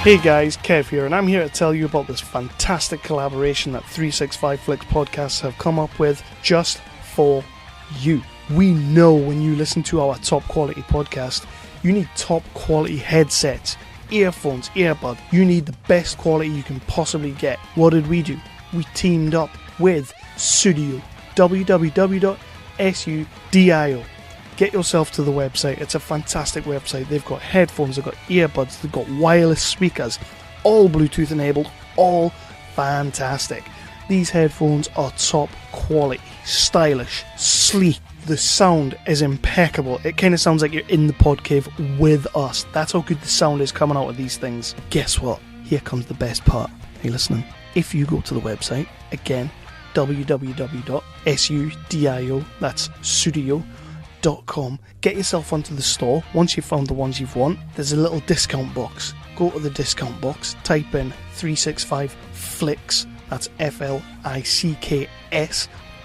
Hey guys, Kev here, and I'm here to tell you about this fantastic collaboration that 365 Flicks podcasts have come up with just for you. We know when you listen to our top quality podcast, you need top quality headsets, earphones, earbuds. You need the best quality you can possibly get. What did we do? We teamed up with Sudio, www.sudio. Get yourself to the website. It's a fantastic website. They've got headphones, they've got earbuds, they've got wireless speakers, all Bluetooth enabled, all fantastic. These headphones are top quality, stylish, sleek. The sound is impeccable. It kind of sounds like you're in the pod cave with us. That's how good the sound is coming out of these things. Guess what? Here comes the best part. Are you listening? If you go to the website, again, www.sudio, that's Sudio.com. Get yourself onto the store. Once you've found the ones you want, there's a little discount box. Go to the discount box, type in 365 Flicks, that's FLICKS,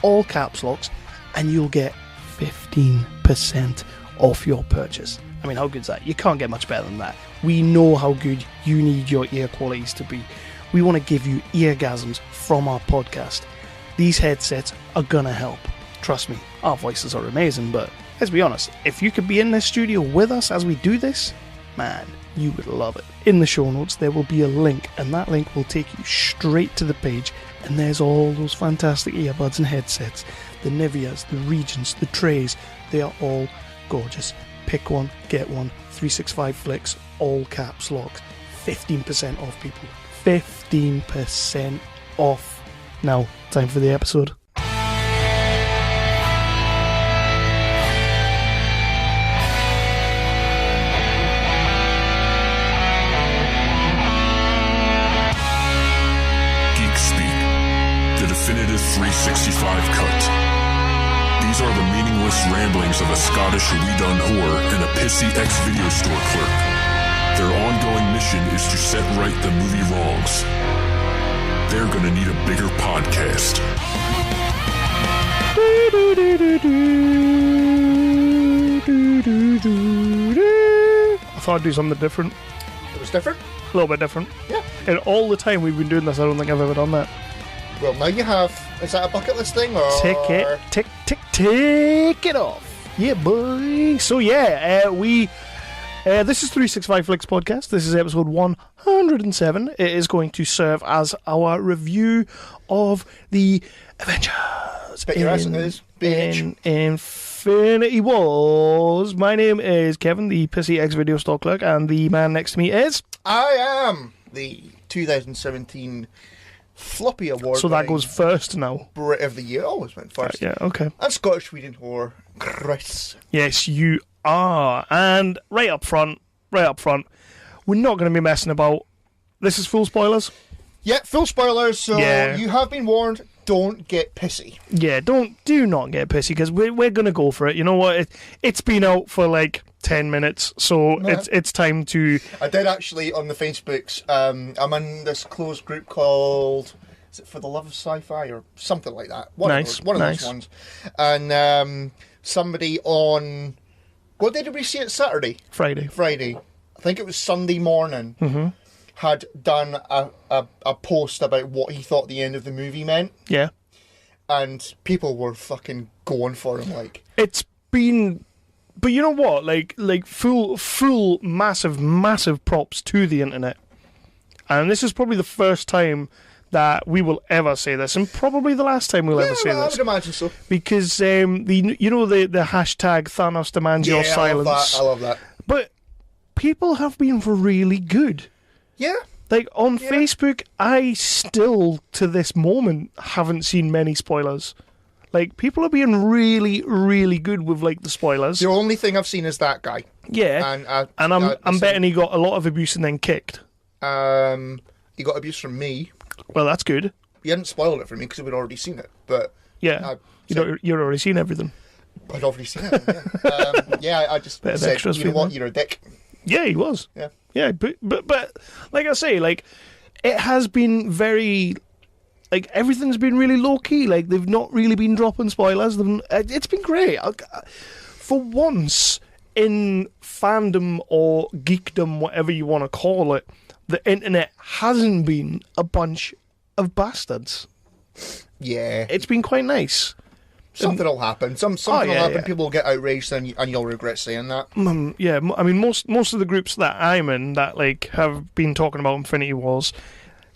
all caps locks, and you'll get 15% off your purchase. I mean, how good's that? You can't get much better than that. We know how good you need your ear qualities to be. We want to give you eargasms from our podcast. These headsets are gonna help. Trust me, our voices are amazing, but let's be honest, if you could be in this studio with us as we do this, man, you would love it. In the show notes, there will be a link, and that link will take you straight to the page, and there's all those fantastic earbuds and headsets. The Niveas, the Regents, the Trays, they are all gorgeous. Pick one, get one, 365 Flicks, all caps locked. 15% off, people. 15% off. Now, time for the episode. Definitive 365 cut. These are the meaningless ramblings of a Scottish redone whore and a pissy ex-video store clerk. Their ongoing mission is to set right the movie wrongs. They're gonna need a bigger podcast. I thought I'd do something different. It was different? A little bit different. Yeah. And all the time we've been doing this, I don't think I've ever done that. Well, now you have. Is that a bucket list thing, or...? Tick it off. Yeah, boy. So, yeah, this is 365 Flicks podcast. This is episode 107. It is going to serve as our review of the Avengers. Bet your ass it is, bitch. Infinity Wars. My name is Kevin, the pissy ex-video store clerk, and the man next to me is... I am the 2017... Floppy Award. So that goes first now. Brit of the Year. Always went first. Yeah, okay. And Scottish Sweden whore, Chris. Yes, you are. And right up front, we're not going to be messing about. This is full spoilers. Yeah, full spoilers. So you have been warned. Don't get pissy. Yeah, do not get pissy, because we're going to go for it. You know what? It's been out for like 10 minutes, so it's time to... I did actually, on the Facebooks, I'm in this closed group called, is it For the Love of Sci-Fi or something like that? One of those ones. And somebody on... What day did we see it? Saturday? Friday. I think it was Sunday morning. Had done a post about what he thought the end of the movie meant. Yeah. And people were fucking going for him, like... It's been... But you know what? Like full massive props to the internet. And this is probably the first time that we will ever say this, and probably the last time we'll ever say this. I would imagine so. Because the hashtag Thanos demands your silence. I love that. But people have been really good. Yeah. Like on Facebook, I still to this moment haven't seen many spoilers. Like, people are being really, really good with, like, the spoilers. The only thing I've seen is that guy. Yeah. And I'm betting he got a lot of abuse and then kicked. He got abuse from me. Well, that's good. He hadn't spoiled it for me because we'd already seen it. But yeah, you'd already seen everything. I'd already seen it, yeah. I just said, you know what, you're a dick. Yeah, he was. Yeah. Yeah, but like I say, like, it has been very... Like, everything's been really low-key. Like, they've not really been dropping spoilers. It's been great. For once in fandom or geekdom, whatever you want to call it, the internet hasn't been a bunch of bastards. Yeah. It's been quite nice. Something will happen. Something will happen. Yeah. People will get outraged, and you'll regret saying that. Yeah, I mean, most of the groups that I'm in that like have been talking about Infinity Wars,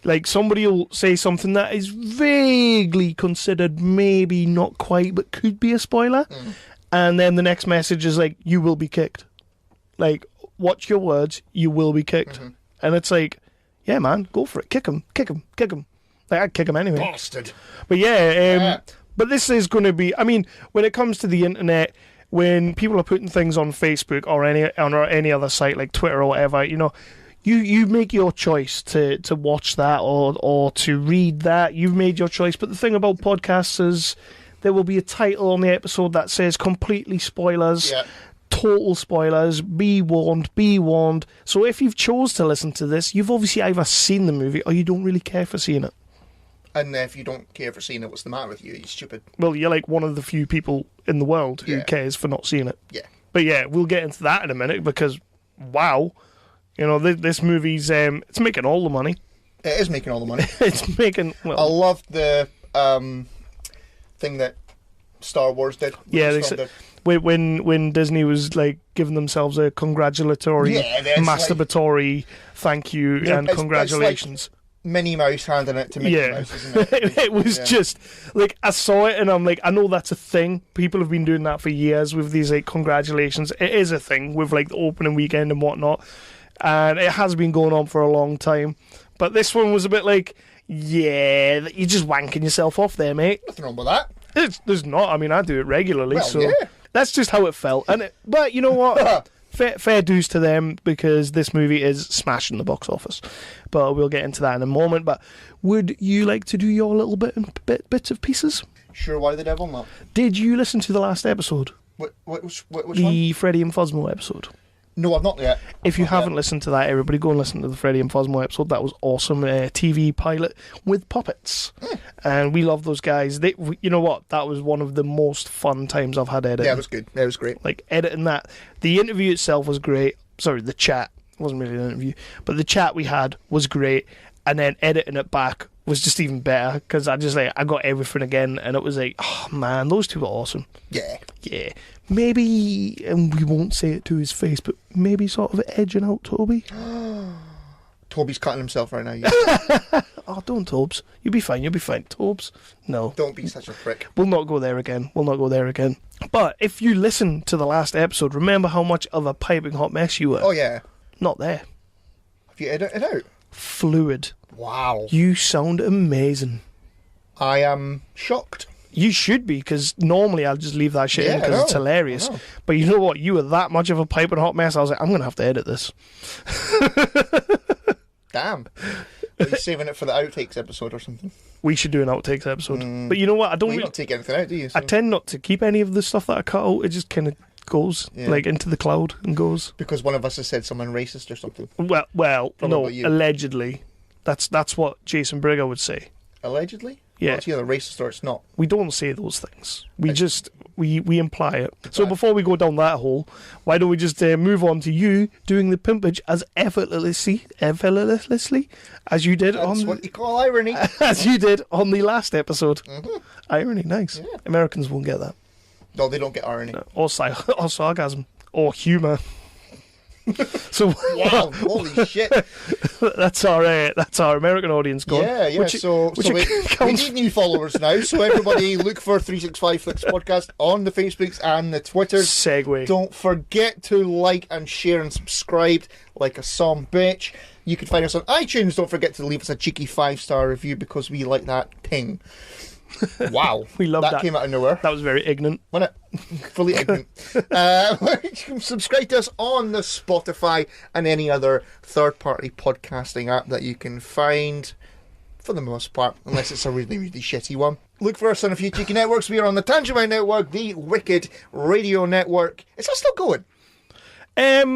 like somebody will say something that is vaguely considered, maybe not quite, but could be a spoiler, and then the next message is like, "You will be kicked." Like, watch your words. You will be kicked, and it's like, yeah, man, go for it. Kick him, kick him, kick him. Like, I'd kick him anyway. Bastard. But yeah. But this is going to be, I mean, when it comes to the internet, when people are putting things on Facebook or any other site like Twitter or whatever, you know, you make your choice to watch that or to read that. You've made your choice. But the thing about podcasts is there will be a title on the episode that says completely spoilers, total spoilers, be warned, be warned. So if you've chose to listen to this, you've obviously either seen the movie or you don't really care for seeing it. And if you don't care for seeing it, what's the matter with you? You're stupid. Well, you're like one of the few people in the world who cares for not seeing it. Yeah. But yeah, we'll get into that in a minute because, wow, you know, this movie's, it's making all the money. It is making all the money. It's making, well... I loved the thing that Star Wars did. Yeah, when Disney was like giving themselves a congratulatory, masturbatory thank you and congratulations. It's like Minnie Mouse handing it to Mickey Mouse, isn't it? It was just like, I saw it and I'm like, I know that's a thing. People have been doing that for years with these like congratulations. It is a thing with like the opening weekend and whatnot, and it has been going on for a long time. But this one was a bit like, yeah, you're just wanking yourself off there, mate. Nothing wrong with that. There's not. I mean, I do it regularly, well, so that's just how it felt. But you know what? Fair dues to them, because this movie is smashing the box office. But we'll get into that in a moment. But would you like to do your little bits of pieces? Sure, why the devil not? Did you listen to the last episode? Which the one? Freddie and Fosmo episode. No, I've not yet. If you haven't listened to that, everybody go and listen to the Freddie and Fosmo episode. That was awesome. TV pilot with puppets. And we love those guys. You know what? That was one of the most fun times I've had editing. Yeah, it was good. It was great. Like, editing that. The interview itself was great. Sorry, the chat. It wasn't really an interview. But the chat we had was great. And then editing it back was just even better, because I got everything again, and it was like, oh man, those two were awesome. Yeah. Maybe, and we won't say it to his face, but maybe sort of edging out Toby. Toby's cutting himself right now. Oh, don't, Tobes. You'll be fine. Tobes, no. Don't be such a prick. We'll not go there again. But if you listen to the last episode, remember how much of a piping hot mess you were. Oh, yeah. Not there. Have you edited it out? Fluid. Wow. You sound amazing. I am shocked. You should be, because normally I'll just leave that shit in because it's hilarious. But you know what? You were that much of a piping hot mess. I was like, I'm going to have to edit this. Damn. Are you saving it for the outtakes episode or something? We should do an outtakes episode. But you know what? You don't take anything out, do you? So. I tend not to keep any of the stuff that I cut out. It just kind of goes like into the cloud and goes. Because one of us has said something racist or something. Well, no, allegedly. That's what Jason Brigger would say. Allegedly? Yeah. Well, it's either racist or it's not. We don't say those things. We imply it. So before we go down that hole, why don't we just move on to you doing the pimpage as effortlessly as you did That's what you call irony. As you did on the last episode. Irony, nice. Yeah. Americans won't get that. No, they don't get irony. Or sarcasm. Or humour. So wow, holy shit! That's our American audience gone. Yeah. So we need new followers now. So everybody, look for 365 Flicks Podcast on the Facebooks and the Twitters. Segue. Don't forget to like and share and subscribe like a some bitch. You can find us on iTunes. Don't forget to leave us a cheeky 5-star review, because we like that thing. Wow. We love that. That came out of nowhere. That was very ignorant. Wasn't it? Fully ignorant. You can subscribe to us on the Spotify and any other third-party podcasting app that you can find, for the most part, unless it's a really, really shitty one. Look for us on a few cheeky networks. We are on the Tangent Network, the Wicked Radio Network. Is that still going?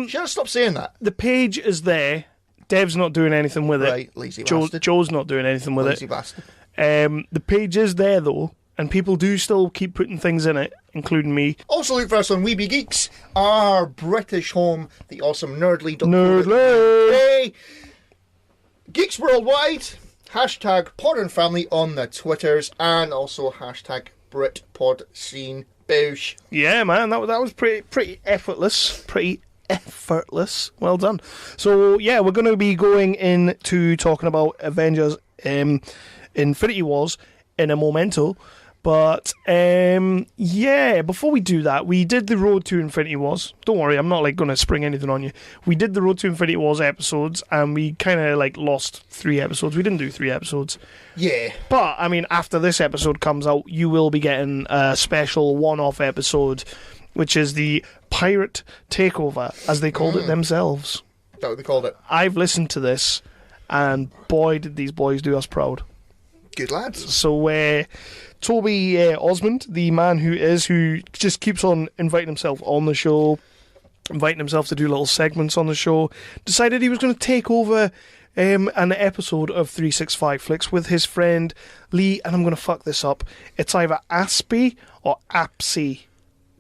Should I stop saying that? The page is there. Dev's not doing anything with it. Right, lazy bastard. Joe's not doing anything with lazy bastard. The page is there though, and people do still keep putting things in it, including me. Also look for us on Weeby Geeks, our British home, the awesome Nerdly. Nerdly! Geeks Worldwide, hashtag Podern Family on the Twitters, and also hashtag BritPodScene. Boosh. Yeah, man, that was pretty effortless. Pretty effortless. Well done. So, yeah, we're going to be going into talking about Avengers Infinity Wars in a momento. But, yeah, before we do that, we did the Road to Infinity Wars. Don't worry, I'm not, going to spring anything on you. We did the Road to Infinity Wars episodes, and we kind of, lost 3 episodes. We didn't do 3 episodes. Yeah. But, I mean, after this episode comes out, you will be getting a special one-off episode, which is the Pirate Takeover, as they called it themselves. Is that what they called it? I've listened to this, and boy, did these boys do us proud. Good lads. So, Toby Osmond, the man who just keeps on inviting himself on the show, inviting himself to do little segments on the show, decided he was going to take over an episode of 365 Flicks with his friend Lee, and I'm going to fuck this up. It's either Aspie or Apsy.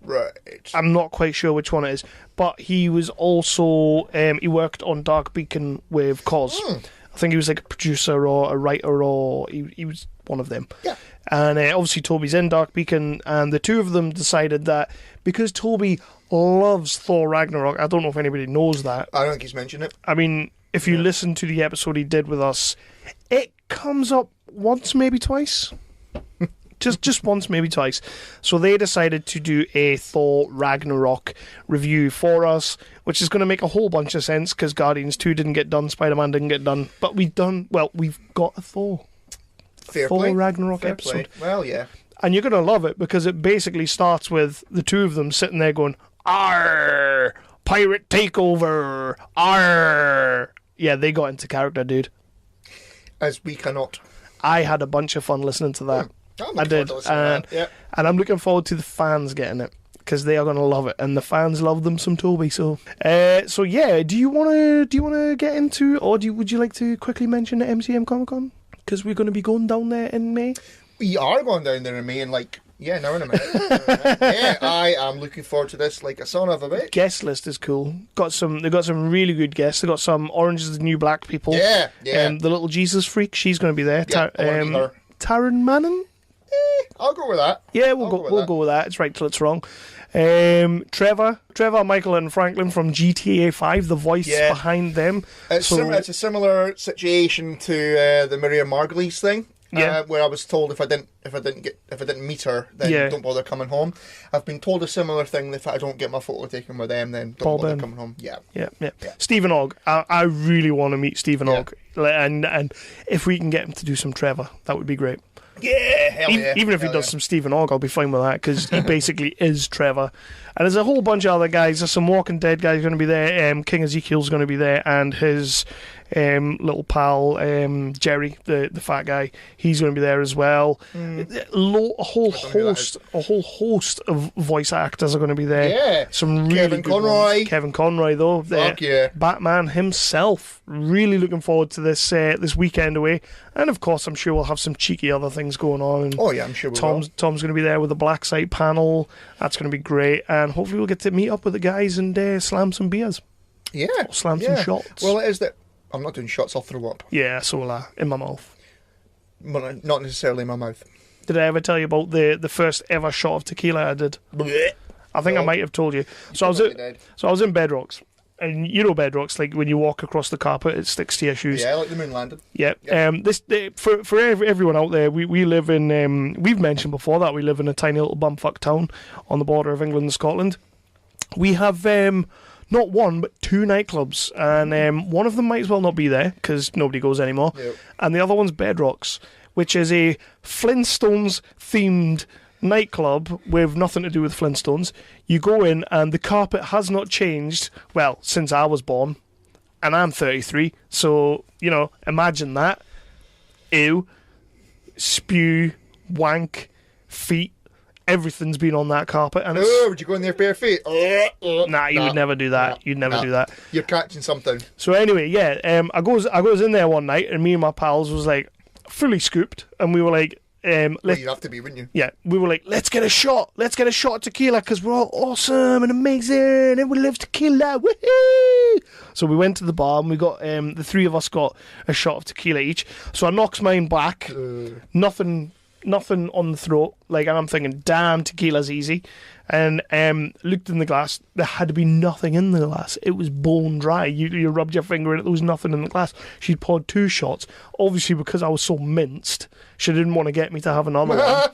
Right. I'm not quite sure which one it is, but he was also he worked on Dark Beacon with Cos. I think he was like a producer or a writer, or he was one of them. Yeah. And obviously Toby's in Dark Beacon, and the two of them decided that because Toby loves Thor Ragnarok, I don't know if anybody knows that. I don't think he's mentioned it. I mean, if you listen to the episode he did with us, it comes up once, maybe twice. Just once, maybe twice. So they decided to do a Thor Ragnarok review for us, which is going to make a whole bunch of sense because Guardians 2 didn't get done, Spider-Man didn't get done, but we've got a Thor Ragnarok episode. Well, yeah. And you're going to love it because it basically starts with the two of them sitting there going, "Arr! Pirate takeover! Arr!" Yeah, they got into character, dude. As we cannot. I had a bunch of fun listening to that. I did, and I'm looking forward to the fans getting it because they are going to love it, and the fans love them some Toby. So yeah, do you want to get into, or would you like to quickly mention the MCM Comic Con because we're going to be going down there in May? We are going down there in May, and now in a minute. Yeah, I am looking forward to this like a son of a bitch. Guest list is cool. They've got some really good guests. They've got some Orange is the New Black people. Yeah. The little Jesus freak, she's going to be there. Yeah, Taryn Manning. I'll go with that. Yeah, we'll go with that. It's right till it's wrong. Trevor, Michael, and Franklin from GTA 5, the voice behind them. It's a similar situation to the Miriam Margolyes thing. Where I was told if I didn't meet her, then don't bother coming home. I've been told a similar thing. If I don't get my photo taken with them, then don't bother coming home. Yeah. Stephen Ogg. I really want to meet Stephen Ogg, and if we can get him to do some Trevor, that would be great. Yeah, hell yeah. Even if he does some Stephen Ogg, I'll be fine with that because he basically is Trevor. And there's a whole bunch of other guys. There's some Walking Dead guys going to be there. King Ezekiel's going to be there, and his little pal Jerry, the fat guy, he's going to be there as well. A whole host of voice actors are going to be there. Yeah, some really Kevin good Conroy. ones. Kevin Conroy, though. Fuck yeah. Batman himself. Really looking forward to this weekend away. And of course, I'm sure we'll have some cheeky other things going on. And oh yeah, I'm sure we will. Tom's going to be there with the Black Site panel. That's going to be great. And hopefully we'll get to meet up with the guys and slam some beers. Yeah. Or slam some shots. Well, it is that I'm not doing shots, I'll throw up. Yeah, so will I. In my mouth. But not necessarily in my mouth. Did I ever tell you about the first ever shot of tequila I did? Blech. I think I might have told you. So I was in Bedrocks. And you know Bedrocks, like when you walk across the carpet, it sticks to your shoes. Yeah, like the moon landing. Yeah. For everyone out there, we live in. We've mentioned before that we live in a tiny little bumfuck town on the border of England and Scotland. We have not one but 2 nightclubs, and one of them might as well not be there because nobody goes anymore. Yep. And the other one's Bedrocks, which is a Flintstones themed nightclub with nothing to do with Flintstones. You go in and the carpet has not changed, well, since I was born, and I'm 33, so, imagine that. Ew, spew, wank, feet, everything's been on that carpet. And would you go in there bare feet? Nah, you would never do that. You'd never do that. You're catching something. So anyway, I goes in there one night, and me and my pals was like fully scooped, and we were like, You'd have to be, wouldn't you? Yeah, we were like, let's get a shot of tequila because we're all awesome and amazing and we love tequila, woohoo! So we went to the bar and we got, the three of us got a shot of tequila each. So I knocks mine back, nothing on the throat, like, and I'm thinking, damn, tequila's easy. And looked in the glass, there had to be nothing in the glass. It was bone dry. You rubbed your finger in it, there was nothing in the glass. She'd poured 2 shots. Obviously, because I was so minced, she didn't want to get me to have another one.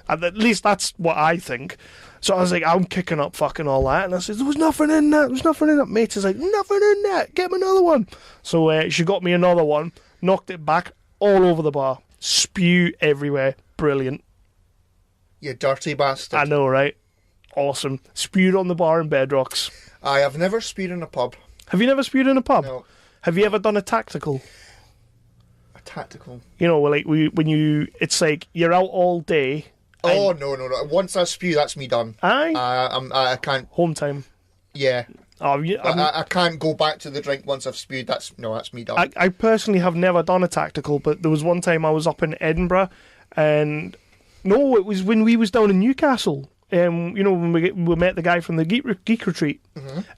And at least that's what I think. So I was like, I'm kicking up fucking all that. And I said, there was nothing in that. Mate is like, nothing in that. Get me another one. So she got me another one, knocked it back all over the bar. Spew everywhere. Brilliant. You dirty bastard. I know, right? Awesome. Spewed on the bar in Bedrocks. I have never spewed in a pub. Have you never spewed in a pub? No. Have you ever done a tactical? A tactical? You know, like it's like you're out all day. Oh, no. Once I spew, that's me done. Aye? I can't... Home time. Yeah. Oh, I can't go back to the drink once I've spewed. That's me done. I personally have never done a tactical, but there was one time I was up in Edinburgh, and... No, it was when we was down in Newcastle. When we met the guy from the Geek Retreat,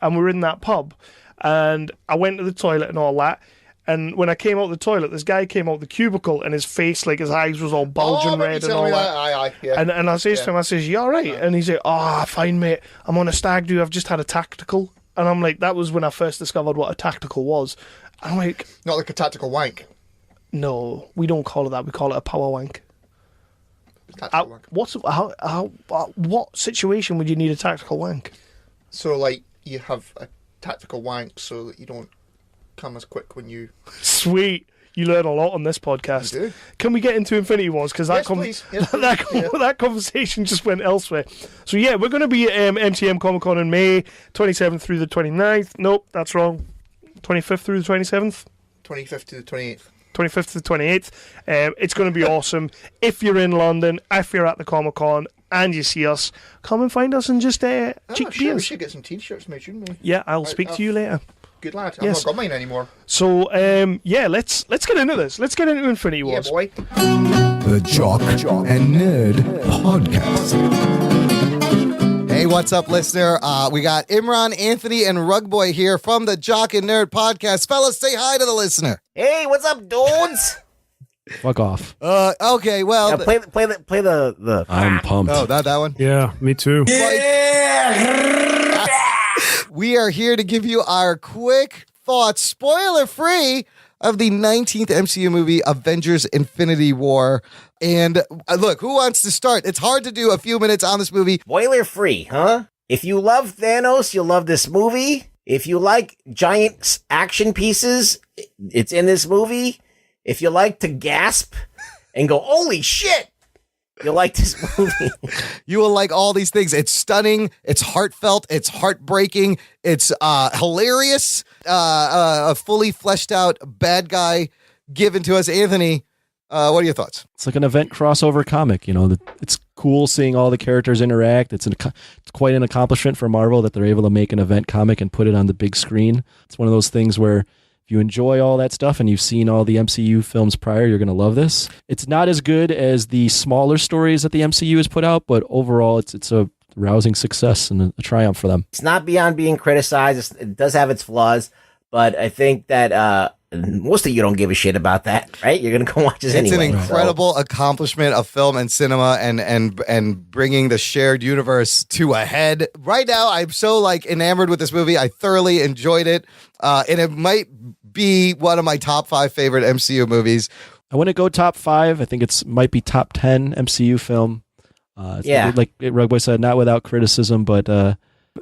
and we were in that pub, and I went to the toilet and all that, and when I came out the toilet, this guy came out the cubicle, and his face, like his eyes was all bulging red and all that. Aye, yeah. And I says to him, I says, you all right? And he's like, fine, mate, I'm on a stag do, I've just had a tactical. And I'm like, that was when I first discovered what a tactical was. I'm like... Not like a tactical wank. No, we don't call it that, we call it a power wank. What situation would you need a tactical wank? So, like, you have a tactical wank so that you don't come as quick when you... Sweet. You learn a lot on this podcast. You do. Can we get into Infinity Wars? Because that conversation just went elsewhere. So, yeah, we're going to be at MTM Comic Con in May, 27th through the 29th. Nope, that's wrong. 25th through the 27th? 25th to the 28th. 25th to the 28th. It's going to be awesome. If you're in London, if you're at the Comic Con and you see us, come and find us and just cheek sure, we should get some t-shirts made, shouldn't we? Yeah, I'll speak to you later. Good lad. I've not got mine anymore. So, let's get into this. Let's get into Infinity Wars. Yeah, boy. The Jock and Nerd Podcast. Hey, what's up, listener? We got Imran, Anthony, and Rugboy here from the Jock and Nerd Podcast. Fellas, say hi to the listener. Hey, what's up, dudes? Fuck off. Okay, well... Yeah, play the... I'm pumped. Oh, that one? Yeah, me too. Yeah! We are here to give you our quick thoughts, spoiler-free, of the 19th MCU movie, Avengers Infinity War. And look, who wants to start? It's hard to do a few minutes on this movie. Spoiler free, huh? If you love Thanos, you'll love this movie. If you like giant action pieces, it's in this movie. If you like to gasp and go, holy shit, you'll like this movie. You will like all these things. It's stunning. It's heartfelt. It's heartbreaking. It's hilarious. A fully fleshed out bad guy given to us. Anthony, what are your thoughts? It's like an event crossover comic. It's cool seeing all the characters interact. It's quite an accomplishment for Marvel that they're able to make an event comic and put it on the big screen. It's one of those things where if you enjoy all that stuff and you've seen all the MCU films prior, you're going to love this. It's not as good as the smaller stories that the MCU has put out, but overall it's a rousing success and a triumph for them. It's not beyond being criticized. It does have its flaws, but I think that most of you don't give a shit about that, right? You're going to go watch this anyway. It's an incredible accomplishment of film and cinema and bringing the shared universe to a head. Right now, I'm so enamored with this movie. I thoroughly enjoyed it. And it might be one of my top 5 favorite MCU movies. I wouldn't go top 5. I think might be top 10 MCU film. Like Rugboy said, not without criticism, but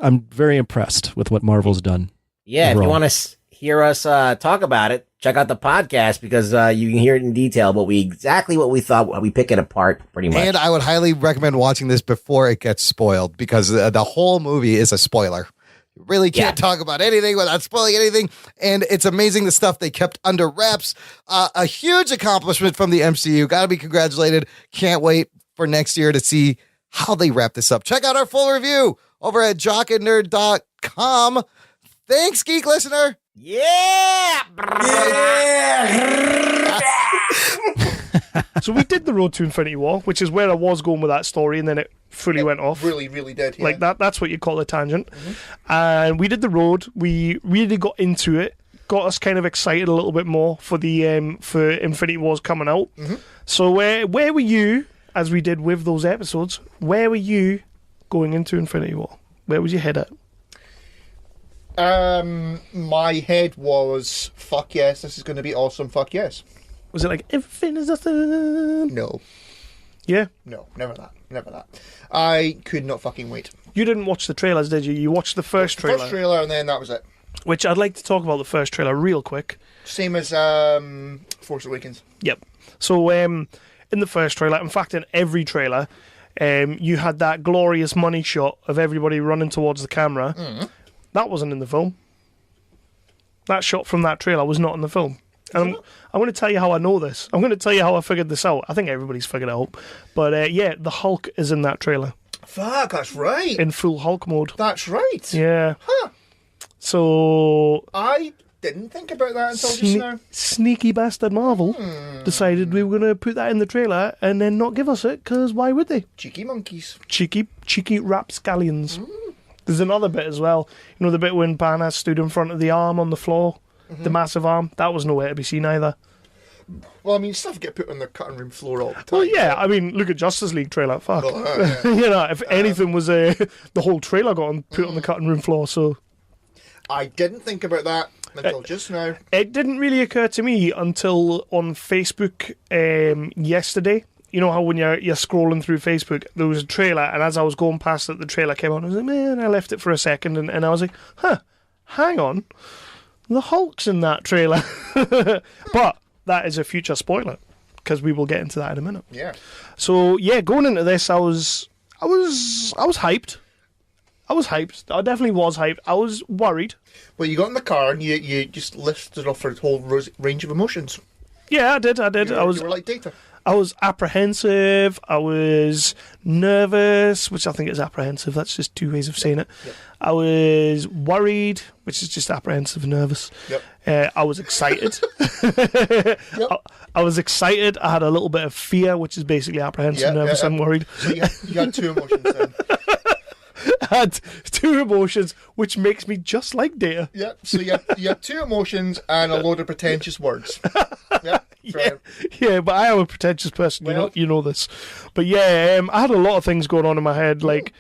I'm very impressed with what Marvel's done. Yeah, overall. If you want to hear us talk about it, check out the podcast because you can hear it in detail, but exactly what we thought, we pick it apart pretty much. And I would highly recommend watching this before it gets spoiled because the whole movie is a spoiler. You really can't talk about anything without spoiling anything. And it's amazing the stuff they kept under wraps. A huge accomplishment from the MCU. Got to be congratulated. Can't wait for next year to see how they wrap this up. Check out our full review over at jockandnerd.com. Thanks, geek listener. Yeah. So we did the Road to Infinity War, which is where I was going with that story, and then it fully went off. Really, really did. Yeah. Like that's what you call a tangent. And we did the road. We really got into it. Got us kind of excited a little bit more for the for Infinity Wars coming out. So where were you, as we did with those episodes, where were you going into Infinity War? Where was your head at? My head was, fuck yes, this is going to be awesome, fuck yes. Was it like, Infinity? No. Yeah? No, never that. I could not fucking wait. You didn't watch the trailers, did you? You watched the first trailer. First trailer, and then that was it. Which I'd like to talk about the first trailer real quick. Same as Force Awakens. Yep. So in the first trailer, in fact in every trailer, you had that glorious money shot of everybody running towards the camera. That wasn't in the film. That shot from that trailer was not in the film. And I'm going to tell you how I know this. I'm going to tell you how I figured this out. I think everybody's figured it out. But yeah, the Hulk is in that trailer. Fuck, that's right. In full Hulk mode. That's right. Yeah. Huh. So I didn't think about that until just now. Sneaky bastard Marvel decided we were going to put that in the trailer and then not give us it, because why would they? Cheeky monkeys. Cheeky rapscallions. There's another bit as well. You know the bit when Banner stood in front of the arm on the floor? The massive arm? That was nowhere to be seen either. Well, I mean, stuff get put on the cutting room floor all the time. Well, yeah, I mean, look at Justice League trailer. Fuck. Yeah. You know, if anything was the whole trailer got put on the cutting room floor, so... I didn't think about that until just now. It didn't really occur to me until on Facebook yesterday. You know how when you're scrolling through Facebook, there was a trailer, and as I was going past it, the trailer came on. I was like, man, I left it for a second, and I was like, hang on. The Hulk's in that trailer. But that is a future spoiler, because we will get into that in a minute. Yeah. So, yeah, going into this, I was hyped. I was hyped. I definitely was hyped. I was worried. Well, you got in the car and you just listed off a whole range of emotions. Yeah, I did. You were like Data. I was apprehensive. I was nervous, which I think is apprehensive. That's just two ways of saying it. Yep. I was worried, which is just apprehensive and nervous. Yep. I was excited. Yep. I was excited. I had a little bit of fear, which is basically apprehensive, nervous, and worried. So you had two emotions then. I had two emotions, which makes me just like Data. Yeah, so you have two emotions and a load of pretentious words. Yeah, but I am a pretentious person. Well, you know this. But yeah, I had a lot of things going on in my head, like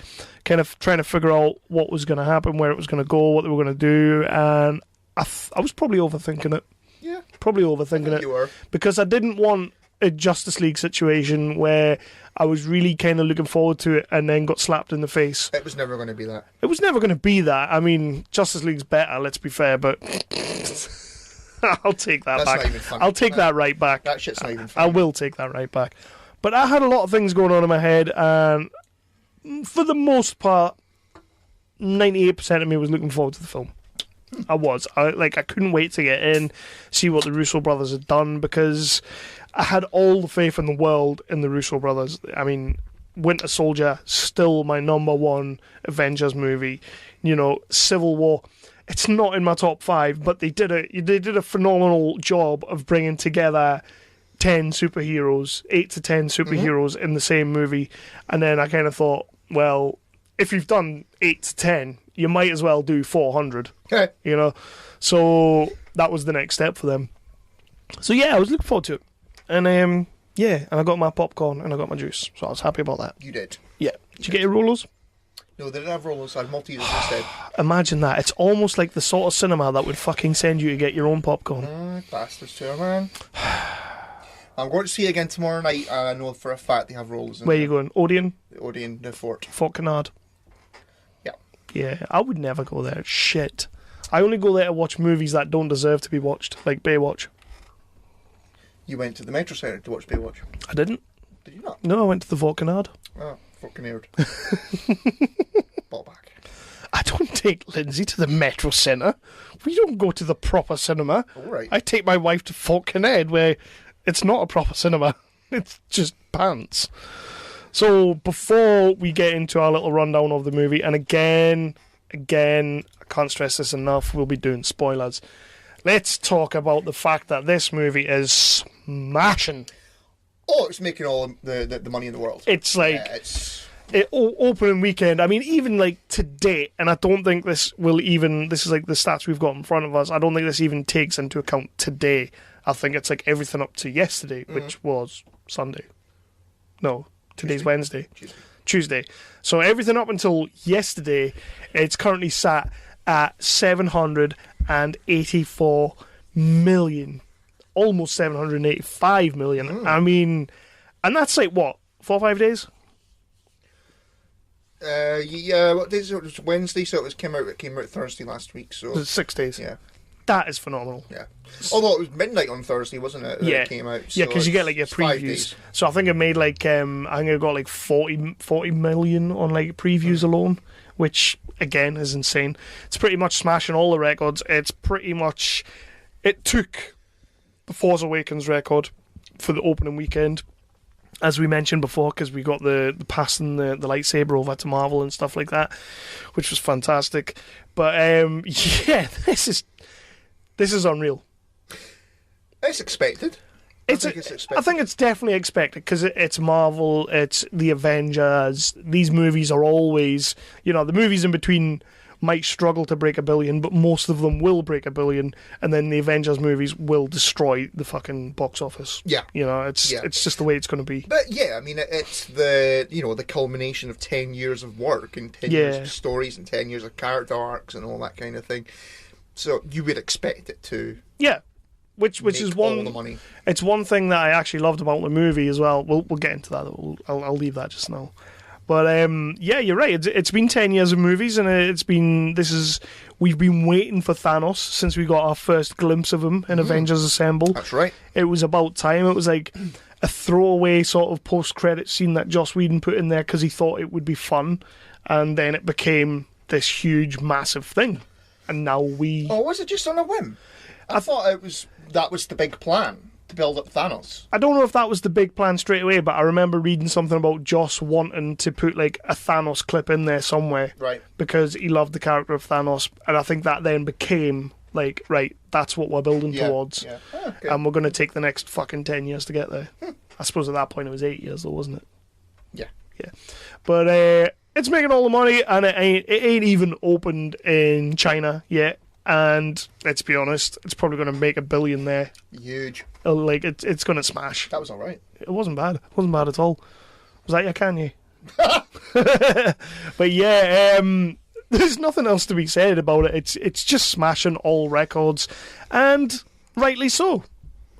kind of trying to figure out what was going to happen, where it was going to go, what they were going to do, and I was probably overthinking it. Yeah, probably overthinking it. You were, because I didn't want a Justice League situation where I was really kind of looking forward to it and then got slapped in the face. It was never going to be that. It was never going to be that. I mean, Justice League's better, let's be fair, but I'll take that That's back. not even funny. I'll take that right back. That shit's not even funny. I will take that right back. But I had a lot of things going on in my head, and for the most part, 98% of me was looking forward to the film. I was. I couldn't wait to get in, see what the Russo brothers had done, because I had all the faith in the world in the Russo brothers. I mean, Winter Soldier, still my number one Avengers movie. You know, Civil War, it's not in my top 5, but they did a phenomenal job of bringing together 10 superheroes, 8 to 10 superheroes in the same movie. And then I kind of thought, well, if you've done 8 to 10, you might as well do 400. Okay. You know? So that was the next step for them. So yeah, I was looking forward to it. And and I got my popcorn and I got my juice. So I was happy about that. You did. Yeah. Did you get your rollers? No, they didn't have rollers. I had Maltesers instead. Imagine that. It's almost like the sort of cinema that would fucking send you to get your own popcorn. Bastards too, man. I'm going to see it again tomorrow night, and I know for a fact they have rollers in Where are you going? Odeon? the Odeon, the Fort. Fort Canard? Yeah. Yeah, I would never go there. Shit. I only go there to watch movies that don't deserve to be watched, like Baywatch. You went to the Metro Centre to watch Baywatch. I didn't. Did you not? No, I went to the Fort Canard. Oh, fucking aired. Ball back. I don't take Lindsay to the Metro Centre. We don't go to the proper cinema. All right. I take my wife to Fort Canard, where it's not a proper cinema. It's just pants. So before we get into our little rundown of the movie, and again, I can't stress this enough, we'll be doing spoilers. Let's talk about the fact that this movie is smashing. Oh, it's making all the money in the world. It's like opening weekend. I mean, even like to date, and I don't think this will even. This is like the stats we've got in front of us. I don't think this even takes into account today. I think it's like everything up to yesterday, which was Sunday. No, today's Wednesday. Tuesday. So everything up until yesterday, it's currently sat at 784 million. Almost 785 million. I mean, and that's like what, 4 or 5 days? Yeah. What days? It was Wednesday, so it came out Thursday last week. So 6 days. Yeah, that is phenomenal. Yeah. Although it was midnight on Thursday, wasn't it? Yeah, it came out. So yeah, because you get like your previews. So I think it made like I think it got like 40 million on like previews alone, which again is insane. It's pretty much smashing all the records. It took the Force Awakens record for the opening weekend, as we mentioned before, because we got the passing the lightsaber over to Marvel and stuff like that, which was fantastic. But yeah, this is unreal. It's expected. I think it's definitely expected because it's Marvel, it's the Avengers. These movies are always, the movies in between might struggle to break $1 billion, but most of them will break $1 billion, and then the Avengers movies will destroy the fucking box office. Yeah. It's just the way it's going to be. But yeah, I mean, it's the culmination of 10 years of work and 10 years of stories and 10 years of character arcs and all that kind of thing. So you would expect it to. Yeah. Which is one. All the money. It's one thing that I actually loved about the movie as well. We'll get into that. I'll leave that just now. But yeah, you're right. It's been 10 years of movies, and we've been waiting for Thanos since we got our first glimpse of him in Avengers Assemble. That's right. It was about time. It was like a throwaway sort of post-credit scene that Joss Whedon put in there because he thought it would be fun, and then it became this huge, massive thing. And now was it just on a whim? I thought that was the big plan, to build up Thanos. I don't know if that was the big plan straight away, but I remember reading something about Joss wanting to put like a Thanos clip in there somewhere. Right. Because he loved the character of Thanos, and I think that then became like, right, that's what we're building towards. Yeah. Oh, okay. And we're going to take the next fucking 10 years to get there. I suppose at that point it was 8 years though, wasn't it? Yeah. Yeah. But it's making all the money, and it ain't even opened in China yet. And let's be honest, it's probably going to make $1 billion there. Huge. Like it's going to smash. That was all right. It wasn't bad. It wasn't bad at all. Was that your Kanye? But yeah, there's nothing else to be said about it. It's just smashing all records, and rightly so.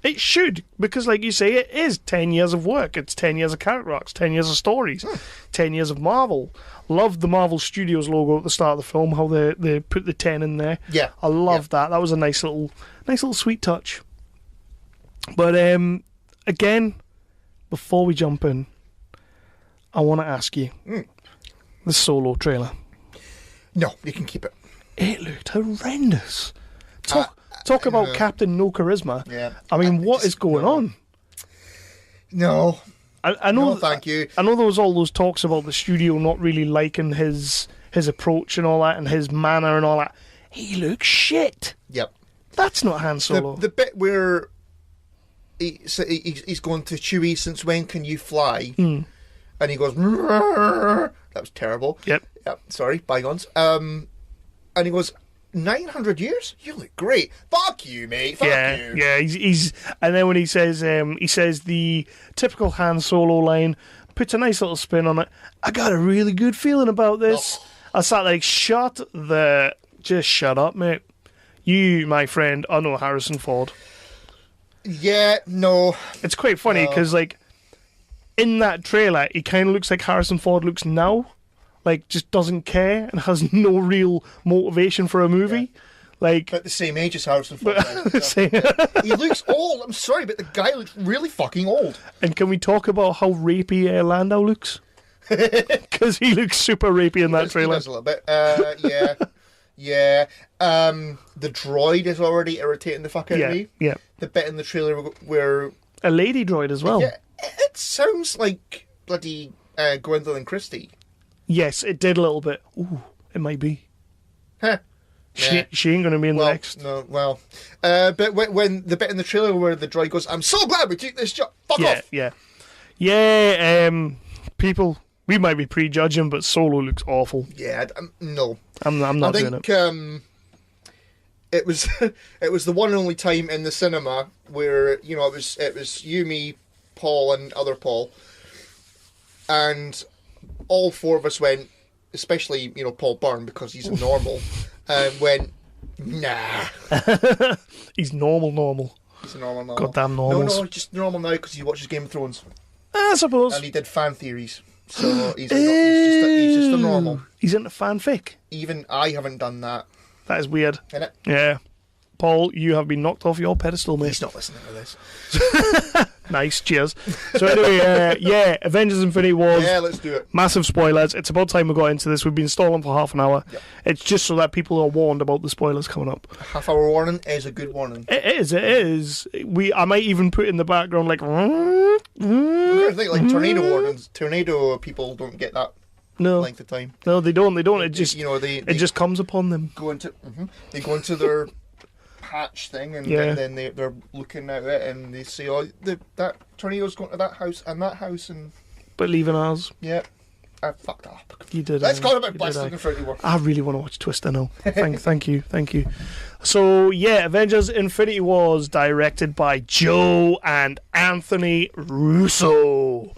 It should, because like you say, it is 10 years of work. It's 10 years of character arcs, 10 years of stories, 10 years of Marvel. Loved the Marvel Studios logo at the start of the film, how they put the 10 in there. Yeah. I loved that. That was a nice little sweet touch. But again, before we jump in, I want to ask you, the Solo trailer. No, you can keep it. It looked horrendous. Talk about Captain No Charisma. Yeah. I mean, what is going on? No. I know. No, thank you. I know there was all those talks about the studio not really liking his approach and all that, and his manner and all that. He looks shit. Yep. That's not Han Solo. The bit where he's going to Chewie, since when can you fly? And he goes, that was terrible. Yep. Sorry, bygones. And he goes, 900 years? You look great. Fuck you, mate. Fuck you. Yeah. He's and then when he says the typical Han Solo line, puts a nice little spin on it. I got a really good feeling about this. I sat like, just shut up, mate. You, my friend, are no Harrison Ford. Yeah, no. It's quite funny because like in that trailer, he kind of looks like Harrison Ford looks now. Like, just doesn't care and has no real motivation for a movie. Like, at the same age as Harrison Ford. He looks old. I'm sorry, but the guy looks really fucking old. And can we talk about how rapey Landau looks? Because he looks super rapey in that trailer. He does a little bit. Yeah. The droid is already irritating the fuck out of me. Yeah. The bit in the trailer where a lady droid as well. Yeah, it sounds like bloody Gwendolyn Christie. Yes, it did a little bit. Ooh, it might be. Huh. She ain't going to be in the next. No, well. But when the bit in the trailer where the droid goes, I'm so glad we took this job. Fuck off. Yeah. Yeah, people, we might be prejudging, but Solo looks awful. Yeah, no. I'm not doing it. It was it was the one and only time in the cinema where, you know, it was you, me, Paul, and other Paul, and all four of us went, especially, you know, Paul Byrne, because he's a normal, went, nah. He's normal. He's a normal. Goddamn normals. No, just normal now because he watches Game of Thrones. I suppose. And he did fan theories. So he's just a normal. He's into fanfic. Even I haven't done that. That is weird. Innit? Yeah. Paul, you have been knocked off your pedestal, mate. He's not listening to this. Nice, cheers. So anyway, yeah, Avengers Infinity Wars. Yeah, let's do it. Massive spoilers. It's about time we got into this. We've been stalling for half an hour. Yep. It's just so that people are warned about the spoilers coming up. Half-hour warning is a good warning. It is. I might even put in the background like... I think like tornado warnings. Tornado people don't get that length of time. No, they don't. It just, you know, it just comes upon them. They go into their patch thing, and then they're looking at it, and they say, "Oh, that tornado's going to that house and that house," and but leaving ours. Yeah, I fucked up. You did. Let's go about Blasted Infinity War. I really want to watch Twister now. Thank you. So yeah, Avengers Infinity Wars, directed by Joe and Anthony Russo.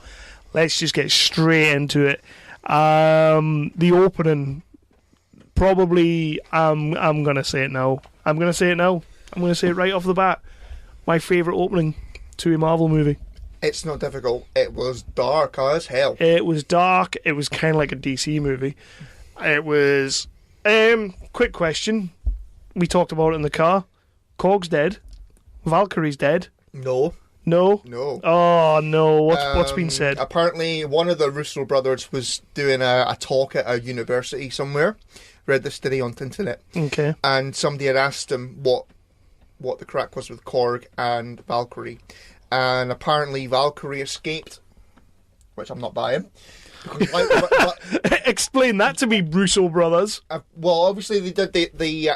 Let's just get straight into it. The opening, probably, I'm gonna say it now. I'm gonna say it right off the bat. My favourite opening to a Marvel movie. It's not difficult. It was dark as hell. It was dark. It was kind of like a DC movie. It was. Quick question. We talked about it in the car. Korg's dead. Valkyrie's dead. No. Oh no! What's been said? Apparently, one of the Russo brothers was doing a talk at a university somewhere. Read this today on the internet. Okay. And somebody had asked him what the crack was with Korg and Valkyrie, and apparently Valkyrie escaped, which I'm not buying. Explain that to me, Russo brothers. Well, obviously they did the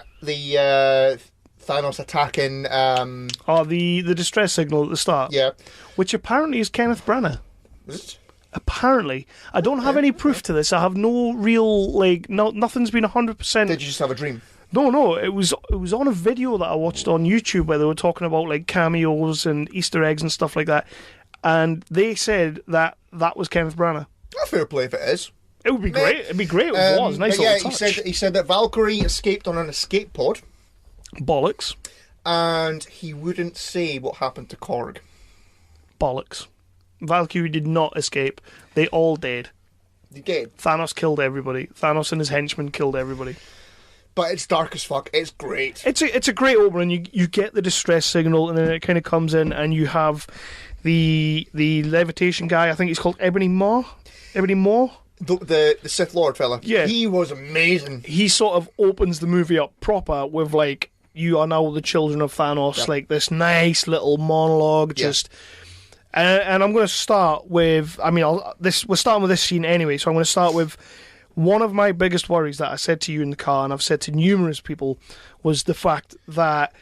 Thanos attacking. The distress signal at the start. Yeah. Which apparently is Kenneth Branagh. Is it? Apparently. I don't have any proof to this. I have no real, nothing's been 100%. Did you just have a dream? No. It was on a video that I watched on YouTube where they were talking about, like, cameos and Easter eggs and stuff like that. And they said that was Kenneth Branagh. Fair play if it is. It would be great. It'd be great if it was. Nice little touch. He said that Valkyrie escaped on an escape pod. Bollocks. And he wouldn't say what happened to Korg. Bollocks. Valkyrie did not escape. They all did. They did. Thanos killed everybody. Thanos and his henchmen killed everybody. But it's dark as fuck. It's great. It's a great opening. You get the distress signal, and then it kind of comes in, and you have the levitation guy. I think he's called Ebony Maw. The Sith Lord fella. Yeah. He was amazing. He sort of opens the movie up proper with, like, you are now the children of Thanos, Yep. like this nice little monologue, just. And I'm going to start with. I mean, we're starting with this scene anyway, so I'm going to start with one of my biggest worries that I said to you in the car, and I've said to numerous people, was the fact that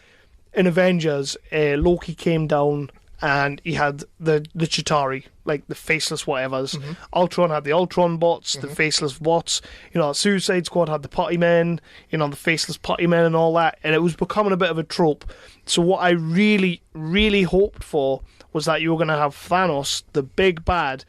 in Avengers, Loki came down and he had the Chitauri, like the faceless whatevers. Mm-hmm. Ultron had the Ultron bots, the faceless bots. You know, Suicide Squad had the putty men, you know, the faceless putty men and all that. And it was becoming a bit of a trope. So what I really, really hoped for was that you were going to have Thanos, the big bad,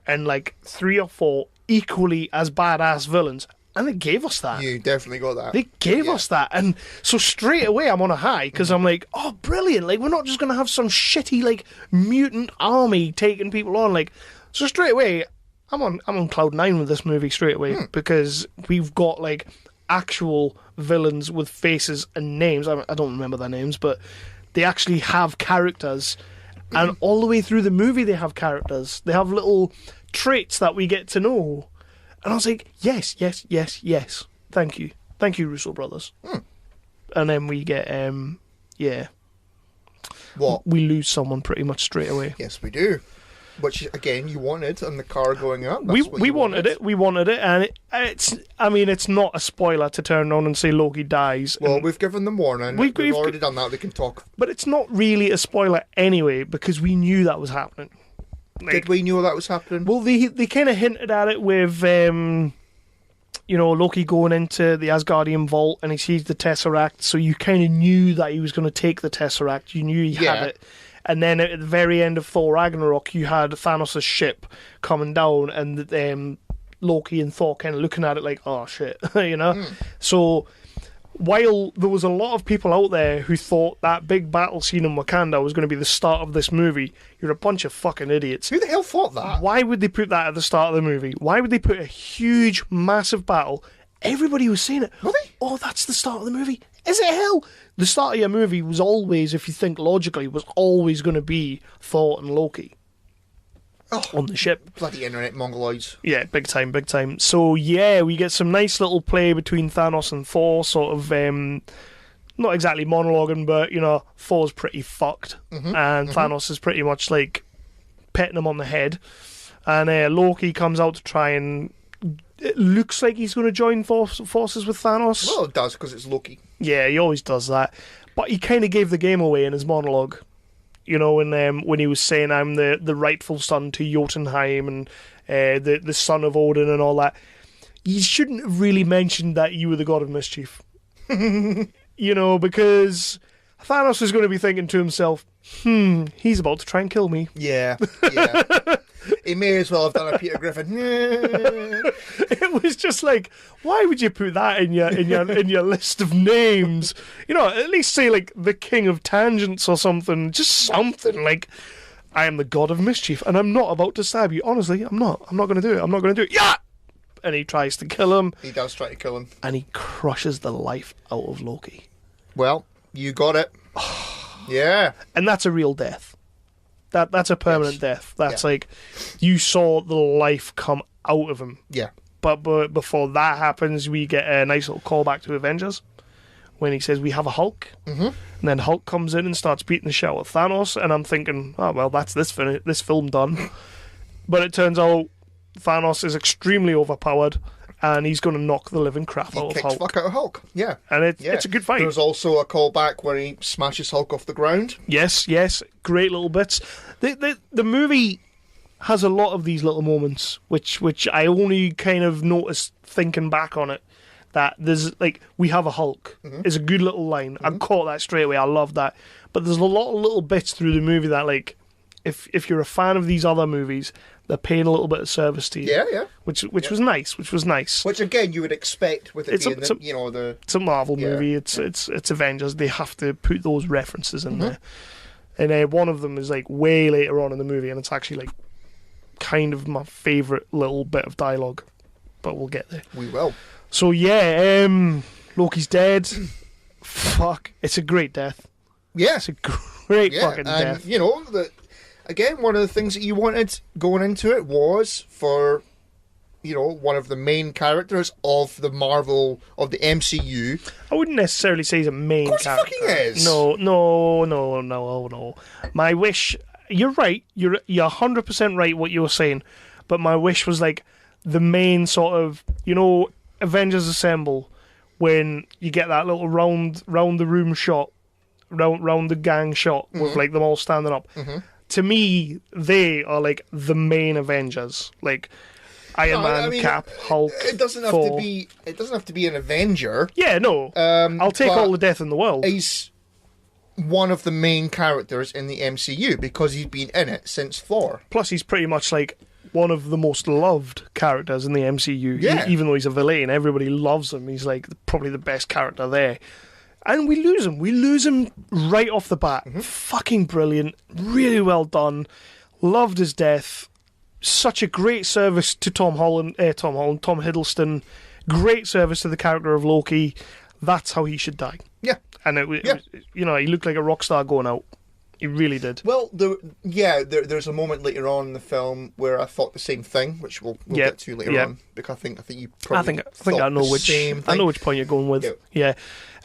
and like 3 or 4 equally as badass villains. And they gave us that. You definitely got that. They gave us that. And so straight away I'm on a high because I'm like, oh, brilliant. Like, we're not just going to have some shitty, like, mutant army taking people on. Like, so straight away, I'm on cloud 9 with this movie straight away because we've got, like, actual villains with faces and names. I don't remember their names, but they actually have characters. And all the way through the movie, they have characters. They have little traits that we get to know. And I was like, yes. Thank you, Russo brothers. And then we get, What? We lose someone pretty much straight away. Yes, we do. Which, again, you wanted on the car going up. We wanted it, and it's not a spoiler to turn on and say Loki dies. Well, we've given them warning. We've already done that. They can talk. But it's not really a spoiler anyway, because we knew that was happening. Like, did we know that was happening? Well, they kind of hinted at it with, Loki going into the Asgardian vault and he sees the Tesseract, so you kind of knew that he was going to take the Tesseract. You knew he had it. And then at the very end of Thor Ragnarok, you had Thanos' ship coming down and Loki and Thor kind of looking at it like, oh, shit, So while there was a lot of people out there who thought that big battle scene in Wakanda was going to be the start of this movie, you're a bunch of fucking idiots. Who the hell thought that? Why would they put that at the start of the movie? Why would they put a huge, massive battle? Everybody was saying it. Were they? Oh, that's the start of the movie. Is it hell? The start of your movie was always, if you think logically, was always going to be Thor and Loki. On the ship. Bloody internet mongoloids. Yeah, big time, big time. So, yeah, we get some nice little play between Thanos and Thor, sort of, not exactly monologuing, but, Thor's pretty fucked. And Thanos is pretty much, like, petting him on the head. And Loki comes out to try and... It looks like he's going to join forces with Thanos. Well, it does, because it's Loki. Yeah, he always does that. But he kind of gave the game away in his monologue. When he was saying, I'm the rightful son to Jotunheim and the son of Odin and all that. You shouldn't have really mentioned that you were the god of mischief. Because Thanos is going to be thinking to himself, he's about to try and kill me. Yeah. He may as well have done a Peter Griffin. It was just like, why would you put that in your list of names? At least say like the King of Tangents or something. Just something like, I am the god of mischief and I'm not about to stab you. Honestly, I'm not. I'm not going to do it. I'm not going to do it. Yeah! And he tries to kill him. He does try to kill him. And he crushes the life out of Loki. Well, you got it. Yeah. And that's a real death. That's a permanent death. That's like, you saw the life come out of him. Yeah. But before that happens, we get a nice little callback to Avengers when he says we have a Hulk. And then Hulk comes in and starts beating the shit out of Thanos. And I'm thinking, oh, well, that's this film done. But it turns out Thanos is extremely overpowered and he's going to knock the living crap out of Hulk. Fuck out of Hulk, yeah. And it's a good fight. There's also a callback where he smashes Hulk off the ground. Yes, great little bits. The movie has a lot of these little moments, which I only kind of noticed thinking back on it. That there's like, we have a Hulk is a good little line. I caught that straight away. I love that. But there's a lot of little bits through the movie that, like, if you're a fan of these other movies, they're paying a little bit of service to you. Yeah. Which was nice. Which again you would expect with it being it's a Marvel movie. It's Avengers. They have to put those references in there. And one of them is like way later on in the movie, and it's actually like kind of my favourite little bit of dialogue. But we'll get there. We will. So yeah, Loki's dead. Fuck, it's a great death. Yeah, it's a great fucking death. Again, one of the things that you wanted going into it was for, one of the main characters of the MCU. I wouldn't necessarily say he's a main character. Of course he fucking is. No. My wish, you're right, you're 100% right what you were saying, but my wish was like the main sort of, Avengers Assemble, when you get that little round the room shot, round the gang shot with like them all standing up. To me, they are like the main Avengers, like Iron Man, Cap, Hulk. It doesn't have Thor. to be. It doesn't have to be an Avenger. Yeah, no. I'll take all the death in the world. He's one of the main characters in the MCU because he's been in it since Thor. Plus, he's pretty much like one of the most loved characters in the MCU. Yeah. Even though he's a villain, everybody loves him. He's like probably the best character there. And we lose him. We lose him right off the bat. Fucking brilliant. Really well done. Loved his death. Such a great service to Tom Hiddleston. Great service to the character of Loki. That's how he should die. Yeah. And it he looked like a rock star going out. He really did. Well, there's a moment later on in the film where I thought the same thing, which we'll get to later on. Because I think you probably I think I know which point you're going with. Yeah.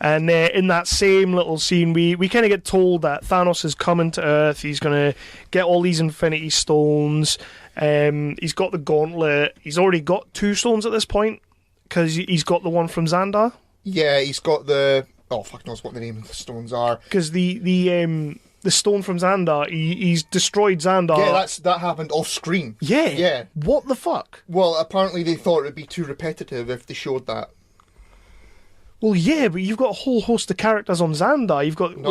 And in that same little scene, we kind of get told that Thanos is coming to Earth. He's going to get all these Infinity Stones. He's got the gauntlet. He's already got 2 stones at this point because he's got the one from Xandar. Yeah, he's got the... Oh, fuck knows what the name of the stones are. Because the the stone from Xandar. He's destroyed Xandar. Yeah, that happened off screen. Yeah. Yeah. What the fuck? Well, apparently they thought it would be too repetitive if they showed that. Well, yeah, but you've got a whole host of characters on Xandar. You've got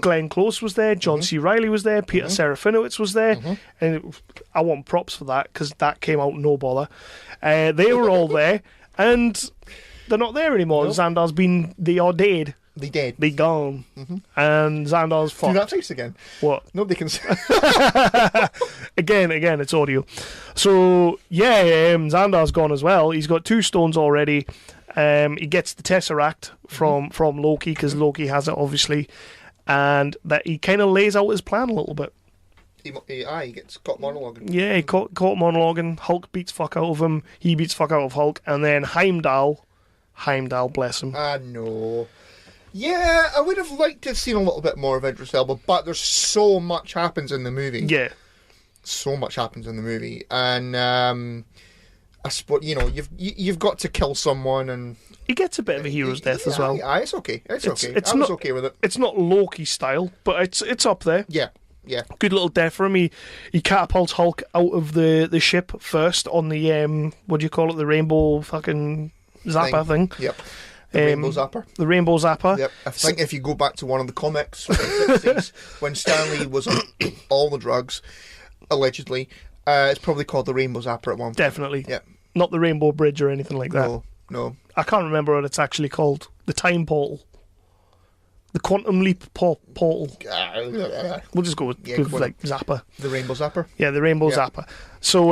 Glenn Close was there, John C. Reilly was there, Peter Serafinowicz was there, and I want props for that because that came out no bother. They were all there, and they're not there anymore. Nope. Xandar's they are dead. They dead. They gone. And Xandar's fucked. Do that face again. What? Nobody can say. Again, it's audio. So, yeah, Xandar's gone as well. He's got 2 stones already. He gets the Tesseract from Loki, because Loki has it, obviously. And that he kind of lays out his plan a little bit. He gets caught monologuing. Yeah, he caught monologuing. Hulk beats fuck out of him. He beats fuck out of Hulk. And then Heimdall, bless him. No. Yeah, I would have liked to have seen a little bit more of Idris Elba, but there's so much happens in the movie. Yeah. So much happens in the movie. And, I suppose, you've got to kill someone, and he gets a bit of a hero's death as well. It's okay. I was okay with it. It's not Loki style, but it's up there. Yeah. Good little death for him. He catapults Hulk out of the ship first on the what do you call it? The rainbow fucking zapper thing. Yep. The Rainbow Zapper. The Rainbow Zapper. Yep. I think if you go back to one of the comics from the 60s, when Stanley was on all the drugs, allegedly, it's probably called the Rainbow Zapper at one point. Definitely. Yep. Not the Rainbow Bridge or anything like that. No. I can't remember what it's actually called. The Time Portal. The Quantum Leap Portal. We'll just go with Zapper. The Rainbow Zapper? Yeah, the Rainbow Zapper. So,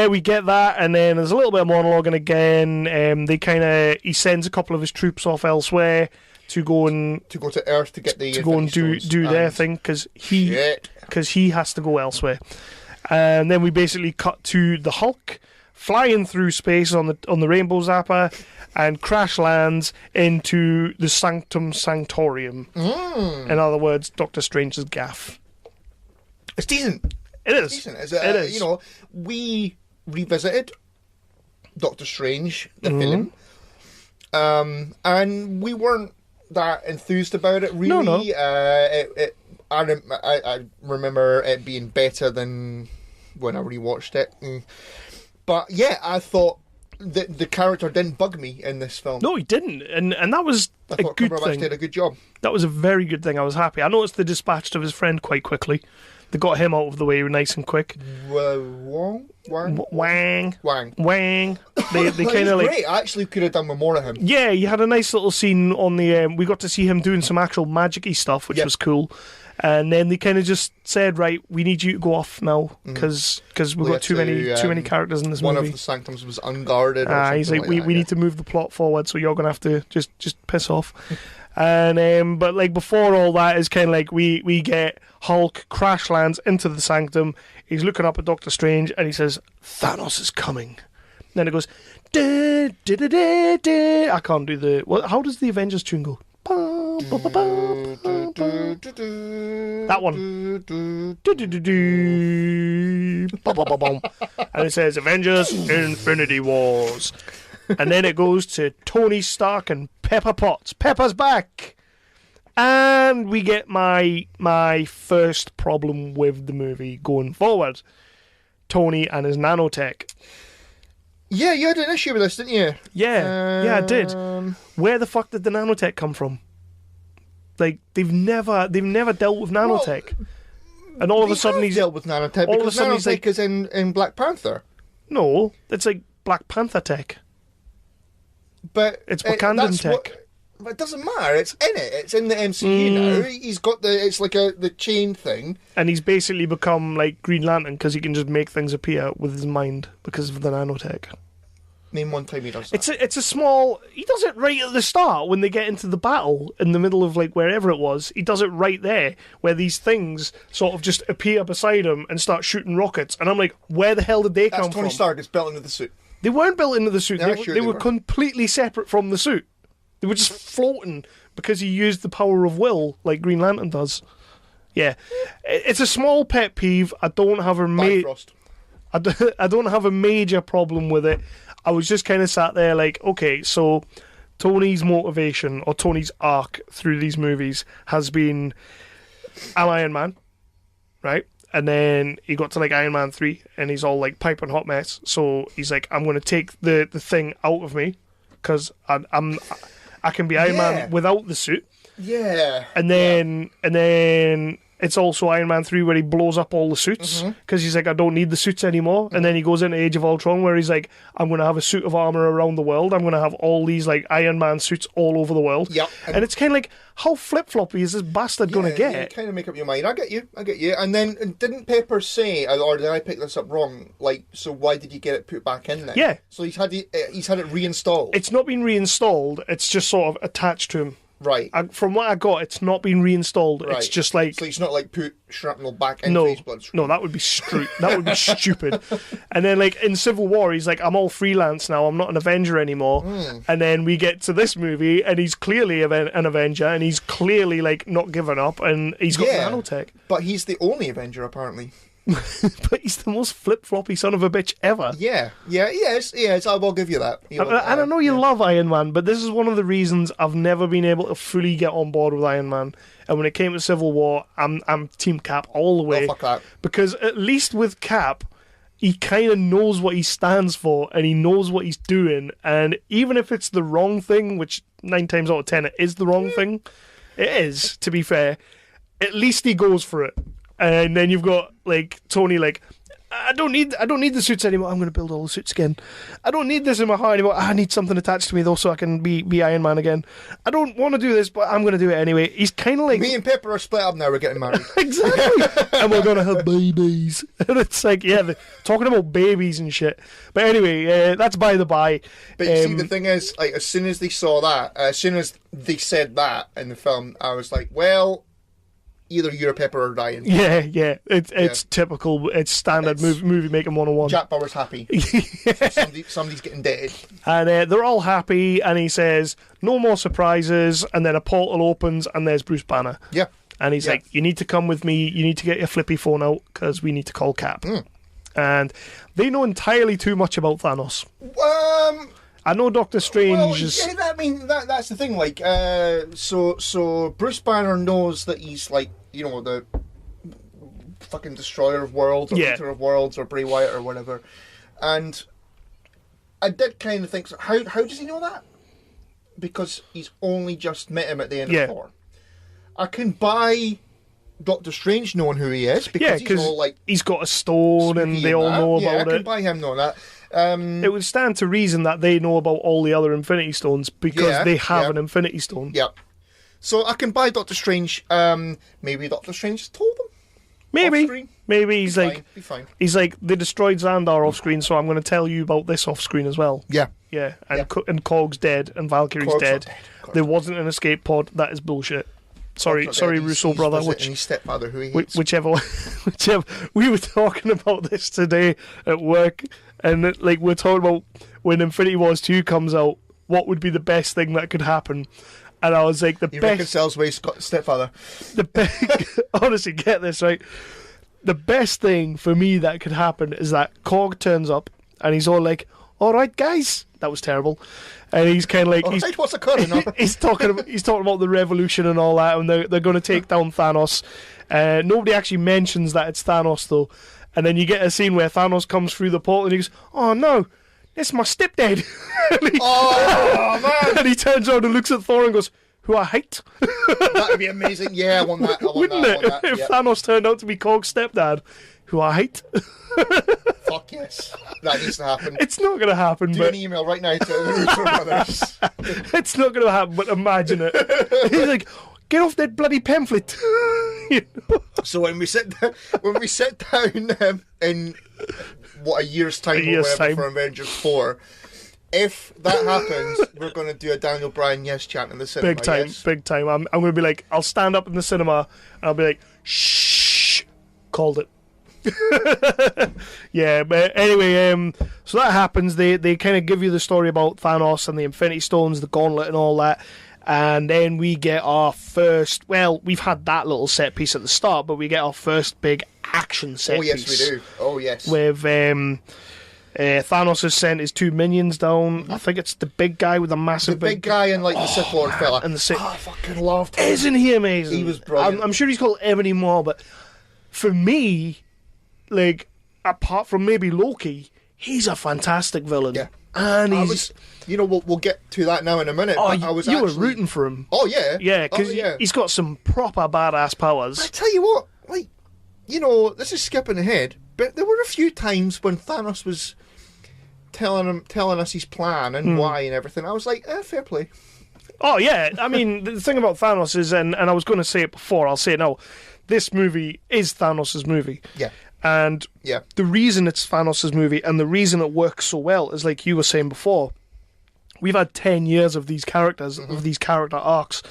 we get that, and then there's a little bit of monologuing again. He sends a couple of his troops off elsewhere to go to Earth to get the to go and do their thing, because he has to go elsewhere. And then we basically cut to the Hulk flying through space on the Rainbow Zapper and crash lands into the Sanctum Sanctorium. In other words, Doctor Strange's gaff. It's decent. It is. It's decent. It is. We revisited Doctor Strange, the film, and we weren't that enthused about it, really. No. I remember it being better than when I rewatched it. But yeah, I thought the character didn't bug me in this film. No, he didn't, and that was a good thing. Did a good job. That was a very good thing. I was happy. I noticed they dispatched of his friend quite quickly. They got him out of the way nice and quick. Wang. They kind of great. I actually could have done with more of him. Yeah, you had a nice little scene on the. We got to see him doing some actual magic-y stuff, which was cool. And then they kind of just said, right, we need you to go off now because we've got too many characters in this movie. One of the sanctums was unguarded. He's like, we need to move the plot forward, so you're going to have to just piss off. And but like before all that is kind of like we get Hulk crash lands into the sanctum. He's looking up at Doctor Strange and he says, "Thanos is coming." And then it goes, da, da, da, da, da. I can't do the. How does the Avengers tune go? That one. And it says Avengers Infinity Wars. And then it goes to Tony Stark and Pepper Potts. Pepper's back. And we get my first problem with the movie going forward. Tony and his nanotech. Yeah, you had an issue with this, didn't you? Yeah, I did. Where the fuck did the nanotech come from? Like they've never dealt with nanotech, and all of a sudden he's dealt with nanotech. All of a sudden nanotech he's like, is in Black Panther. No, it's like Black Panther tech, but it's Wakandan tech. But it doesn't matter. It's in it. It's in the MCU now. He's got it's like the chain thing, and he's basically become like Green Lantern because he can just make things appear with his mind because of the nanotech. Name one time he does that. It's a small. He does it right at the start when they get into the battle in the middle of like wherever it was. He does it right there where these things sort of just appear beside him and start shooting rockets. And I'm like, where the hell did they come from? Tony Stark is built into the suit. They weren't built into the suit. They were completely separate from the suit. They were just floating because he used the power of will like Green Lantern does. Yeah, it's a small pet peeve. I don't have I don't have a major problem with it. I was just kind of sat there like, okay, so Tony's motivation or Tony's arc through these movies has been I'm Iron Man, right? And then he got to like Iron Man 3 and he's all like piping hot mess. So he's like, I'm going to take the thing out of me because I can be Iron Man without the suit. Yeah. And then it's also Iron Man 3 where he blows up all the suits because he's like, I don't need the suits anymore. And then he goes into Age of Ultron where he's like, I'm going to have a suit of armor around the world. I'm going to have all these like Iron Man suits all over the world. Yep. And it's kind of like, how flip-floppy is this bastard going to get? Yeah, kind of make up your mind. I get you. And then didn't Pepper say, or did I pick this up wrong? Like, so why did you get it put back in then? Yeah. So he's had it reinstalled. It's not been reinstalled. It's just sort of attached to him. Right. From what I got, it's not been reinstalled. Right. It's just like... So it's not like put shrapnel back into his bloodstream. No, that would be that would be stupid. And then like in Civil War, he's like, I'm all freelance now. I'm not an Avenger anymore. And then we get to this movie and he's clearly an Avenger and he's clearly like not given up and he's got nanotech. But he's the only Avenger apparently. But he's the most flip-floppy son of a bitch ever. Yeah, yes, I will give you that. And I know you love Iron Man, but this is one of the reasons I've never been able to fully get on board with Iron Man. And when it came to Civil War, I'm Team Cap all the way. Oh, fuck that. Because at least with Cap, he kind of knows what he stands for and he knows what he's doing. And even if it's the wrong thing, which 9 times out of 10 it is the wrong thing, it is, to be fair, at least he goes for it. And then you've got like Tony, like, I don't need the suits anymore. I'm going to build all the suits again. I don't need this in my heart anymore. I need something attached to me though, so I can be Iron Man again. I don't want to do this, but I'm going to do it anyway. He's kind of like me and Pepper are split up now. We're getting married. Exactly, and we're going to have babies. And it's like, talking about babies and shit. But anyway, that's by the by. But you see, the thing is, like, as soon as they saw that, as soon as they said that in the film, I was like, well. Either you're Pepper or dying. Yeah. It's typical. It's standard movie making 101. Jack Bauer's happy. Somebody's getting dated. And they're all happy, and he says, no more surprises, and then a portal opens, and there's Bruce Banner. Yeah. And he's like, you need to come with me, you need to get your flippy phone out, because we need to call Cap. And they know entirely too much about Thanos. I know Doctor Strange is... Yeah, I mean, that's the thing, like, so Bruce Banner knows that he's, like, you know, the fucking destroyer of worlds, or eater of worlds, or Bray Wyatt, or whatever, and I did kind of think, so how does he know that? Because he's only just met him at the end of Thor. I can buy Doctor Strange knowing who he is, because he's all, like... he's got a stone, and they all know about it. I can buy him knowing that. It would stand to reason that they know about all the other Infinity Stones because they have an Infinity Stone. Yeah. So I can buy Doctor Strange. Maybe Doctor Strange told them. Maybe he's like, be fine. He's like, they destroyed Xandar off screen, so I'm going to tell you about this off screen as well. Yeah. Yeah. And Korg's dead, and Valkyrie's dead. There wasn't an escape pod. That is bullshit. Sorry, Russo brother. His stepfather, who he hates. Whichever. We were talking about this today at work, and we're talking about when Infinity Wars 2 comes out, what would be the best thing that could happen? And I was like, he reconciles with his stepfather. Honestly, get this right. The best thing for me that could happen is that Korg turns up and he's all like, "All right, guys." That was terrible. And he's kind of like, what's occurring? he's talking about the revolution and all that, and they're going to take down Thanos. Nobody actually mentions that it's Thanos though. And then you get a scene where Thanos comes through the portal and he goes, "Oh no, it's my stepdad." Man! And he turns around and looks at Thor and goes, "Who I hate." That would be amazing. Yeah, I want that. Wouldn't it? If Thanos turned out to be Korg's stepdad, who I hate. Fuck yes. That needs to happen. It's not going to happen. Do an email right now to the Russo brothers. It's not going to happen, but imagine it. He's like, "Get off that bloody pamphlet." You know? So when we sit down in what, a year's time for Avengers 4, if that happens, we're going to do a Daniel Bryan yes chant in the cinema. Big time. I'm going to be like, I'll stand up in the cinema and I'll be like, "Shh, called it." Yeah, but anyway, so that happens. They kind of give you the story about Thanos and the Infinity Stones, the Gauntlet, and all that. And then we get our first... Well, we've had that little set piece at the start, but we get our first big action set piece. Oh, yes, we do. Oh, yes. With Thanos has sent his 2 minions down. I think it's the big guy with the massive big guy and like the Sith Lord fella. And the Sith. I fucking loved him. Isn't he amazing? He was brilliant. I'm sure he's called Ebony Maw, but for me, like, apart from maybe Loki, he's a fantastic villain. Yeah. And he's... we'll get to that now in a minute. Oh, you were rooting for him. Oh, yeah. Yeah, because he's got some proper badass powers. I tell you what, like, this is skipping ahead, but there were a few times when Thanos was telling us his plan and why and everything. I was like, fair play. Oh, yeah. I mean, the thing about Thanos is, and I was going to say it before, I'll say it now, this movie is Thanos' movie. Yeah. And the reason it's Thanos' movie and the reason it works so well is, like you were saying before, we've had 10 years of these characters, of these character arcs,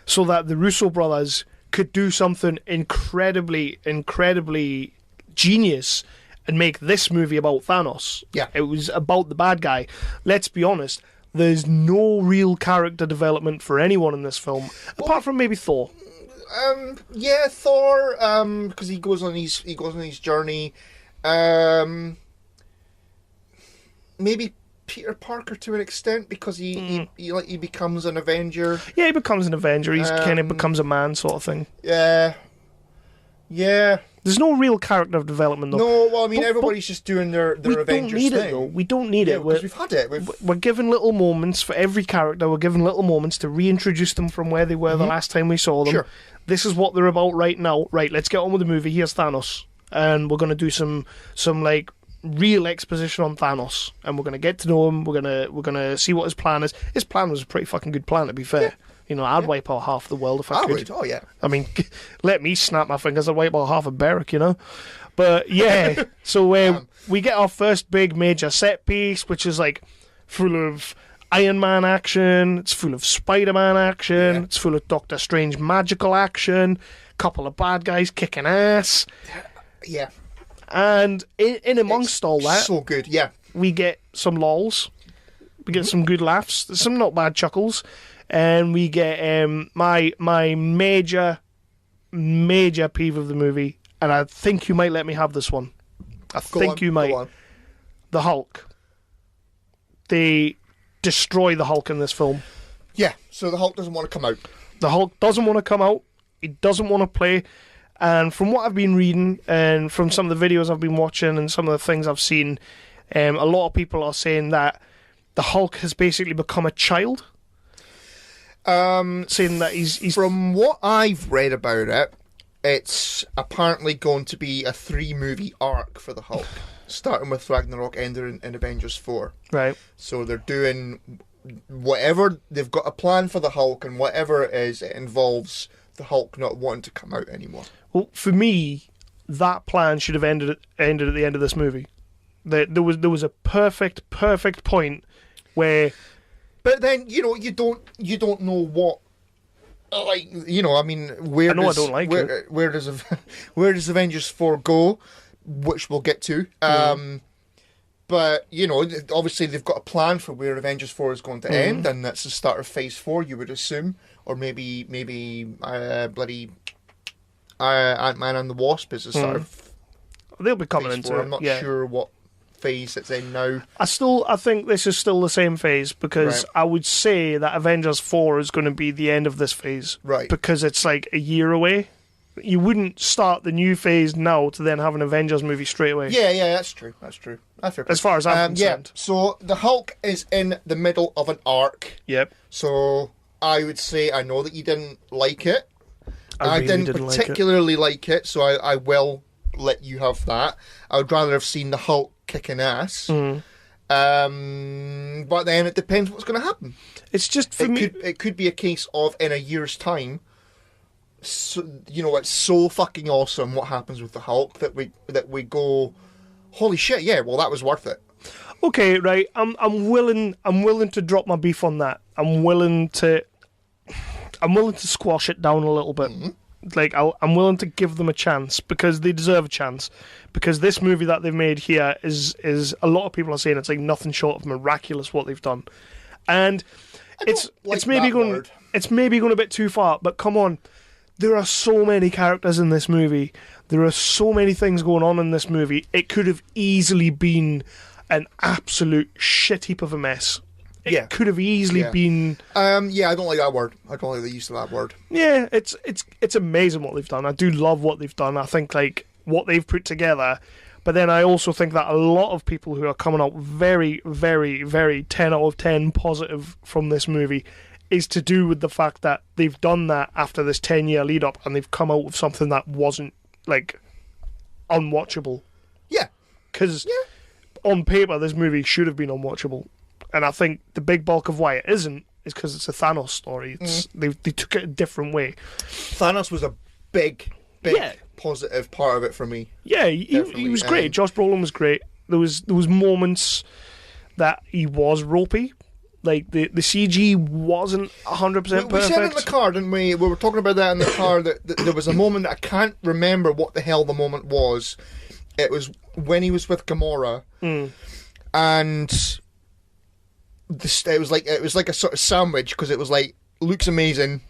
so that the Russo brothers could do something incredibly, incredibly genius and make this movie about Thanos. Yeah. It was about the bad guy. Let's be honest, there's no real character development for anyone in this film, apart from maybe Thor. Thor, because he goes on his journey. Maybe Peter Parker to an extent, because he becomes an Avenger. Yeah, he becomes an Avenger. He kind of becomes a man, sort of thing. Yeah. There's no real character development, though. No, well, I mean, everybody's just doing their we Avengers don't need thing. it, though. We don't need it. Because we've had it. We're given little moments for every character. We're given little moments to reintroduce them from where they were the last time we saw them. Sure. This is what they're about right now. Right, let's get on with the movie. Here's Thanos. And we're going to do some like real exposition on Thanos. And we're going to get to know him. We're going to see what his plan is. His plan was a pretty fucking good plan, to be fair. Yeah. I'd wipe out half the world if I could. Would. Oh, yeah. I mean, let me snap my fingers and wipe out half of Berwick, But, yeah, so we get our first big major set piece, which is, like, full of Iron Man action, it's full of Spider-Man action, it's full of Doctor Strange magical action, couple of bad guys kicking ass. Yeah. And in amongst all that... so good, yeah. We get some lols. We get some good laughs. There's some not bad chuckles. And we get my major peeve of the movie, and I think you might let me have this one. You might. The Hulk. They destroy the Hulk in this film. Yeah, so the Hulk doesn't want to come out. The Hulk doesn't want to come out. He doesn't want to play. And from what I've been reading, and from some of the videos I've been watching, and some of the things I've seen, a lot of people are saying that the Hulk has basically become a child. Saying that he's from what I've read about it, it's apparently going to be a 3-movie arc for the Hulk, starting with Ragnarok, ending in Avengers 4. Right. So they're doing whatever, they've got a plan for the Hulk, and whatever it is, it involves the Hulk not wanting to come out anymore. Well, for me, that plan should have ended at the end of this movie. There was a perfect point where. But then you don't know what, like, I mean, where does Avengers 4 go, which we'll get to. But obviously they've got a plan for where Avengers 4 is going to end, and that's the start of Phase 4, you would assume, or maybe bloody Ant-Man and the Wasp is the start of. They'll be coming Phase into 4. it. I'm not sure what phase it's in now. I think this is still the same phase, because I would say that Avengers 4 is going to be the end of this phase. Right. Because it's like a year away. You wouldn't start the new phase now to then have an Avengers movie straight away. Yeah, that's true. As far as I'm concerned. So the Hulk is in the middle of an arc. Yep. So I would say, I know that you didn't like it. I really didn't particularly like it, so I will let you have that. I would rather have seen the Hulk kicking ass. But then it depends what's going to happen. It's just for me. It could be a case of, in a year's time, so, it's so fucking awesome what happens with the Hulk that we go, holy shit, yeah, well, that was worth it. Okay, right. I'm willing to drop my beef on that. I'm willing to squash it down a little bit. Like, I'm willing to give them a chance, because they deserve a chance. Because this movie that they've made here is a lot of people are saying it's like nothing short of miraculous what they've done, and it's maybe going a bit too far. But come on, there are so many characters in this movie. There are so many things going on in this movie. It could have easily been an absolute shit heap of a mess. It Yeah. could have easily been. I don't like that word. I don't like the use of that word. Yeah, it's amazing what they've done. I do love what they've done. I think like what they've put together. But then I also think that a lot of people who are coming out very, very, very 10 out of 10 positive from this movie is to do with the fact that they've done that after this 10-year lead up and they've come out with something that wasn't like unwatchable. Yeah. Because on paper, this movie should have been unwatchable. And I think the big bulk of why it isn't is because it's a Thanos story. It's they took it a different way. Thanos was a big positive part of it for me. Yeah, he was great. Josh Brolin was great. There was moments that he was ropey. Like the CG wasn't 100% perfect. We said in the car, didn't we? We were talking about that in the car that there was a moment that I can't remember what the hell the moment was. It was when he was with Gamora, and it was like a sort of sandwich because it was like looks amazing,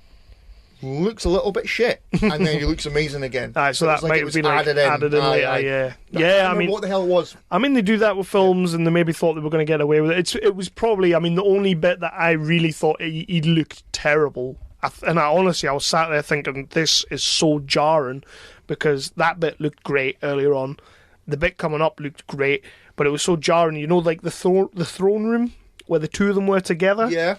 looks a little bit shit, and then he looks amazing again. So that might have been added in later. Yeah. I mean, what the hell it was? I mean, they do that with films, and they maybe thought they were going to get away with it. It was probably, I mean, the only bit that I really thought he looked terrible. And honestly, I was sat there thinking, this is so jarring, because that bit looked great earlier on. The bit coming up looked great, but it was so jarring. You know, like the throne room where the two of them were together? Yeah.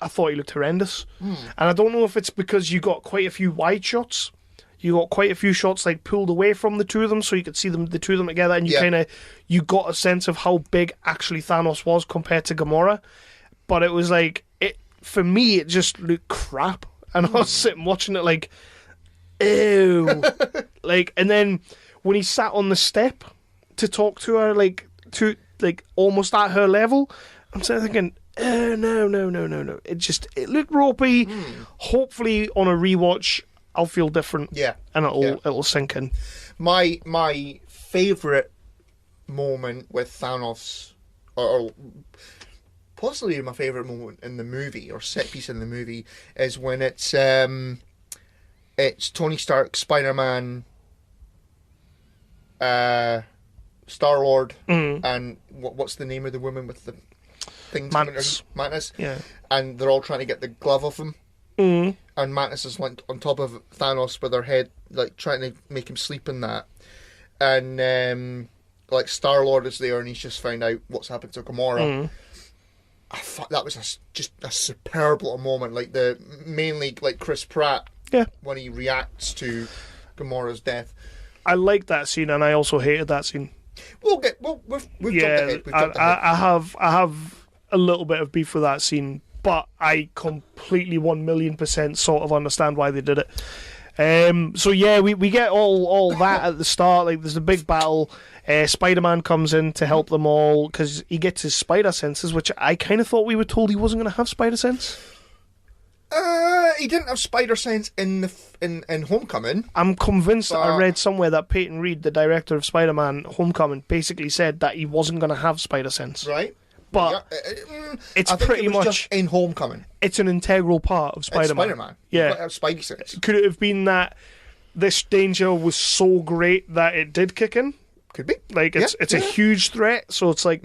I thought he looked horrendous. And I don't know if it's because you got quite a few wide shots. You got quite a few shots like pulled away from the two of them so you could see the two of them together, and you got a sense of how big actually Thanos was compared to Gamora. But it was like, for me, it just looked crap. And I was sitting watching it like, ew. And then when he sat on the step to talk to her, almost at her level, I'm sitting thinking, no. It looked ropey. Hopefully on a rewatch, I'll feel different. Yeah. And it'll sink in. My favourite moment with Thanos, or possibly my favourite moment in the movie, or set piece in the movie, is when it's Tony Stark, Spider-Man, Star-Lord, and what's the name of the woman with the things? Mantis. Yeah. And they're all trying to get the glove off him. And Mantis is like on top of Thanos with her head, like trying to make him sleep in that. And like Star-Lord is there, and he's just found out what's happened to Gamora. I thought that was just a superb little moment. Like mainly like Chris Pratt, when he reacts to Gamora's death. I liked that scene, and I also hated that scene. We've jumped ahead. I have a little bit of beef with that scene, but I completely 1,000,000% sort of understand why they did it. So yeah, we get all that at the start. Like there's a big battle. Spider-Man comes in to help them all because he gets his spider senses, which I kind of thought we were told he wasn't going to have spider sense. He didn't have spider sense in Homecoming. I'm convinced that I read somewhere that Peyton Reed, the director of Spider-Man Homecoming, basically said that he wasn't going to have spider sense. Right. But it's pretty much just in Homecoming. It's an integral part of Spider-Man. It's Spider-Man. Yeah. You've got to have Spidey sense. Could it have been that this danger was so great that it did kick in? Could be. Like it's a huge threat, so it's like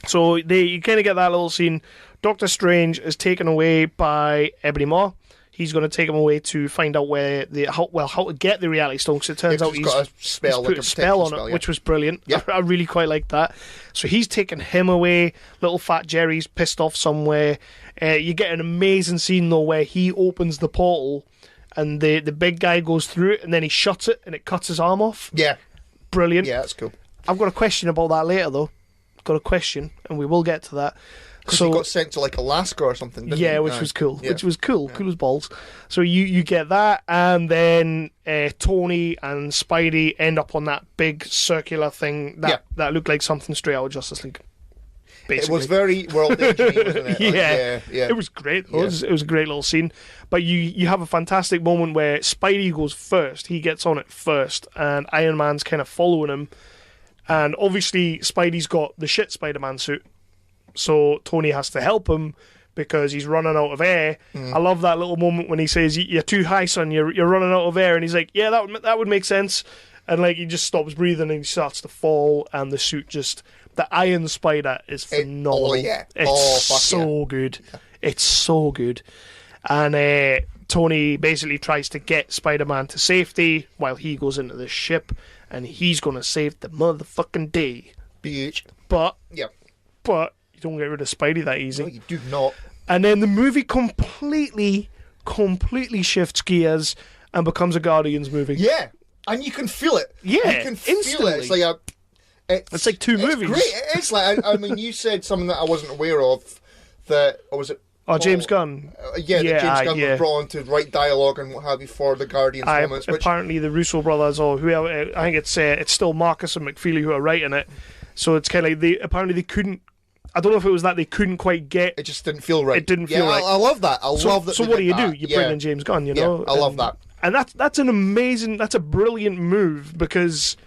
so you kind of get that little scene. Doctor Strange is taken away by Ebony Maw. He's going to take him away to find out how to get the Reality Stone. Because it turns out he's got a put a spell on it, which was brilliant. Yeah. I really quite liked that. So he's taken him away. Little fat Jerry's pissed off somewhere. You get an amazing scene though where he opens the portal and the big guy goes through it and then he shuts it and it cuts his arm off. Yeah. Brilliant. Yeah, that's cool. I've got a question about that later though. Got a question and we will get to that. Because he got sent to like Alaska or something, didn't he? Which was cool. Yeah. Which was cool. Cool as balls. So you get that, and then Tony and Spidey end up on that big circular thing that looked like something straight out of Justice League. Basically. It was very World Engineer, wasn't it? Yeah. It was great. It was a great little scene. But you have a fantastic moment where Spidey goes first. He gets on it first, and Iron Man's kind of following him. And obviously, Spidey's got the shit Spider-Man suit. So Tony has to help him, because he's running out of air. I love that little moment when he says, "You're too high, son. You're running out of air," and he's like, "Yeah, that would make sense." And like he just stops breathing and he starts to fall, and the suit just the Iron Spider is phenomenal. It's so good. It's so good. And Tony basically tries to get Spider-Man to safety while he goes into the ship, and he's gonna save the motherfucking day. Bitch. But you don't get rid of Spidey that easy. No, you do not. And then the movie completely shifts gears and becomes a Guardians movie. Yeah, and you can feel it. Yeah, you can feel instantly. it. It's like two movies. Great. It's like I mean, you said something that I wasn't aware of. Was it? James Gunn. That James Gunn was brought on to write dialogue and what have you for the Guardians moments. Apparently, the Russo brothers or whoever, I think it's still Marcus and McFeely who are writing it. So it's kind of like they couldn't. I don't know if it was that they couldn't quite get. It just didn't feel right. It didn't feel right. I love that. I love that. So what do? You bring in James Gunn, you know? I love that. And that's a brilliant move because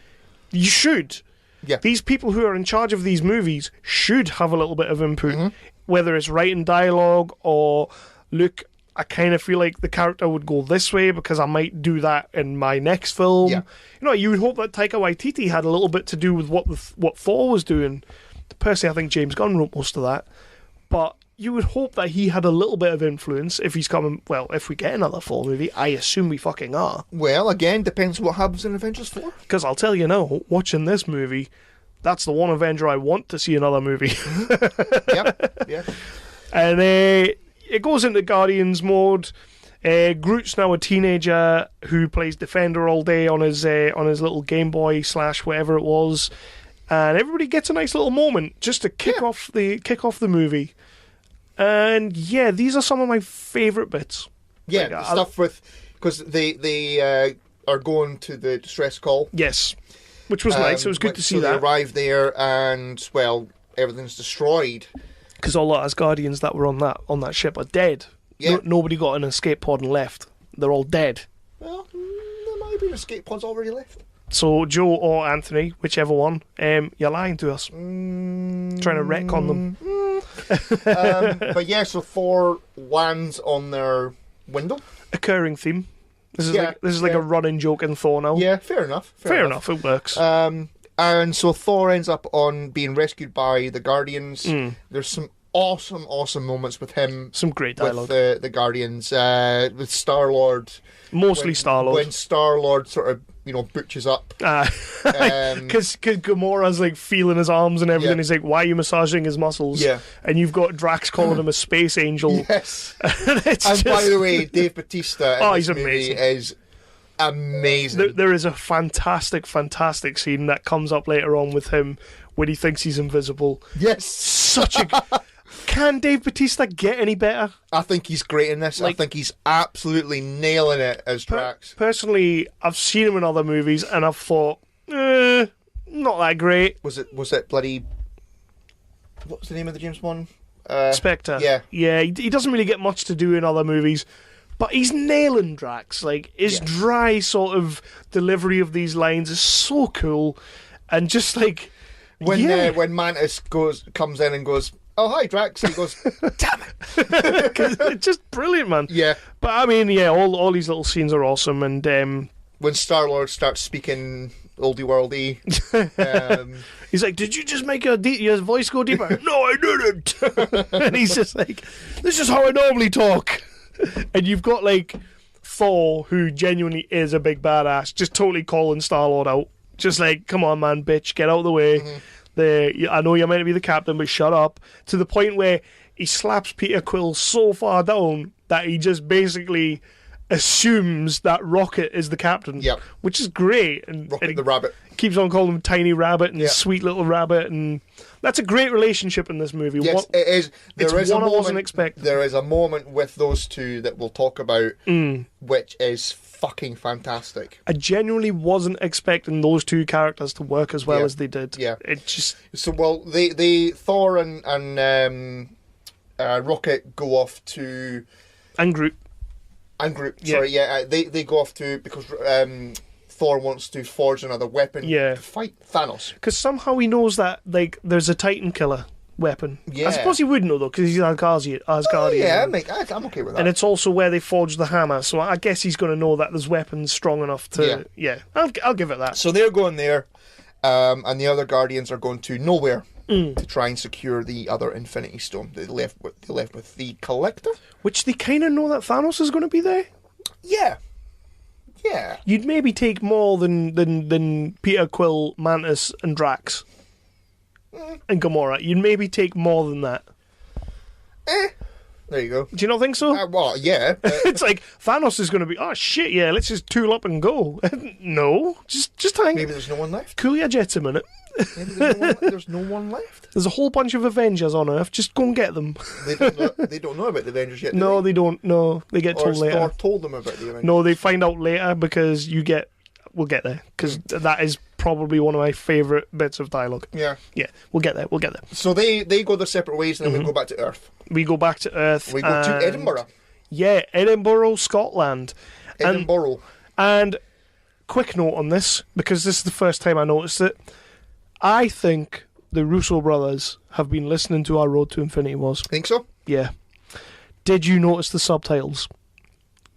you should. Yeah. These people who are in charge of these movies should have a little bit of input, whether it's writing dialogue or look. I kind of feel like the character would go this way because I might do that in my next film. Yeah. You know, you would hope that Taika Waititi had a little bit to do with what Thor was doing. Personally, I think James Gunn wrote most of that, but you would hope that he had a little bit of influence if he's coming. Well, if we get another Thor movie, I assume we fucking are. Well, again, depends what happens in Avengers 4. Because I'll tell you now, watching this movie, that's the one Avenger I want to see another movie. Yeah. And it goes into Guardians mode. Groot's now a teenager who plays Defender all day on his little Game Boy / whatever it was. And everybody gets a nice little moment just to kick off the movie. And yeah, these are some of my favourite bits. Yeah, the stuff with because they are going to the distress call. Yes, which was nice. It was good to see that. They arrive there and everything's destroyed because all the Asgardians that were on that ship are dead. Yeah, nobody got an escape pod and left. They're all dead. Well, there might be escape pods already left. So Joe or Anthony, whichever one, you're lying to us. Trying to retcon them. But yeah, so Thor lands on their window. Occurring theme. This is like a running joke in Thor now. Yeah, fair enough. Fair enough, it works. And so Thor ends up on being rescued by the Guardians. There's some awesome moments with him. Some great dialogue. With the Guardians, with Star-Lord. Mostly Star-Lord. When Star-Lord sort of, butches up. Because Gamora's like feeling his arms and everything. He's like, why are you massaging his muscles? Yeah. And you've got Drax calling him a space angel. Yes. And by the way, Dave Bautista in he's this movie amazing. is amazing. There is a fantastic scene that comes up later on with him when he thinks he's invisible. Yes. Can Dave Bautista get any better? I think he's great in this. I think he's absolutely nailing it as Drax. Personally, I've seen him in other movies and I've thought, not that great. Was it bloody... What was the name of the James Bond? Spectre. Yeah. Yeah, he doesn't really get much to do in other movies, but he's nailing Drax. Like, his dry sort of delivery of these lines is so cool. And just like... When Mantis comes in and goes... Oh, hi, Drax. He goes, damn it. It's just brilliant, man. Yeah. But, I mean, all these little scenes are awesome. And when Star-Lord starts speaking oldie-worldy... he's like, did you just make your voice go deeper? No, I didn't. And he's just like, this is how I normally talk. And you've got, like, Thor, who genuinely is a big badass, just totally calling Star-Lord out. Just like, come on, man, bitch, get out of the way. I know you're meant to be the captain, but shut up. To the point where he slaps Peter Quill so far down that he just basically assumes that Rocket is the captain. Yep. Which is great. And Rocket the Rabbit. Keeps on calling him Tiny Rabbit and Sweet Little Rabbit. And that's a great relationship in this movie. Yes, it is. I wasn't expecting. There is a moment with those two that we'll talk about, which is fucking fantastic. I genuinely wasn't expecting those two characters to work as well as they did. Yeah. It just... So, they Thor and Rocket go off to... And Groot. Sorry, they go off to... Because Thor wants to forge another weapon to fight Thanos. Because somehow he knows that, like, there's a Titan killer weapon. Yeah. I suppose he wouldn't know, though, because he's Asgardian. I'm okay with that. And it's also where they forged the hammer, so I guess he's going to know that there's weapons strong enough to... Yeah, I'll give it that. So they're going there, and the other Guardians are going to nowhere to try and secure the other Infinity Stone. They left with the Collector. Which they kind of know that Thanos is going to be there. Yeah. Yeah. You'd maybe take more than Peter Quill, Mantis, and Drax. And Gamora. You'd maybe take more than that. There you go. Do you not think so? Well, yeah. It's like Thanos is going to be, oh shit, yeah, let's just tool up and go. No, just hang. Maybe there's no one left. Cool your jets a minute. Maybe there's no one left. There's a whole bunch of Avengers on Earth. Just go and get them. They don't know about the Avengers yet. No, they don't. No, they get told later. Thor told them about the Avengers. No, they find out later because we'll get there because that is probably one of my favourite bits of dialogue. Yeah. Yeah, we'll get there. So they go their separate ways, and then we go back to Earth. We go back to Earth. We go to Edinburgh. Yeah, Edinburgh, Scotland. Edinburgh. And quick note on this, because this is the first time I noticed it. I think the Russo brothers have been listening to our Road to Infinity Wars. Think so? Yeah. Did you notice the subtitles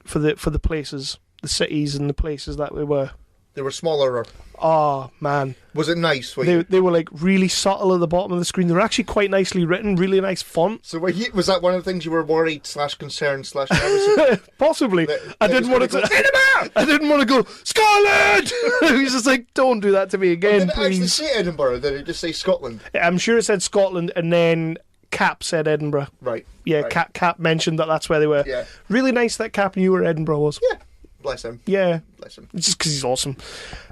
for the places, the cities and the places that we were? They were smaller. Oh, man. Was it nice? They were like really subtle at the bottom of the screen. They were actually quite nicely written, really nice font. So was that one of the things you were worried / concerned / nervous? Possibly. I didn't want to go, Scotland! He was just like, don't do that to me again, Did it actually say Edinburgh? Did it just say Scotland? I'm sure it said Scotland, and then Cap said Edinburgh. Right. Yeah, right. Cap mentioned that's where they were. Yeah. Really nice that Cap knew where Edinburgh was. Yeah. Bless him. Yeah. Bless him. Just because he's awesome.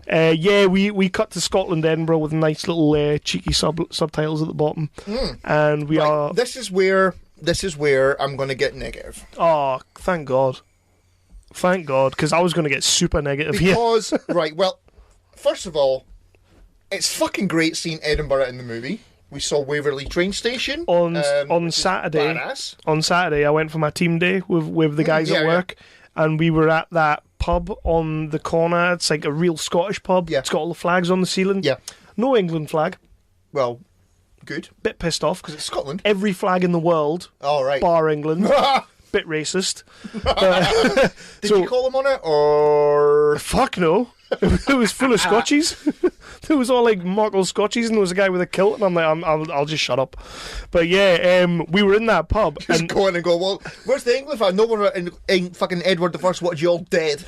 We cut to Scotland, Edinburgh, with nice little cheeky subtitles at the bottom. And we are... This is where I'm going to get negative. Oh, thank God. Thank God, because I was going to get super negative here. Because, right, well, first of all, it's fucking great seeing Edinburgh in the movie. We saw Waverley train station. On Saturday. Badass. On Saturday, I went for my team day with the guys at work. And we were at that pub on the corner. It's like a real Scottish pub. Yeah. It's got all the flags on the ceiling. Yeah. No England flag. Well, good. Bit pissed off. Because it's Scotland. Every flag in the world, all right, bar England. Bit racist. Did you call him on it, or...? Fuck no. It was full of Scotchies. There was all like Mockel Scotchies, and there was a guy with a kilt, and I'm like, I'll just shut up. But yeah, we were in that pub. Just go in and go, well, where's the England fan? No one in fucking Edward the First watched you all dead.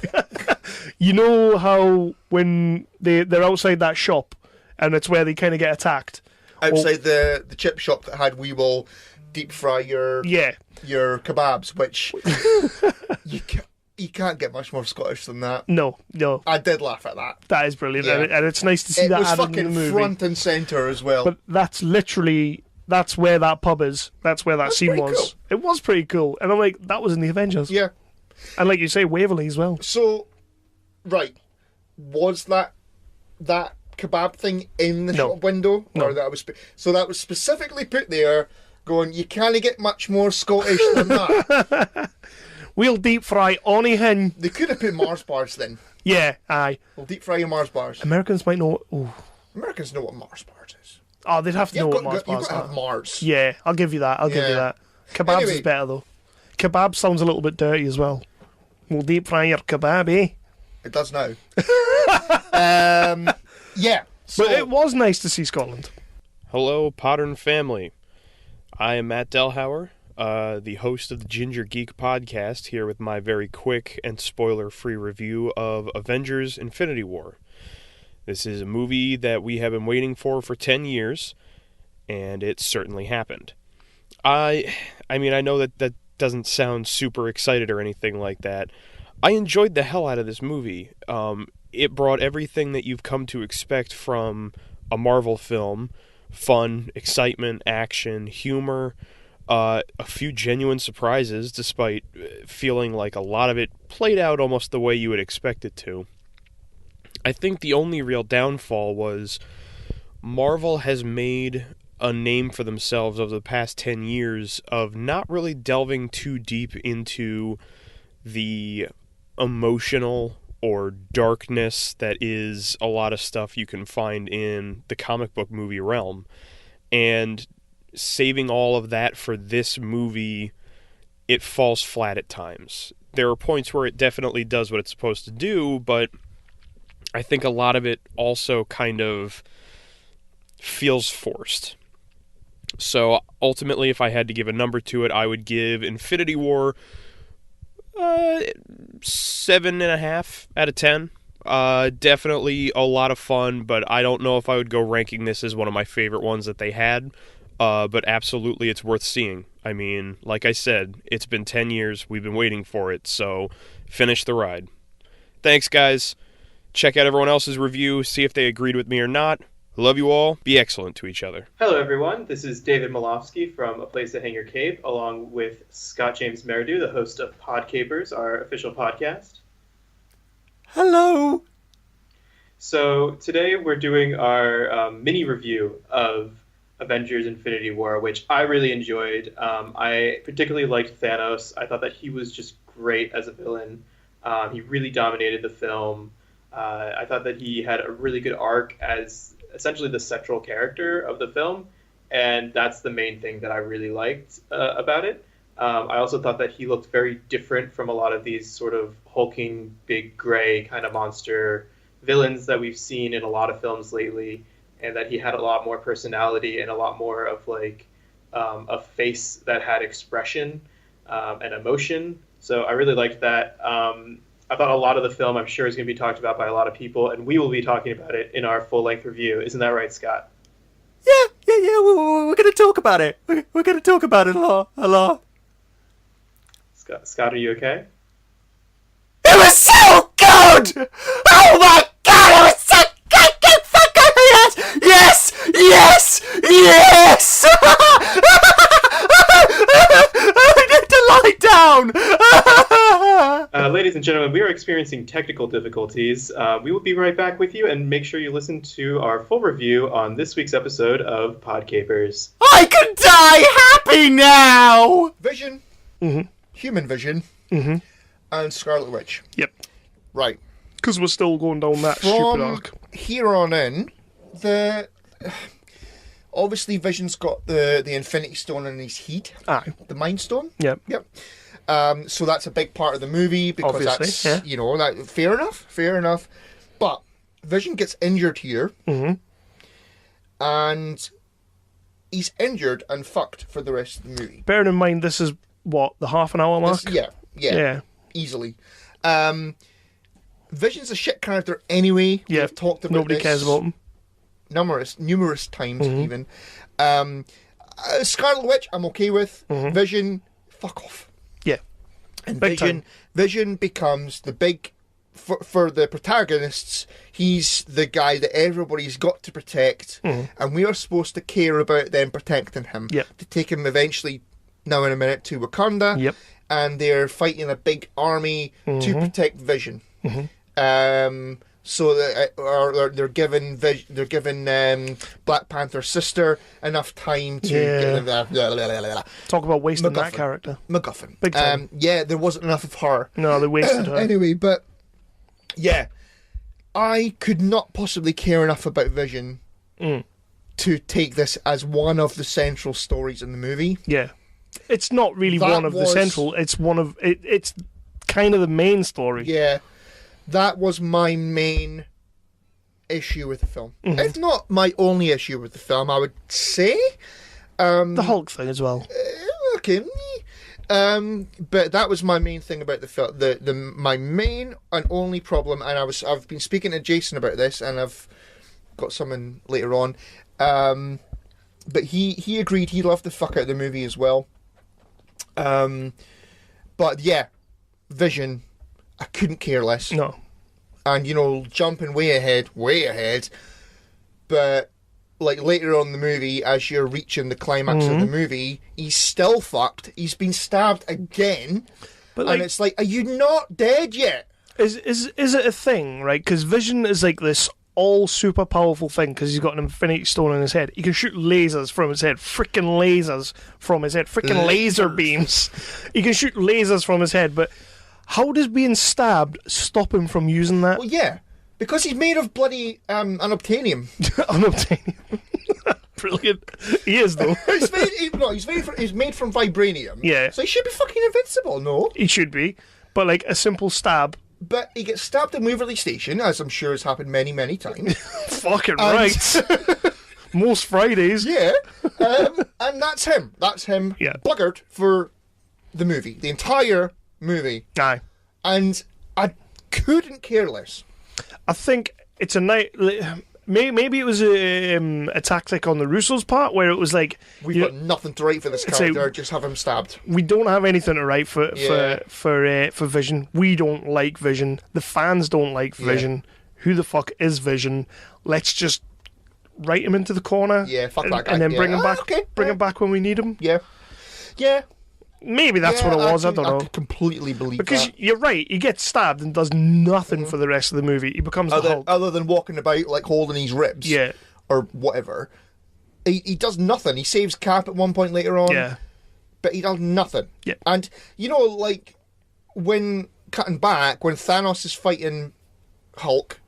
You know how when they're outside that shop, and it's where they kind of get attacked? Outside the chip shop that had we will deep fry your kebabs, which you can't get much more Scottish than that. No. I did laugh at that. That is brilliant, and it's nice to see that added in the movie. It was fucking front and centre as well. But that's where that pub is. That's where that scene was. Cool. It was pretty cool, and I'm like, that was in the Avengers. Yeah. And like you say, Waverley as well. So, right, was that kebab thing in the shop window? No. Or that was that was specifically put there, going, you can't get much more Scottish than that. We'll deep fry Oni Hin. They could have put Mars bars then. Yeah, aye. We'll deep fry your Mars bars. Americans might know. Ooh. Americans know what Mars bars is. Oh, they'd have to know what Mars bars You've got to are. have Mars. Yeah, I'll give you that. Give you that. Kebabs is better though. Kebab sounds a little bit dirty as well. We'll deep fry your kebab, eh? It does now. Yeah. So, but it was nice to see Scotland. Hello, Podern family. I am Matt Delhauer, the host of the Ginger Geek podcast, here with my very quick and spoiler-free review of Avengers: Infinity War. This is a movie that we have been waiting for 10 years, and it certainly happened. I mean, I know that doesn't sound super excited or anything like that. I enjoyed the hell out of this movie. It brought everything that you've come to expect from a Marvel film: fun, excitement, action, humor, a few genuine surprises, despite feeling like a lot of it played out almost the way you would expect it to. I think the only real downfall was Marvel has made a name for themselves over the past 10 years of not really delving too deep into the emotional or darkness that is a lot of stuff you can find in the comic book movie realm. And saving all of that for this movie, it falls flat at times. There are points where it definitely does what it's supposed to do, but I think a lot of it also kind of feels forced. So ultimately, if I had to give a number to it, I would give Infinity War 7.5 out of 10. Definitely a lot of fun, but I don't know if I would go ranking this as one of my favorite ones that they had. But absolutely, it's worth seeing. I mean, like I said, it's been 10 years. We've been waiting for it, so finish the ride. Thanks, guys. Check out everyone else's review, see if they agreed with me or not. Love you all. Be excellent to each other. Hello, everyone. This is David Malofsky from A Place to Hang Your Cape, along with Scott James Meridew, the host of Podcapers, our official podcast. Hello. So today we're doing our mini review of Avengers Infinity War, which I really enjoyed. I particularly liked Thanos. I thought that he was just great as a villain. He really dominated the film. I thought that he had a really good arc as essentially the central character of the film, and that's the main thing that I really liked about it. I also thought that he looked very different from a lot of these sort of hulking, big, gray kind of monster villains that we've seen in a lot of films lately, and that he had a lot more personality and a lot more of like a face that had expression and emotion. So I really liked that. I thought a lot of the film, I'm sure, is going to be talked about by a lot of people, and we will be talking about it in our full-length review. Isn't that right, Scott? Yeah, we're going to talk about it. We're going to talk about it a lot. Scott, are you okay? It was so good! Oh my god, it was so good! Yes! I need to lie down! Ladies and gentlemen, we are experiencing technical difficulties. We will be right back with you, and make sure you listen to our full review on this week's episode of Podcapers. I can die happy now! Vision, Human Vision, and Scarlet Witch. Yep. Right. Because we're still going down that stupid arc. From here on in, obviously Vision's got the Infinity Stone in his heat. Aye. The Mind Stone. Yep. So that's a big part of the movie because Obviously, that's, that fair enough. But Vision gets injured here, and he's injured and fucked for the rest of the movie. Bearing in mind, this is, what, the half an hour mark? Yeah. Easily. Vision's a shit character anyway. Yeah. We've talked about Nobody this cares about him. numerous times even. Scarlet Witch, I'm okay with. Vision, fuck off. Yeah. And Big Vision becomes the big, for the protagonists, he's the guy that everybody's got to protect, and we are supposed to care about them protecting him. Yep. To take him eventually, now in a minute, to Wakanda. Yep. And they're fighting a big army to protect Vision. So they're giving Black Panther's sister enough time to talk about wasting that character. MacGuffin. Big time. There wasn't enough of her. No, they wasted her. Anyway, but yeah, I could not possibly care enough about Vision to take this as one of the central stories in the movie. Yeah, it's not really one of the central. It's one of it's kind of the main story. Yeah. That was my main issue with the film. It's not my only issue with the film, I would say. The Hulk thing as well. Okay. But that was my main thing about the film. My main and only problem, and I've been speaking to Jason about this, and I've got someone later on. But he agreed he loved the fuck out of the movie as well. But yeah, Vision, I couldn't care less. No. And, jumping way ahead, but, like, later on in the movie, as you're reaching the climax of the movie, he's still fucked. He's been stabbed again. But, and it's like, are you not dead yet? Is it a thing, right? Because Vision is, like, this all super powerful thing because he's got an Infinity Stone in his head. He can shoot lasers from his head. Freaking lasers from his head. Freaking laser beams. He can shoot lasers from his head, but how does being stabbed stop him from using that? Well, yeah, because he's made of bloody unobtainium. Unobtainium. Brilliant. He is, though. He's made from vibranium. Yeah. So he should be fucking invincible, no? He should be. But, like, a simple stab. But he gets stabbed at Waverley Station, as I'm sure has happened many, many times. Fucking right. Most Fridays. Yeah. And that's him. That's him buggered for the movie. The entire movie. Aye. And I couldn't care less. I think it's a night. Maybe it was a tactic on the Russo's part where it was like we've got nothing to write for this character. Like, just have him stabbed. We don't have anything to write for Vision. We don't like Vision. The fans don't like Vision. Who the fuck is Vision? Let's just write him into the corner. Yeah, fuck that guy. And then bring him back. Okay, bring him back when we need him. Yeah, yeah. Maybe that's what it was. I don't know. I could completely believe because that. You're right. He gets stabbed and does nothing for the rest of the movie. He becomes the Hulk. Other than walking about like holding his ribs, or whatever. He does nothing. He saves Cap at one point later on, but he does nothing. Yeah. And you know, like when cutting back when Thanos is fighting Hulk.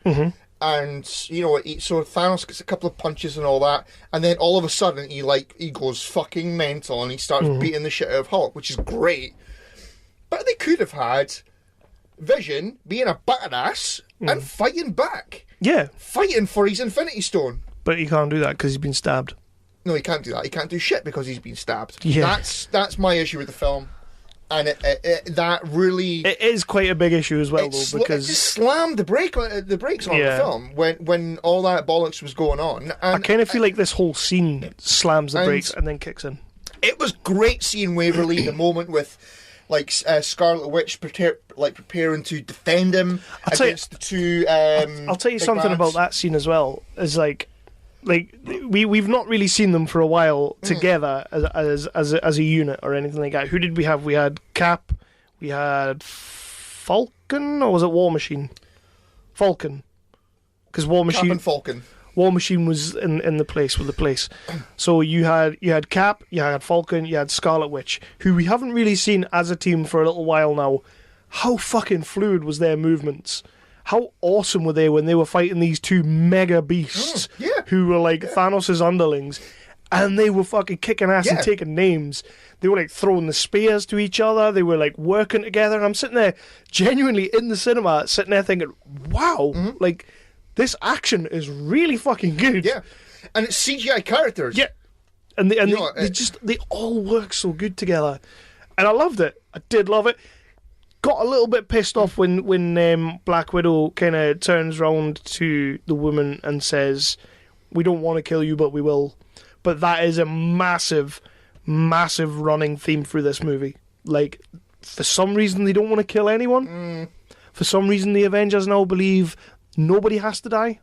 And, you know, so Thanos gets a couple of punches and all that, and then all of a sudden he goes fucking mental and he starts beating the shit out of Hulk, which is great. But they could have had Vision being a badass and fighting back. Yeah. Fighting for his Infinity Stone. But he can't do that because he's been stabbed. No, he can't do that. He can't do shit because he's been stabbed. Yeah. That's my issue with the film. And that really... It is quite a big issue as well, though, because... It just slammed the brakes on the film when all that bollocks was going on. And I kind of feel like this whole scene slams the brakes and then kicks in. It was great seeing Waverly, the moment with, like, Scarlet Witch preparing to defend him against the two... I'll tell you something about that scene as well, is like we've not really seen them for a while together as a unit or anything like that. Who did we have? We had Cap, we had Falcon, or was it War Machine? Falcon, because War Machine. Cap and Falcon. War Machine was in the place with the place. So you had Cap, you had Falcon, you had Scarlet Witch, who we haven't really seen as a team for a little while now. How fucking fluid was their movements? How awesome were they when they were fighting these two mega beasts who were like Thanos' underlings, and they were fucking kicking ass and taking names. They were like throwing the spears to each other. They were like working together. And I'm sitting there genuinely in the cinema, sitting there thinking, wow, like this action is really fucking good. Yeah. And it's CGI characters. Yeah. And they all work so good together. And I loved it. I did love it. Got a little bit pissed off when Black Widow kind of turns round to the woman and says, "We don't want to kill you, but we will." But that is a massive, massive running theme through this movie. Like, for some reason, they don't want to kill anyone. For some reason, the Avengers now believe nobody has to die.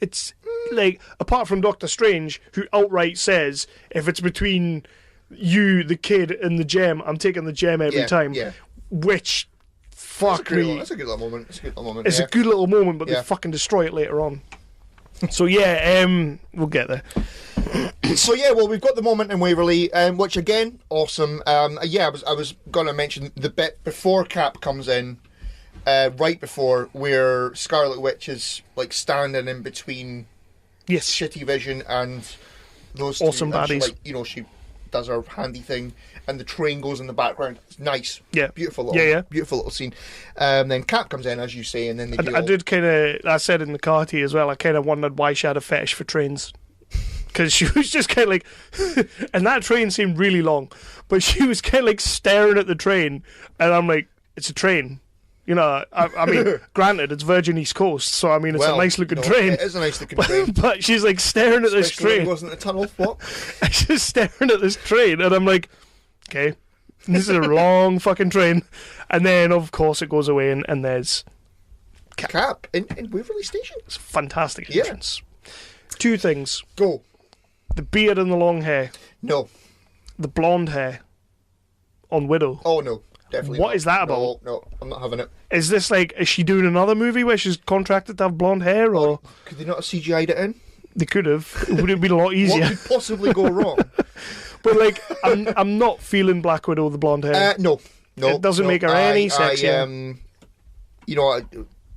It's like, apart from Doctor Strange, who outright says, if it's between you, the kid, and the gem, I'm taking the gem every time. Yeah. Which, fuck me. That's a good little moment. It's a good little moment, but they fucking destroy it later on. So yeah, we'll get there. So yeah, well, we've got the moment in Waverly, which again, awesome. I was going to mention the bit before Cap comes in, right before, where Scarlet Witch is like standing in between Shitty Vision and those awesome two, baddies. She does her handy thing, and the train goes in the background. It's nice, beautiful little scene. Then Cap comes in, as you say, and then they I said in the car to you as well, I kind of wondered why she had a fetish for trains, because she was just kind of like, and that train seemed really long, but she was kind of like staring at the train, and I'm like, it's a train. You know, I mean, granted, it's Virgin East Coast, so I mean, it's a nice looking train. It is a nice looking train. But she's like staring at this train. It wasn't a tunnel, what? She's staring at this train, and I'm like, okay, this is a long fucking train. And then, of course, it goes away, and there's Cap in Waverly Station. It's a fantastic entrance. Two things. Go. The beard and the long hair. No. The blonde hair on Widow. Oh, no. Definitely what not. Is that about? No, I'm not having it. Is this like, is she doing another movie where she's contracted to have blonde hair, or could they not have CGI'd it in? They could have. It would have been a lot easier. What could possibly go wrong? But like, I'm not feeling Black Widow with the blonde hair. No, it doesn't make her any sexier.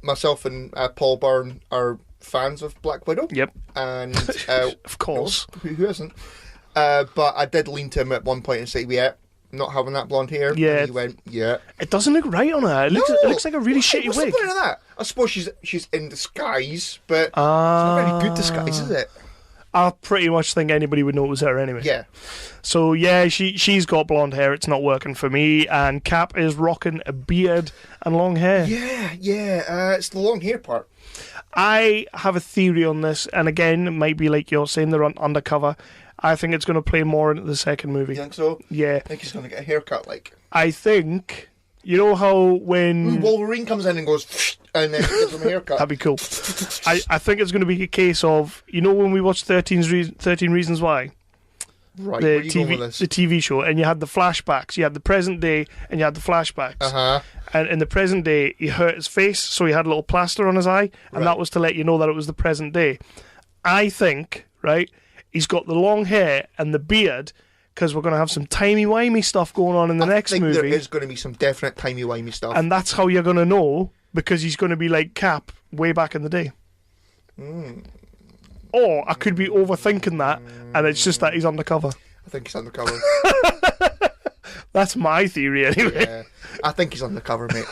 Myself and Paul Byrne are fans of Black Widow. Yep. And of course. Who isn't? But I did lean to him at one point and say, yeah, not having that blonde hair. Yeah. And he went, yeah. It doesn't look right on her. It looks like a really shitty what's wig. The point of that? I suppose she's in disguise, but it's not a very good disguise, is it? I pretty much think anybody would know it was her anyway. Yeah. So yeah, she's got blonde hair. It's not working for me. And Cap is rocking a beard and long hair. Yeah. It's the long hair part. I have a theory on this, and again, it might be like you're saying, they're undercover. I think it's going to play more into the second movie. You think so? Yeah. I think he's going to get a haircut, like. I think, you know how when Wolverine comes in and goes, and then gives him a haircut. That'd be cool. I think it's going to be a case of, you know, when we watched 13 Reasons Why? Right, the where are you going with this? The TV show, and you had the flashbacks. You had the present day, and you had the flashbacks. Uh-huh. And in the present day, he hurt his face, so he had a little plaster on his eye, and that was to let you know that it was the present day. I think, right, he's got the long hair and the beard, because we're going to have some timey-wimey stuff going on in the next movie. There is going to be some definite timey-wimey stuff. And that's how you're going to know, because he's going to be like Cap way back in the day. Or I could be overthinking that, and it's just that he's undercover. I think he's undercover. That's my theory, anyway. Yeah, I think he's undercover, mate.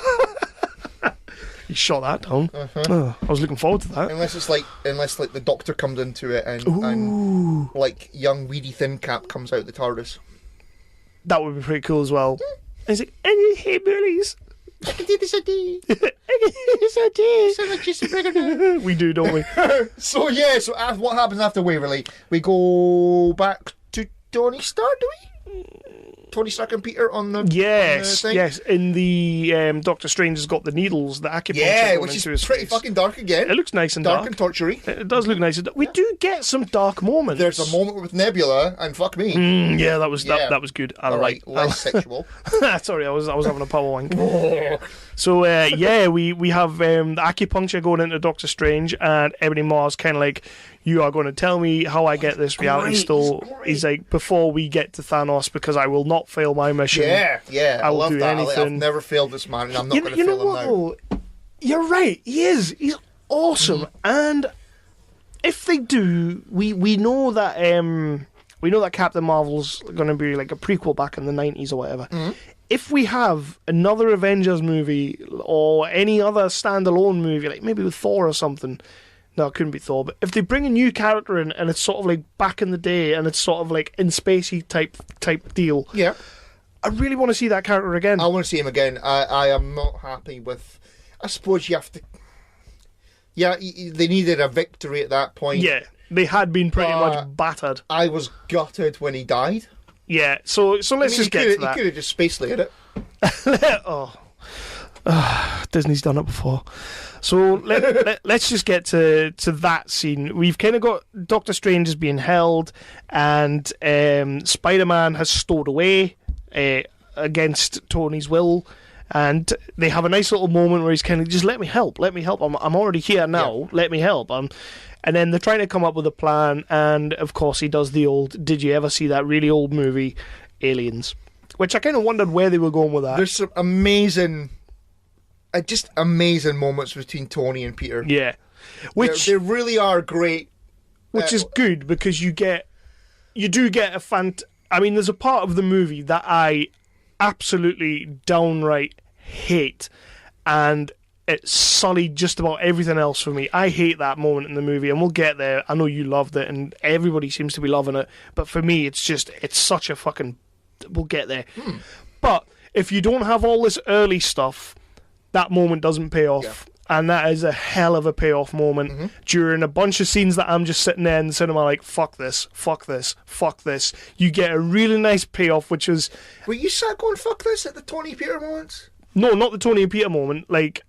You shot that down. Oh, I was looking forward to that. Unless the Doctor comes into it and like young weedy thin Cap comes out the TARDIS. That would be pretty cool as well. And he's like, hey, bullies. I can do this a day. We do, don't we? So what happens after Waverly? We go back to Tony Stark, do we? Tony Stark and Peter on the thing? Yes. In the Doctor Strange has got the needles, the acupuncture. Yeah, going which into is his pretty face. fucking dark again. It looks nice and dark and tortury. It does look nice. We do get some dark moments. There's a moment with Nebula, and fuck me. Yeah, that was good. All right, less sexual. Sorry, I was having a power wank. So we have the acupuncture going into Doctor Strange, and Ebony Maw's kind of like, you are going to tell me how I get this reality stone. He's like, before we get to Thanos, because I will not fail my mission. Yeah, I will love do that. anything. I've never failed this man, and I'm not going to fail him now. You're right. He is. He's awesome. And if they do, we know that Captain Marvel's going to be like a prequel back in the 90s or whatever. If we have another Avengers movie or any other standalone movie, like maybe with Thor or something. No, it couldn't be Thor, but if they bring a new character in and it's sort of like back in the day and it's sort of like in spacey type deal. Yeah. I really want to see that character again. I want to see him again. I am not happy with... I suppose you have to... Yeah, they needed a victory at that point. Yeah, they had been pretty much battered. I was gutted when he died. Yeah, so let's just get to that. He could have just space laid it. Disney's done it before. So let's just get to that scene. We've kind of got Doctor Strange is being held, and Spider-Man has stowed away against Tony's will, and they have a nice little moment where he's kind of just let me help. I'm already here now. Let me help. And then they're trying to come up with a plan, and of course he does the old. Did you ever see that really old movie, Aliens? Which I kind of wondered where they were going with that. There's some amazing moments between Tony and Peter. Yeah, which they really are great. Which is good because you do get a I mean, there's a part of the movie that I absolutely downright hate, and it sullied just about everything else for me. I hate that moment in the movie, and we'll get there. I know you loved it, and everybody seems to be loving it, but for me, it's such a fucking... We'll get there. But if you don't have all this early stuff, that moment doesn't pay off. Yeah. And that is a hell of a payoff moment during a bunch of scenes that I'm just sitting there in the cinema like, fuck this. You get a really nice payoff, which is... Were you sat going, fuck this, at the Tony Peter moments? No, not the Tony and Peter moment. Like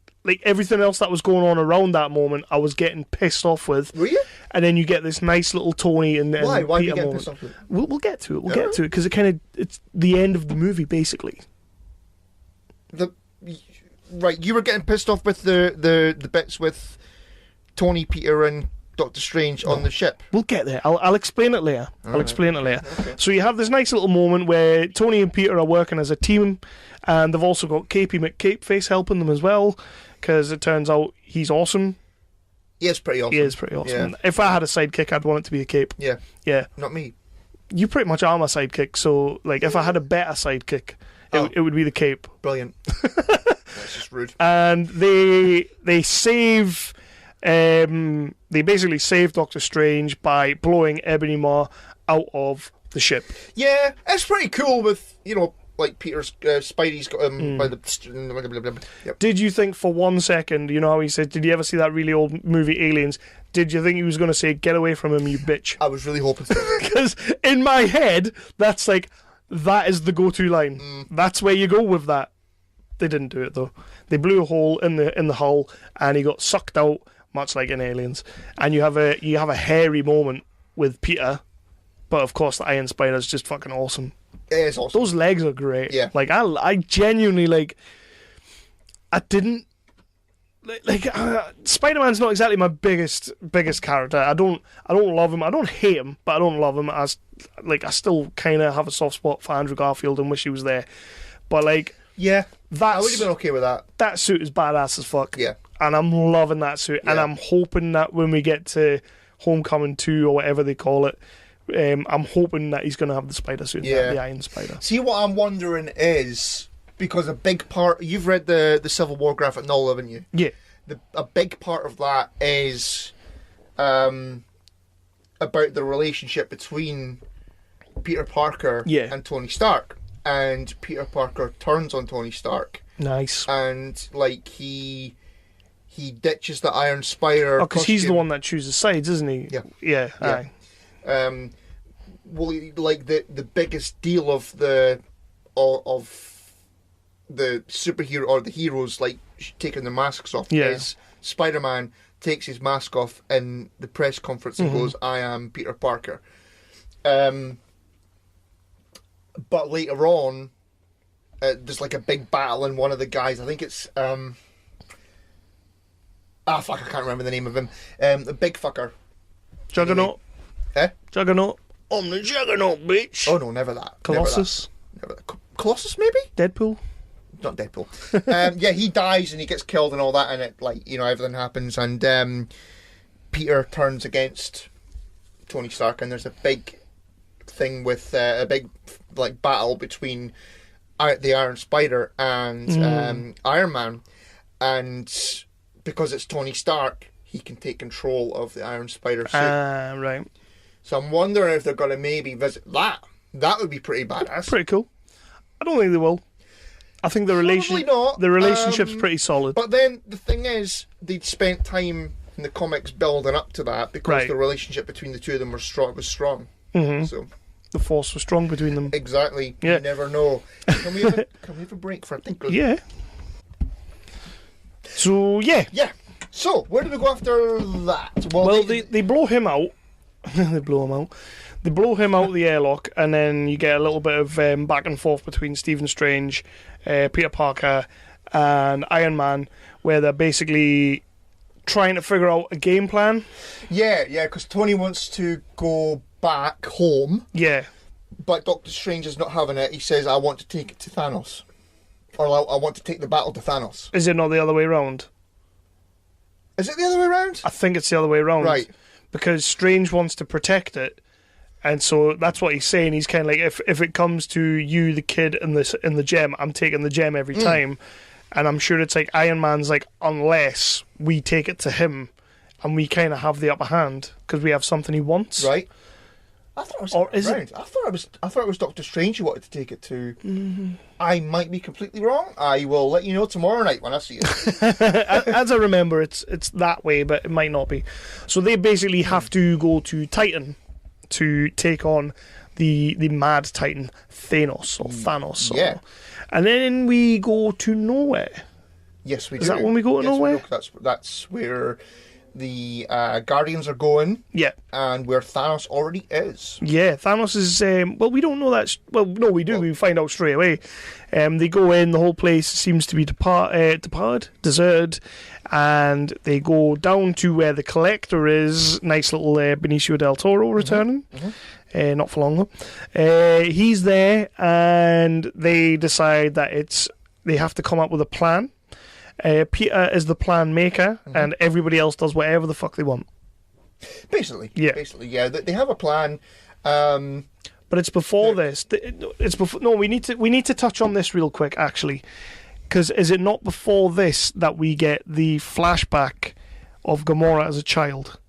everything else that was going on around that moment, I was getting pissed off with. Were you? And then you get this nice little Tony and Why? Why Peter do you get moment. pissed off with it? We'll get to it. We'll get to it because it's the end of the movie basically. Right, you were getting pissed off with the bits with Tony, Peter, and Doctor Strange on the ship. We'll get there. I'll explain it later. Okay. So you have this nice little moment where Tony and Peter are working as a team, and they've also got Capey McCapeface helping them as well, because it turns out he's awesome. He is pretty awesome. He is pretty awesome. Yeah. If I had a sidekick, I'd want it to be a cape. Yeah. Yeah. Not me. You pretty much are my sidekick, so like if I had a better sidekick, it would be the cape. Brilliant. That's just rude. And they save they basically save Doctor Strange by blowing Ebony Maw out of the ship. Yeah, it's pretty cool with, like Peter's Spidey's got him by the... Yep. Did you think for 1 second, you know how he said, did you ever see that really old movie Aliens? Did you think he was going to say, get away from him, you bitch? I was really hoping to. Because in my head, that's like, that is the go-to line. That's where you go with that. They didn't do it, though. They blew a hole in the hull, and he got sucked out, much like in Aliens. And you have a hairy moment with Peter, but of course the Iron Spider's just fucking awesome. It is awesome. Those legs are great. Yeah. Like, I genuinely, like, I didn't... Spider-Man's not exactly my biggest character. I don't love him. I don't hate him, but I don't love him. I still kind of have a soft spot for Andrew Garfield and wish he was there. But like, yeah, I would have been okay with that. That suit is badass as fuck. Yeah, and I'm loving that suit. Yeah. And I'm hoping that when we get to Homecoming 2 or whatever they call it, I'm hoping that he's going to have the spider suit, the Iron Spider. See, what I'm wondering is, because a big part... You've read the Civil War graphic novel, haven't you? Yeah. A big part of that is about the relationship between Peter Parker and Tony Stark. And Peter Parker turns on Tony Stark. Nice. And, like, he ditches the Iron Spider. Oh, because he's the one that chooses sides, isn't he? Yeah. Yeah. Aye. Well, like, the biggest deal of the superhero or the heroes, like, taking their masks off is Spider-Man takes his mask off in the press conference and goes, I am Peter Parker. But later on, there's like a big battle, and one of the guys, I think it's I can't remember the name of him. The big fucker. Juggernaut. Juggernaut. I'm the Juggernaut, bitch. Oh no, never that. Colossus. Never that. Colossus, maybe? Deadpool. Not Deadpool. Yeah, he dies and he gets killed and all that, and it, like, everything happens, and Peter turns against Tony Stark, and there's a big thing with a big, like, battle between the Iron Spider and Iron Man, and because it's Tony Stark, he can take control of the Iron Spider suit. Right. So I'm wondering if they're going to maybe visit that. That would be pretty badass. Pretty cool. I don't think they will. I think the relationship's pretty solid. But then the thing is, they'd spent time in the comics building up to that because the relationship between the two of them was strong. Mm-hmm. So the force was strong between them. Exactly. Yeah. You never know. Can we have a break for a tinkle? Yeah. So yeah. So where do we go after that? Well, they blow him out. They blow him out. They blow him out of the airlock, and then you get a little bit of back and forth between Stephen Strange, Peter Parker, and Iron Man, where they're basically trying to figure out a game plan. Yeah, because Tony wants to go back home. Yeah. But Doctor Strange is not having it. He says, I want to take it to Thanos. Or I want to take the battle to Thanos. Is it not the other way around? Is it the other way around? I think it's the other way around. Right. Because Strange wants to protect it. And so that's what he's saying. He's kind of like, if it comes to you, the kid, and the gem, I'm taking the gem every time. And I'm sure it's like Iron Man's like, unless we take it to him, and we kind of have the upper hand because we have something he wants. Right. I thought it was I thought it was Doctor Strange who wanted to take it to. Mm-hmm. I might be completely wrong. I will let you know tomorrow night when I see it. As I remember, it's that way, but it might not be. So they basically have to go to Titan to take on the Mad Titan Thanos or Thanos. Yeah. And then we go to nowhere. Yes, we do. Is that when we go to nowhere? That's where the Guardians are going. Yeah. And where Thanos already is. Yeah, Thanos is... well, we don't know that... well, no, we do. We find out straight away. They go in, the whole place seems to be deserted, and they go down to where the Collector is. Nice little Benicio del Toro returning. Mm-hmm. Not for long, though. He's there, and they decide that they have to come up with a plan. Peter is the plan maker, and everybody else does whatever the fuck they want. Basically, yeah. They have a plan. But it's before this. It's before. No, we need to touch on this real quick, actually, because is it not before this that we get the flashback of Gamora as a child?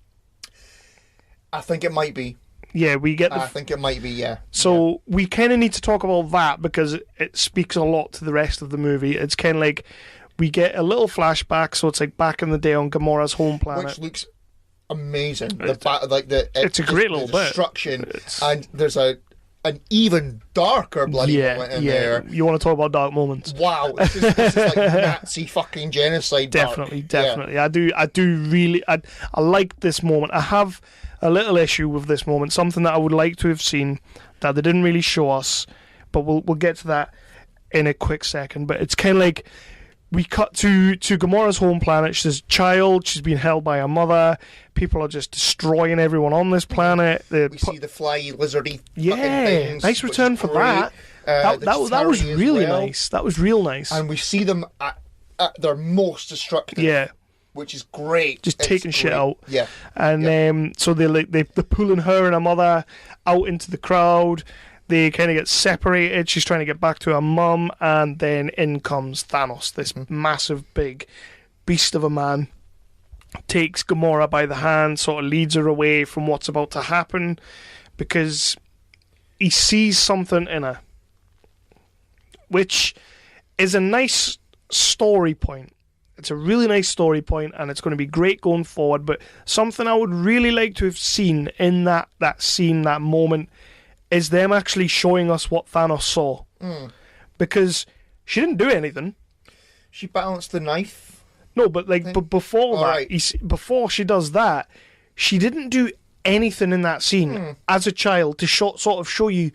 I think it might be. Yeah, we get. I think it might be. Yeah. So we kind of need to talk about that because it speaks a lot to the rest of the movie. It's kind of like we get a little flashback, so it's like back in the day on Gamora's home planet, which looks amazing. It's a great little bit. Destruction, and there's an even darker bloody moment in there. You want to talk about dark moments? Wow, this is like Nazi fucking genocide. Definitely. I do really. I like this moment. I have a little issue with this moment. Something that I would like to have seen that they didn't really show us, but we'll get to that in a quick second. But it's kind of like we cut to Gamora's home planet. She's a child. She's been held by her mother. People are just destroying everyone on this planet. We see the fly lizardy. Things, nice return for that. That was really nice. That was real nice. And we see them at their most destructive. Yeah. Which is great. Just taking shit out. Yeah. And so they're pulling her and her mother out into the crowd. They kind of get separated. She's trying to get back to her mum, and then in comes Thanos, this massive, big beast of a man. Takes Gamora by the hand, sort of leads her away from what's about to happen, because he sees something in her, which is a nice story point. It's a really nice story point, and it's going to be great going forward, but something I would really like to have seen in that scene, that moment, is them actually showing us what Thanos saw. Because she didn't do anything. She balanced the knife. No, but but before that, right. Before she does that, she didn't do anything in that scene as a child to sort of show you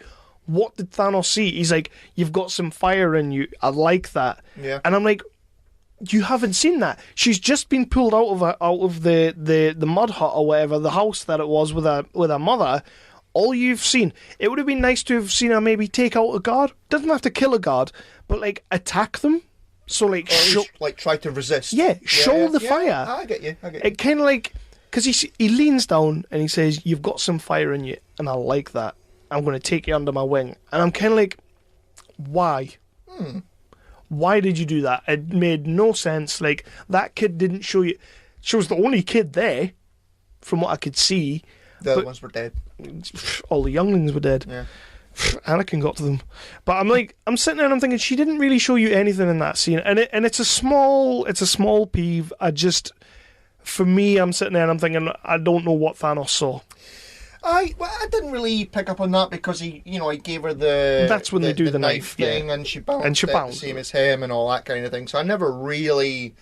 what did Thanos see. He's like, you've got some fire in you. I like that. Yeah. And I'm like, you haven't seen that. She's just been pulled out of the mud hut or whatever, the house that it was with her mother. All you've seen, it would have been nice to have seen her maybe take out a guard. Doesn't have to kill a guard, but like attack them. So like, try to resist. Yeah, show the fire. I get you. It kind of like, because he leans down and he says, "You've got some fire in you," and I like that. I'm going to take you under my wing, and I'm kind of like, why? Why did you do that? It made no sense. Like, that kid didn't show you. She was the only kid there, from what I could see. The other ones were dead. All the younglings were dead. Yeah. Anakin got to them. But I'm sitting there and I'm thinking, she didn't really show you anything in that scene. And it's a small peeve. For me, I'm sitting there and I'm thinking, I don't know what Thanos saw. I didn't really pick up on that because he gave her the. That's when they do the knife thing, and she bounced it the same as him and all that kind of thing. So that never really.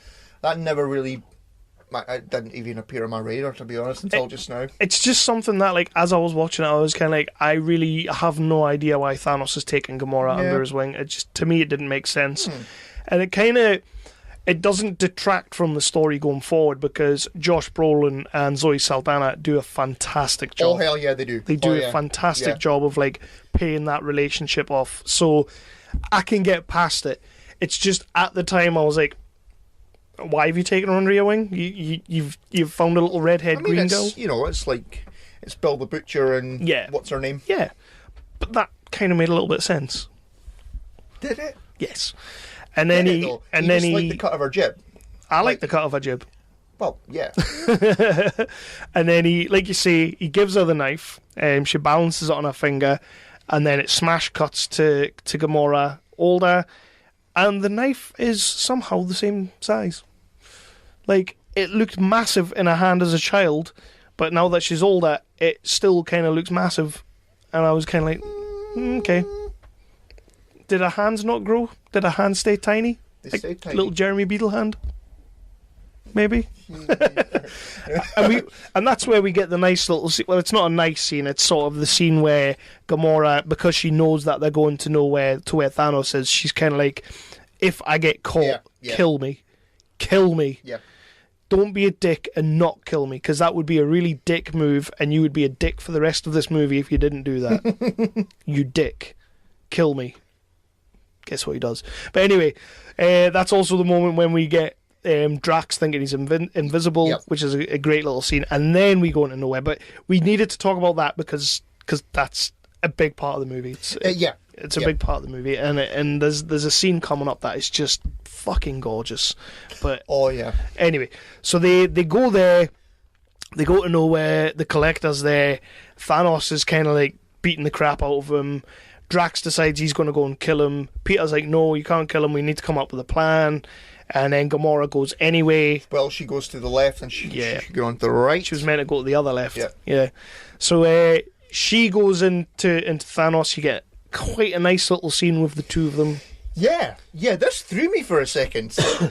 It didn't even appear on my radar, to be honest, until just now. It's just something that, like, as I was watching it, I was kind of like, I really have no idea why Thanos is taking Gamora under his wing. It just, to me, it didn't make sense. And it doesn't detract from the story going forward because Josh Brolin and Zoe Saldana do a fantastic job. Oh, hell yeah, they do. They do a fantastic job of, like, paying that relationship off. So I can get past it. It's just, at the time, I was like, why have you taken her under your wing? You've found a little redhead green girl. It's like it's Bill the Butcher and what's her name? Yeah, but that kind of made a little bit of sense. Did it? Yes. And then he like the cut of her jib. I like the cut of her jib. Well, yeah. And then he, like you say, he gives her the knife. She balances it on her finger, and then it smash cuts to Gamora older. And the knife is somehow the same size. Like, it looked massive in her hand as a child, but now that she's older, it still kind of looks massive. And I was kind of like, okay. Did her hands not grow? Did her hands stay tiny? They stay tiny. Little Jeremy Beadle hand? Maybe? and that's where we get the nice little scene. Well, it's not a nice scene. It's sort of the scene where Gamora, because she knows that they're going to know where Thanos is, she's kind of like, if I get caught, kill me. Kill me. Yeah. Don't be a dick and not kill me, because that would be a really dick move, and you would be a dick for the rest of this movie if you didn't do that. You dick. Kill me. Guess what he does. But anyway, that's also the moment when we get Drax thinking he's invisible, which is a great little scene, and then we go into nowhere. But we needed to talk about that because that's a big part of the movie. It's a big part of the movie, and there's a scene coming up that is just fucking gorgeous. But anyway, so they go there, they go to nowhere. The Collector's there. Thanos is kind of like beating the crap out of him. Drax decides he's going to go and kill him. Peter's like, no, you can't kill him. We need to come up with a plan. And then Gamora goes anyway. Well, she goes to the left and she goes on to the right. She was meant to go to the other left. Yeah. So she goes into Thanos. You get quite a nice little scene with the two of them. Yeah. This threw me for a second. So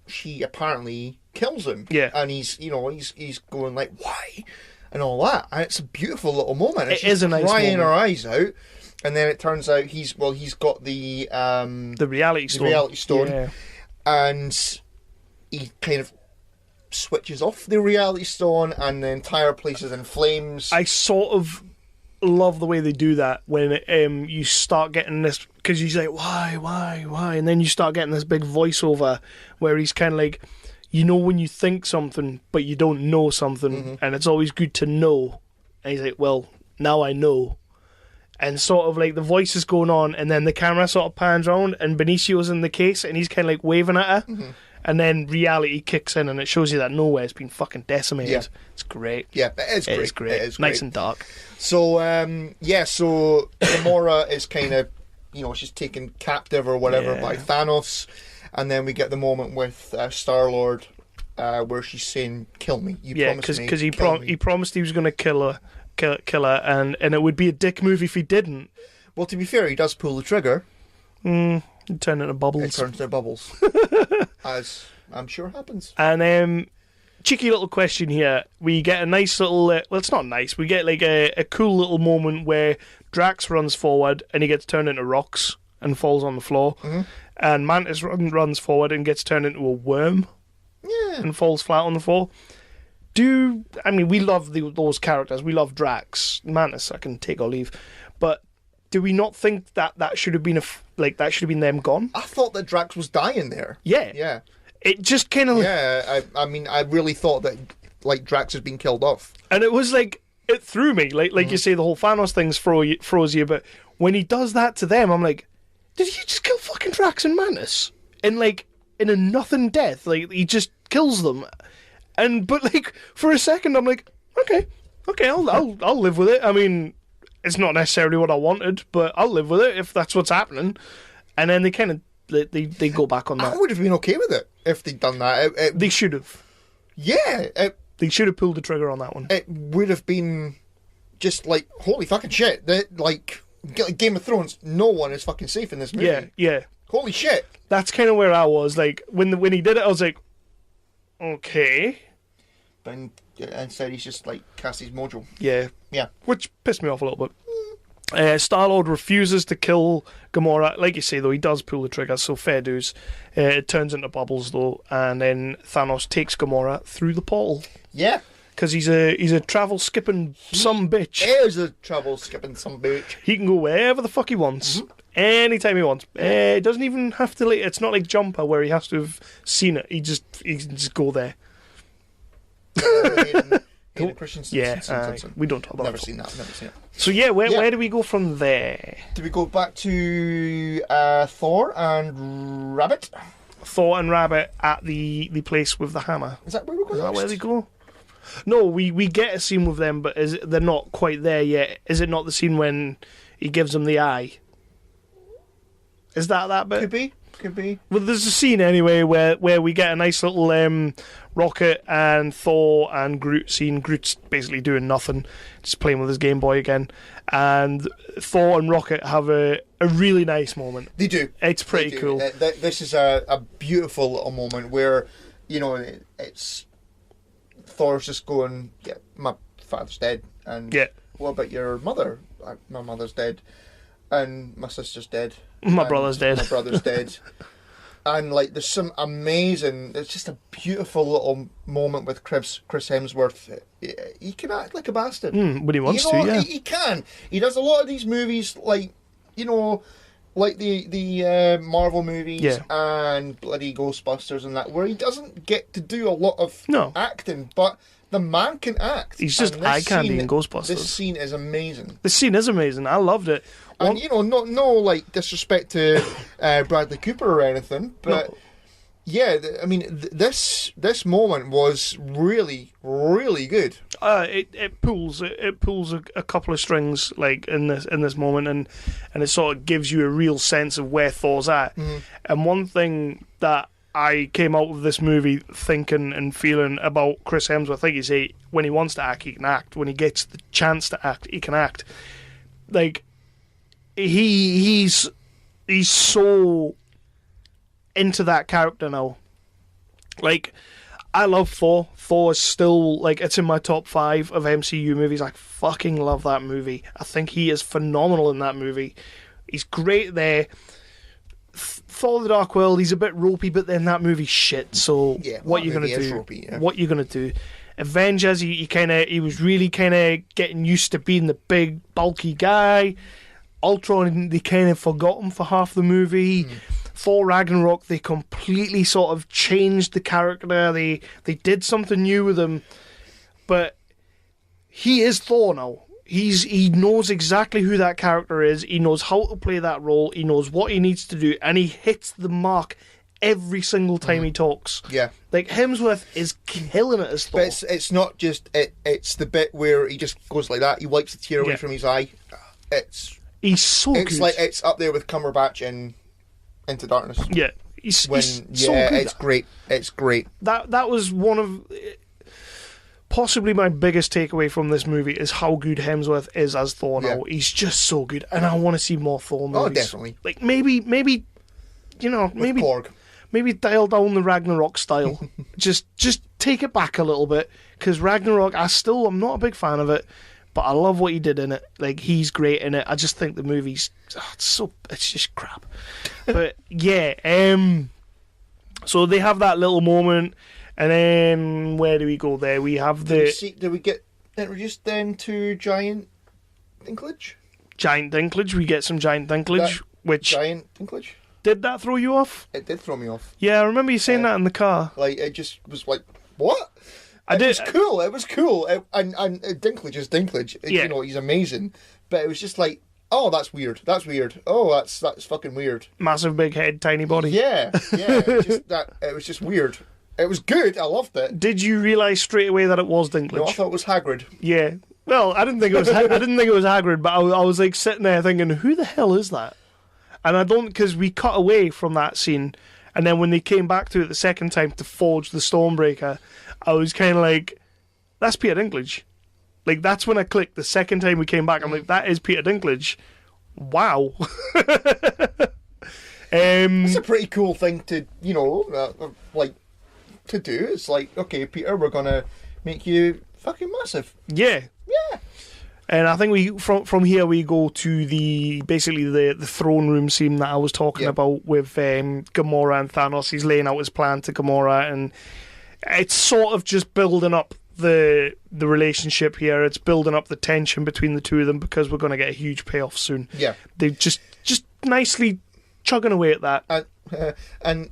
she apparently kills him. Yeah. And he's going like, why? And all that. And it's a beautiful little moment. It is a nice moment. Crying her eyes out. And then it turns out he's got the reality stone. Yeah. And he kind of switches off the reality stone and the entire place is in flames. I sort of love the way they do that when you start getting this, because he's like, why? And then you start getting this big voiceover where he's kind of like, when you think something, but you don't know something, and it's always good to know. And he's like, well, now I know. And sort of like the voice is going on, and then the camera sort of pans around, and Benicio's in the case, and he's kind of like waving at her. And then reality kicks in, and it shows you that nowhere's been fucking decimated. Yeah. It's great. Yeah, it is great. It is great. Nice and dark. So, so Gamora is kind of, she's taken captive or whatever by Thanos. And then we get the moment with Star-Lord where she's saying, kill me. You promised me. Because he promised he was going to kill her, and it would be a dick move if he didn't. Well, to be fair, he does pull the trigger. It turned into bubbles. It turns into bubbles. As I'm sure happens. And cheeky little question here. We get a nice little... well, it's not nice. We get like a cool little moment where Drax runs forward and he gets turned into rocks and falls on the floor. And Mantis runs forward and gets turned into a worm. Yeah. And falls flat on the floor. We love those characters. We love Drax. Mantis, I can take or leave. But do we not think that should have been that should have been them gone? I thought that Drax was dying there. Yeah. It just kind of... Yeah, I really thought that, Drax had been killed off. And it was it threw me. Like you say, the whole Thanos thing's froze you, but when he does that to them, I'm like, did he just kill fucking Drax and Mantis? In a nothing death. He just kills them. But for a second, I'm like, okay, I'll live with it. I mean, it's not necessarily what I wanted, but I'll live with it if that's what's happening. And then they kind of they go back on that. I would have been okay with it if they'd done that. They should have. Yeah, they should have pulled the trigger on that one. It would have been just holy fucking shit. Game of Thrones, no one is fucking safe in this movie. Yeah. Holy shit. That's kind of where I was. When he did it, I was like, okay. But instead, he's just cast his mojo. Yeah. Yeah. Which pissed me off a little bit. Star-Lord refuses to kill Gamora. Like you say, though, he does pull the trigger, so fair dues. It turns into bubbles, though, and then Thanos takes Gamora through the portal. Yeah. Because he's a travel-skipping bitch. He is a travel-skipping bitch. He can go wherever the fuck he wants. Anytime he wants. It doesn't even have to... it's not like Jumper, where he has to have seen it. He can just go there. Hayden Christensen. Yeah, we don't talk about Never seen that. So where do we go from there? Do we go back to Thor and Rabbit? Thor and Rabbit at the place with the hammer. Is that where we go? Is that where they go? No, we get a scene with them, but they're not quite there yet. Is it not the scene when he gives them the eye? Is that bit? Could be. Well, there's a scene anyway where we get a nice little Rocket and Thor and Groot scene. Groot's basically doing nothing, just playing with his Game Boy again. And Thor and Rocket have a really nice moment. They do. It's pretty cool. This is a beautiful little moment where, it's Thor's just going, yeah, my father's dead. And what about your mother? My mother's dead. And my sister's dead. My brother's dead. My brother's dead. And there's some amazing. It's just a beautiful little moment with Chris Hemsworth. He can act like a bastard when he wants to. Yeah, he can. He does a lot of these movies. like the Marvel movies Yeah. and bloody Ghostbusters and that, where he doesn't get to do a lot of acting, but the man can act. He's just eye candy in Ghostbusters. This scene is amazing. The scene is amazing. I loved it. And no like disrespect to Bradley Cooper or anything, but yeah, I mean this moment was really, really good. It pulls a couple of strings like in this moment, and it sort of gives you a real sense of where Thor's at. And one thing that I came out of this movie thinking and feeling about Chris Hemsworth, like you say, when he wants to act, he can act. When he gets the chance to act, he can act. Like he's so into that character now. Like, I love Thor. Thor is still, like, it's in my top 5 of MCU movies. I fucking love that movie. I think he is phenomenal in that movie. He's great there. Thor the Dark World, he's a bit ropey, but then that movie's shit. So what you gonna do? Ropey, yeah. What you gonna do? Avengers, he was really kind of getting used to being the big, bulky guy. Ultron, they kind of forgot him for half the movie. Thor Ragnarok, they completely sort of changed the character. They did something new with him, but he is Thor now. He knows exactly who that character is. He knows how to play that role. He knows what he needs to do, and he hits the mark every single time he talks. Yeah, like Hemsworth is killing it as Thor. But it's not just it's the bit where he just goes like that. He wipes the tear away from his eye. He's so good. It's like it's up there with Cumberbatch in Into Darkness. Yeah, he's so good. It's great. It's great. That was one of possibly my biggest takeaway from this movie is how good Hemsworth is as Thor now. He's just so good, and I want to see more Thor movies. Oh, definitely. Like maybe Korg. Maybe dial down the Ragnarok style. just take it back a little bit, because Ragnarok, I'm not a big fan of it, but I love what he did in it. Like, he's great in it. I just think the movie's it's just crap. But yeah, so they have that little moment, and then where do we go there? We have do we get introduced then to Giant Dinklage? Giant Dinklage. We get some Giant Dinklage, Giant Dinklage? Did that throw you off? It did throw me off. Yeah, I remember you saying that in the car. Like, it just was like, what? It was cool. And Dinklage is Dinklage. You know, he's amazing. But it was just like, oh, that's weird. Oh, that's fucking weird. Massive big head, tiny body. Yeah. It was just weird. It was good. I loved it. Did you realise straight away that it was Dinklage? No, I thought it was Hagrid. Yeah. Well, I didn't think it was. I didn't think it was Hagrid, but I was like sitting there thinking, who the hell is that? And I don't, because we cut away from that scene, and then when they came back to it the second time to forge the Stormbreaker, I was kind of like, that's Peter Dinklage. Like, that's when I clicked. The second time we came back, I'm like, that is Peter Dinklage. Wow. It's a pretty cool thing to, to do. It's like, okay, Peter, we're going to make you fucking massive. Yeah. Yeah. And I think we from here we go to the throne room scene that I was talking about with Gamora and Thanos. He's laying out his plan to Gamora, and it's sort of just building up the relationship here. It's building up the tension between the two of them, because we're going to get a huge payoff soon. Yeah, they just nicely chugging away at that. And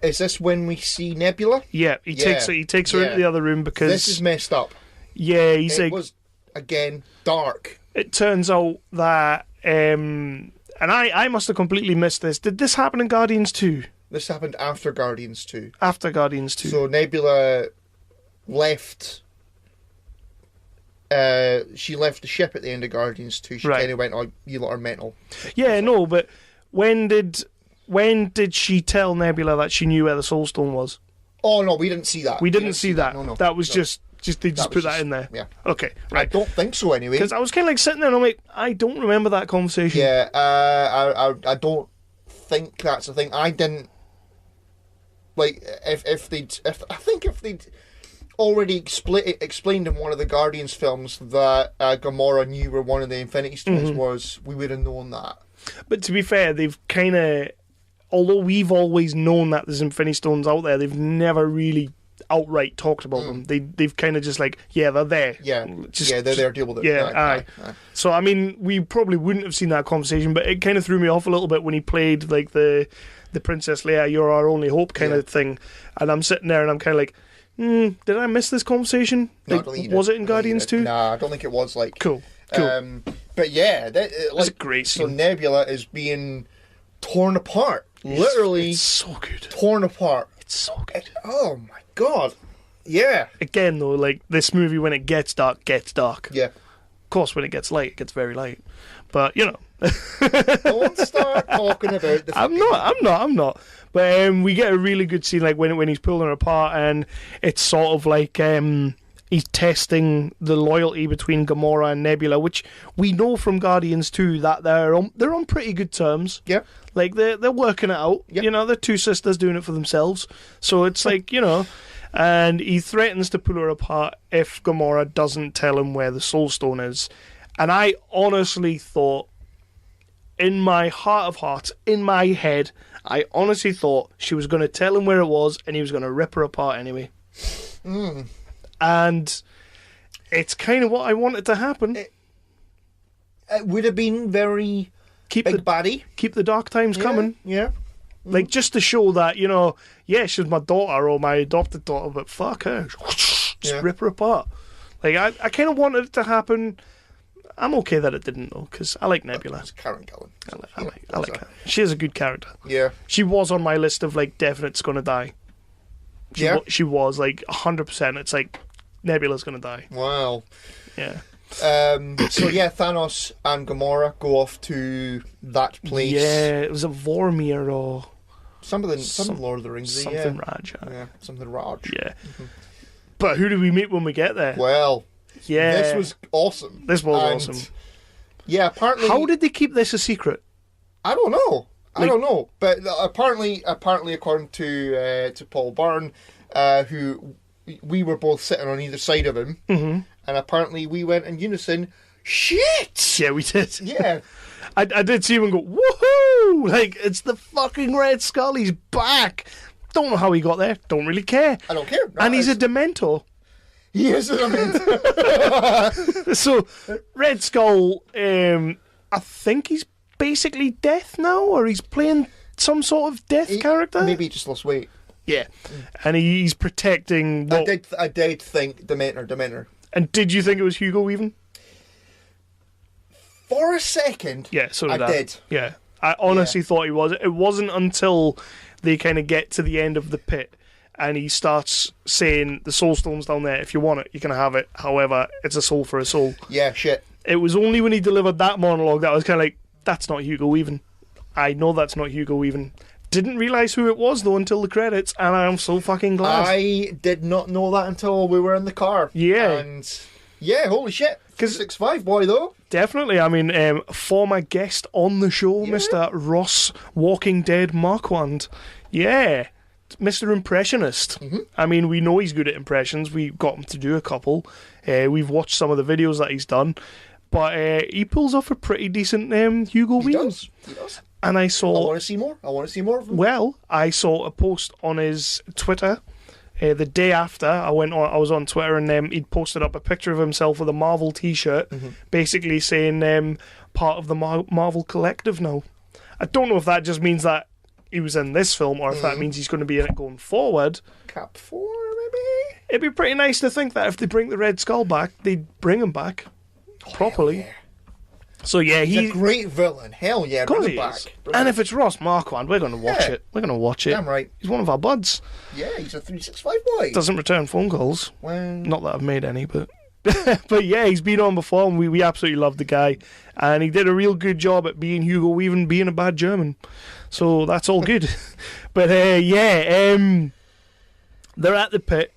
is this when we see Nebula? Yeah, he takes her into the other room because this is messed up. Yeah, it was again dark. It turns out that, and I must have completely missed this. Did this happen in Guardians 2? This happened after Guardians 2. After Guardians 2. So Nebula left. She left the ship at the end of Guardians 2. She kind of went, "Oh, you lot are mental." Yeah, no, but when did she tell Nebula that she knew where the Soul Stone was? Oh no, we didn't see that. We didn't see that. No. That was just they just put that in there. Yeah. Okay. Right. I don't think so anyway. Because I was kind of like sitting there and I'm like, I don't remember that conversation. Yeah. I don't think that's the thing. I didn't like if they'd already explained in one of the Guardians films that Gamora knew where one of the Infinity Stones was, we would have known that. But to be fair, they've kind of, although we've always known that there's Infinity Stones out there, they've never really outright talked about them. They've kind of just like, yeah, they're there. Yeah, they're there. Deal with it. Yeah, aye. So I mean, we probably wouldn't have seen that conversation, but it kind of threw me off a little bit when he played like the Princess Leia, "You're our only hope" kind of thing, and I'm sitting there and I'm kind of like, did I miss this conversation? No, like, I don't think was it in Guardians 2? Nah, I don't think it was. Like, cool. But yeah, That's a great scene. So Nebula is being torn apart, literally. It's so good. Torn apart. It's so good. Oh my god. Yeah. Again, though, like this movie, when it gets dark, gets dark. Yeah. Of course, when it gets light, it gets very light. But you know. Don't start talking about the. I'm not. But we get a really good scene, like when he's pulling her apart, and it's sort of like he's testing the loyalty between Gamora and Nebula, which we know from Guardians 2 that they're on pretty good terms. Yeah. Like they're working it out. Yep. You know, they're two sisters doing it for themselves. So it's like, you know, and he threatens to pull her apart if Gamora doesn't tell him where the Soul Stone is. And I honestly thought, in my heart of hearts, in my head, I honestly thought she was going to tell him where it was and he was going to rip her apart anyway. And it's kind of what I wanted to happen. It would have been very big baddie. Keep the dark times coming. Yeah. Like, just to show that, you know, yeah, she's my daughter or my adopted daughter, but fuck her. Just rip her apart. Like, I kind of wanted it to happen. I'm okay that it didn't, though, because I like Nebula. It's Karen Gillan. I like her. She is a good character. Yeah. She was on my list of, like, definites gonna die. She was, like, 100%. It's like, Nebula's gonna die. Wow. Yeah. So, yeah, Thanos and Gamora go off to that place. Yeah, it was a Vormir or... Some Lord of the Rings. Something Raj. Yeah, something Raj. Yeah. But who do we meet when we get there? Well... Yeah. This was awesome. This was awesome. Yeah, apparently... How did they keep this a secret? I don't know. I don't know. But apparently, according to Paul Byrne, who we were both sitting on either side of him, and apparently we went in unison, shit! Yeah, we did. Yeah. I did see him and go, woohoo! Like, it's the fucking Red Skull. He's back. Don't know how he got there. Don't really care. I don't care. And he's a Dementor. He is a Dementor. So, Red Skull, I think he's basically Death now, or he's playing some sort of Death character. Maybe he just lost weight. Yeah. And he's protecting... I did think Dementor. And did you think it was Hugo Weaving? For a second, yeah, so did I did. Yeah. I honestly thought he was. It wasn't until they kind of get to the end of the pit and he starts saying, the Soul Stone's down there. If you want it, you can have it. However, it's a soul for a soul. Yeah, shit. It was only when he delivered that monologue that I was kind of like, that's not Hugo Weaving. I know that's not Hugo Weaving. Didn't realise who it was, though, until the credits, and I'm so fucking glad. I did not know that until we were in the car. Yeah. And, yeah, holy shit. 6'5", boy, though. Definitely. I mean, former guest on the show, Mr. Ross Walking Dead Marquand. Yeah. Mr. Impressionist. I mean, we know he's good at impressions. We got him to do a couple. We've watched some of the videos that he's done. But he pulls off a pretty decent Hugo Weaving. He does. And I saw... I want to see more. I want to see more of him. Well, I saw a post on his Twitter the day after. I was on Twitter and he'd posted up a picture of himself with a Marvel t-shirt, basically saying part of the Marvel Collective now. I don't know if that just means that he was in this film or if that means he's going to be in it going forward. Cap 4, maybe? It'd be pretty nice to think that if they bring the Red Skull back, they'd bring him back properly. Yeah. So yeah, he's a great villain. Hell yeah, bring him back. And if it's Ross Marquand, we're going to watch it. We're going to watch it. Damn right. He's one of our buds. Yeah, he's a 365 boy. Doesn't return phone calls. Well, not that I've made any, but but yeah, he's been on before, and we absolutely love the guy, and he did a real good job at being Hugo Weaving, being a bad German. So that's all good. But they're at the pit.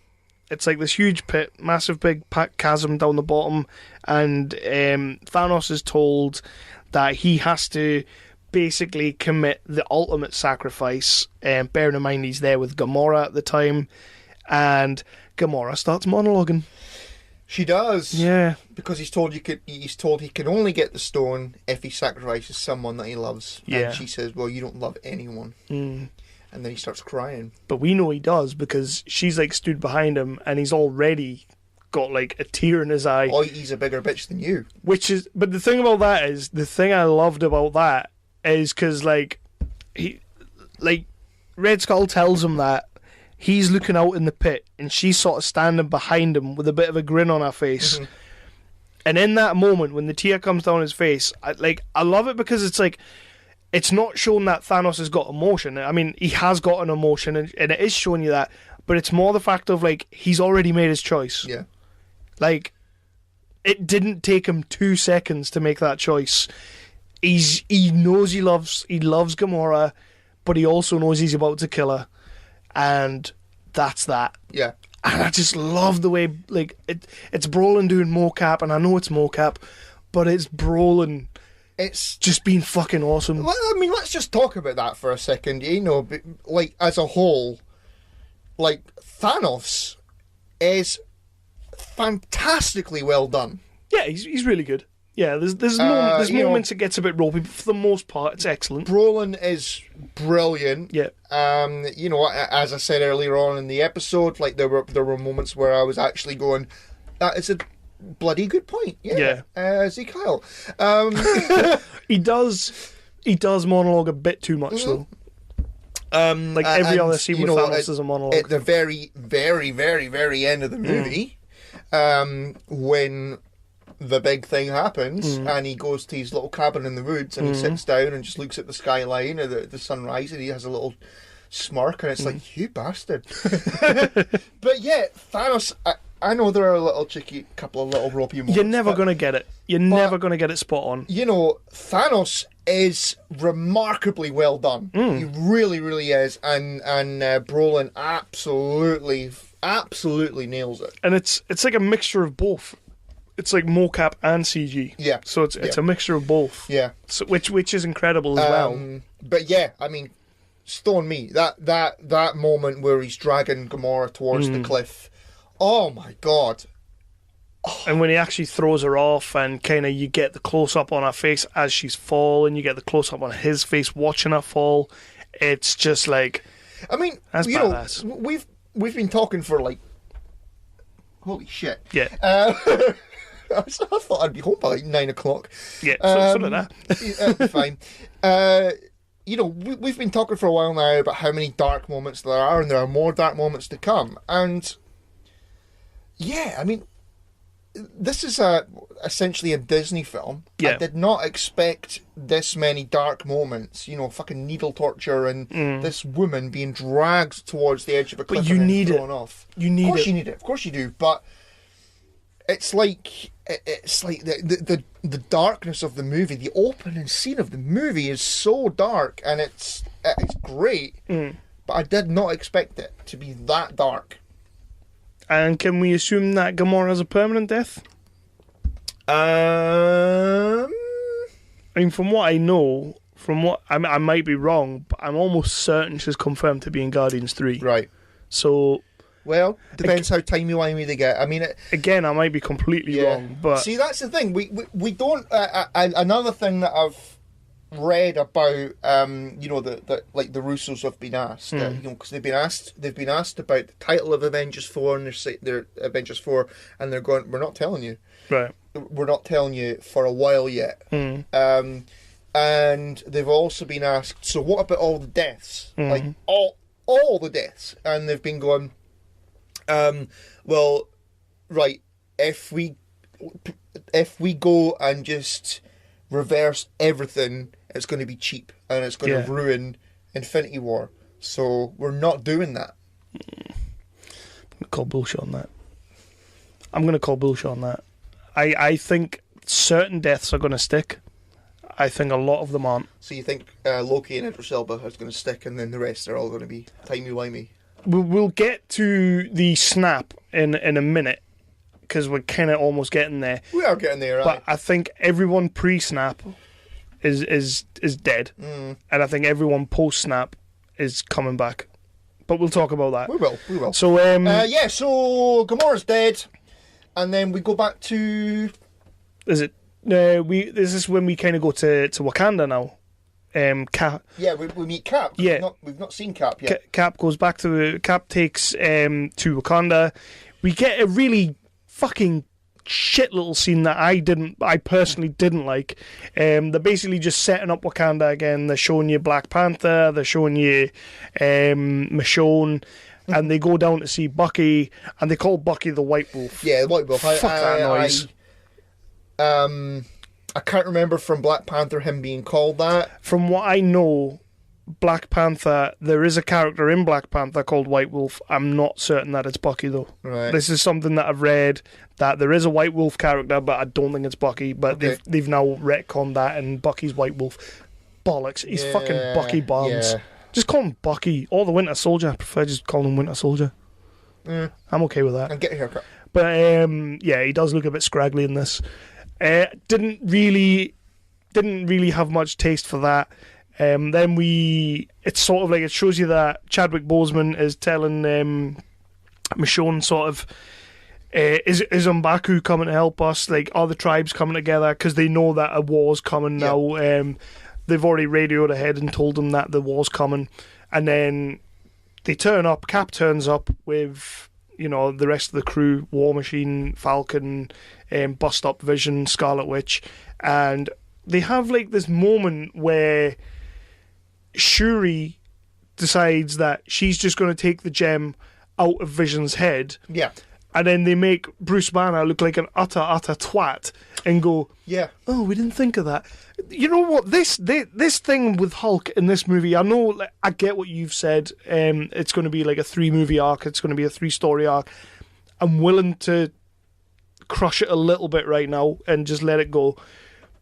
It's like this huge pit, massive big chasm down the bottom, and Thanos is told that he has to basically commit the ultimate sacrifice, bearing in mind he's there with Gamora at the time, and Gamora starts monologuing. She does. Yeah. Because he's told he can only get the stone if he sacrifices someone that he loves. Yeah. And she says, well, you don't love anyone. And then he starts crying. But we know he does because she's like stood behind him and he's already got like a tear in his eye. Oh, he's a bigger bitch than you. But the thing about that is, the thing I loved about that is because like Red Skull tells him that he's looking out in the pit and she's sort of standing behind him with a bit of a grin on her face. Mm-hmm. And in that moment when the tear comes down his face, I love it because it's like, it's not showing that Thanos has got emotion. I mean, he has got an emotion and it is showing you that, but it's more the fact of like, he's already made his choice. Yeah. Like, it didn't take him 2 seconds to make that choice. He knows he loves Gamora, but he also knows he's about to kill her, and that's that. Yeah. And I just love the way, like, it's Brolin doing mocap, and I know it's mocap, but it's Brolin. It's just been fucking awesome. Well, I mean, let's just talk about that for a second. You know, like, as a whole, like, Thanos is fantastically well done. Yeah, he's really good. Yeah, there's moments it gets a bit ropey, but for the most part, it's excellent. Brolin is brilliant. Yeah. You know, as I said earlier on in the episode, like there were moments where I was actually going, "That is a bloody good point." Yeah. Kyle. He does monologue a bit too much though. Like every other scene with Thanos is a monologue. At the very, very, very, very end of the movie, when the big thing happens and he goes to his little cabin in the woods and he sits down and just looks at the skyline or the sunrise and he has a little smirk and it's like, you bastard. But yeah, Thanos, I know there are a couple of little ropey moments. You're never going to get it. You're never going to get it spot on. You know, Thanos is remarkably well done. He really, really is. And Brolin absolutely nails it. And it's like a mixture of both. It's like mocap and CG. Yeah. So it's a mixture of both. Yeah. So, which is incredible as well. But yeah, I mean, stone me. That moment where he's dragging Gamora towards the cliff. Oh my god. Oh. And when he actually throws her off and kind of you get the close up on her face as she's falling, you get the close up on his face watching her fall. It's just like, I mean, that's badass. We've been talking for like, holy shit. Yeah. I thought I'd be home by like 9 o'clock. Yeah, something like that. It'll be fine. You know, we've been talking for a while now about how many dark moments there are, and there are more dark moments to come. And yeah, I mean, this is essentially a Disney film. Yeah. I did not expect this many dark moments. You know, fucking needle torture and this woman being dragged towards the edge of a cliff and then thrown off. You need it. Of course you need it. Of course you do. But it's like the darkness of the movie. The opening scene of the movie is so dark and it's great. But I did not expect it to be that dark. And can we assume that Gamora's a permanent death? I mean, from what I know, I might be wrong, but I'm almost certain she's confirmed to be in Guardians 3. Right. So, well, depends how timey-wimey they get. I mean, again, I might be completely wrong, but see, that's the thing. We don't. Another thing that I've read about, you know, the like the Russos have been asked, you know, because they've been asked about the title of Avengers 4, and they're Avengers 4, and they're going, we're not telling you, right? We're not telling you for a while yet. And they've also been asked, so what about all the deaths, like all the deaths? And they've been going, well, right, if we go and just reverse everything, it's going to be cheap and it's going to ruin Infinity War. So we're not doing that. I'm going to call bullshit on that. I think certain deaths are going to stick. I think a lot of them aren't. So you think Loki and Idris Elba is going to stick and then the rest are all going to be timey-wimey? We'll get to the snap in a minute because we're kind of almost getting there. We are getting there, right? But I think everyone pre-snap is dead, and I think everyone post-snap is coming back. But we'll talk about that. We will. So so Gamora's dead, and then we go back to. Is it? This is when we kind of go to Wakanda now. Cap. Yeah, we meet Cap. Yeah. We've not seen Cap yet. Cap goes back to... Cap takes to Wakanda. We get a really fucking shit little scene that I personally didn't like. They're basically just setting up Wakanda again. They're showing you Black Panther. They're showing you Michonne. And they go down to see Bucky, and they call Bucky the White Wolf. Yeah, the White Wolf. Fuck that noise. I can't remember from Black Panther him being called that. From what I know, Black Panther, there is a character in Black Panther called White Wolf. I'm not certain that it's Bucky, though. Right. This is something that I've read, that there is a White Wolf character, but I don't think it's Bucky. But they've now retconned that, and Bucky's White Wolf. Bollocks. He's fucking Bucky Barnes. Yeah. Just call him Bucky, or the Winter Soldier. I prefer just calling him Winter Soldier. I'm okay with that. And get a haircut. But yeah, he does look a bit scraggly in this. Didn't really have much taste for that. Then it's sort of like it shows you that Chadwick Boseman is telling Michonne sort of, is M'Baku coming to help us? Like, are the tribes coming together? Because they know that a war's coming now. They've already radioed ahead and told them that the war's coming. And then they turn up, Cap turns up with, the rest of the crew, War Machine, Falcon, Bust Up Vision, Scarlet Witch. And they have like this moment where Shuri decides that she's just going to take the gem out of Vision's head. Yeah. And then they make Bruce Banner look like an utter twat and go, oh, we didn't think of that. You know what? This thing with Hulk in this movie, I know, like, I get what you've said. It's going to be like a 3-movie arc. It's going to be a 3-story arc. I'm willing to crush it a little bit right now and just let it go.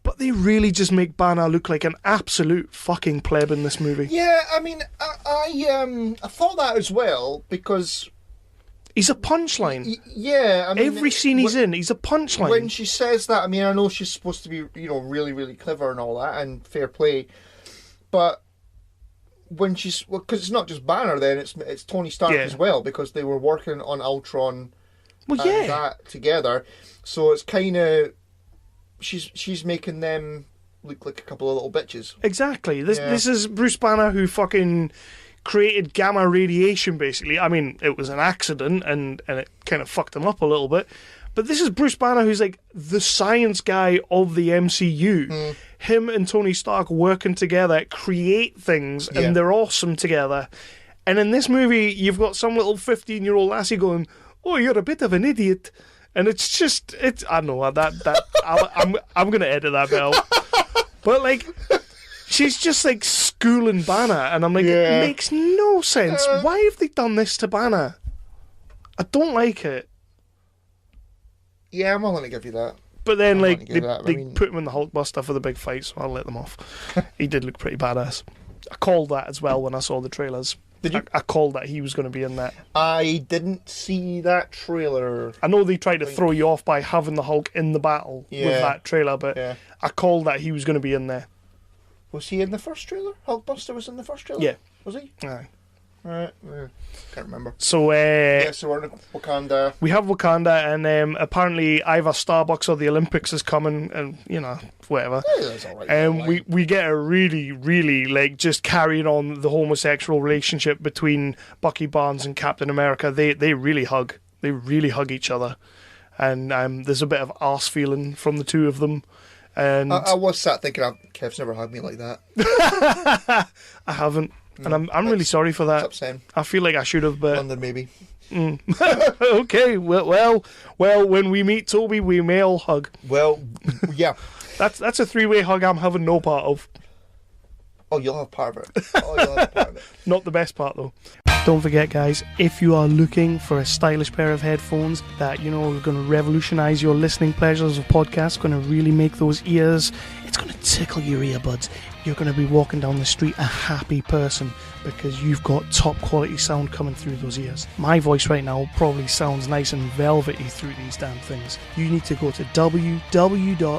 But they really just make Banner look like an absolute fucking pleb in this movie. Yeah, I mean, I thought that as well, because... He's a punchline. Yeah, I mean... Every scene he's in, he's a punchline. When she says that, I mean, I know she's supposed to be, really, really clever and all that, and fair play, but when she's... Well, because it's not just Banner then, it's Tony Stark as well, because they were working on Ultron and that together, so it's kind of... She's making them look like a couple of little bitches. Exactly. This is Bruce Banner who fucking created gamma radiation, basically. I mean, it was an accident and it kind of fucked him up a little bit. But this is Bruce Banner who's like the science guy of the MCU. Him and Tony Stark working together, create things, and they're awesome together. And in this movie, you've got some little 15-year-old lassie going, oh, you're a bit of an idiot. And it's just, I don't know, that I'm going to edit that bit out. But, like, she's just, like, schooling Banner. And I'm like, it makes no sense. Why have they done this to Banner? I don't like it. Yeah, I'm willing to give you that. But then, like, they put him in the Hulkbuster for the big fight, so I'll let them off. He did look pretty badass. I called that as well when I saw the trailers. Did you? I called that he was going to be in that. I didn't see that trailer. I know they tried to throw you off by having the Hulk in the battle with that trailer, but I called that he was going to be in there. Was he in the first trailer? Hulkbuster was in the first trailer? Yeah. Was he? Aye. Right. Can't remember. So, so we're in Wakanda. We have Wakanda, and apparently either Starbucks or the Olympics is coming, and, whatever. Yeah, that's all right. We get a really, really, like, just carrying on the homosexual relationship between Bucky Barnes and Captain America. They really hug. They really hug each other. And there's a bit of arse feeling from the two of them. And I was sat thinking, Kev's never hugged me like that. I haven't. And I'm really sorry for that. It's upsetting. I feel like I should have, but... London, maybe. Okay, well, when we meet Toby, we may all hug. Well, yeah. That's a 3-way hug I'm having no part of. Oh, you'll have part of it. Not the best part, though. Don't forget, guys, if you are looking for a stylish pair of headphones that, are going to revolutionize your listening pleasures of podcasts, going to really make those ears, it's going to tickle your earbuds. You're going to be walking down the street a happy person because you've got top quality sound coming through those ears. My voice right now probably sounds nice and velvety through these damn things. You need to go to www.sudio.com.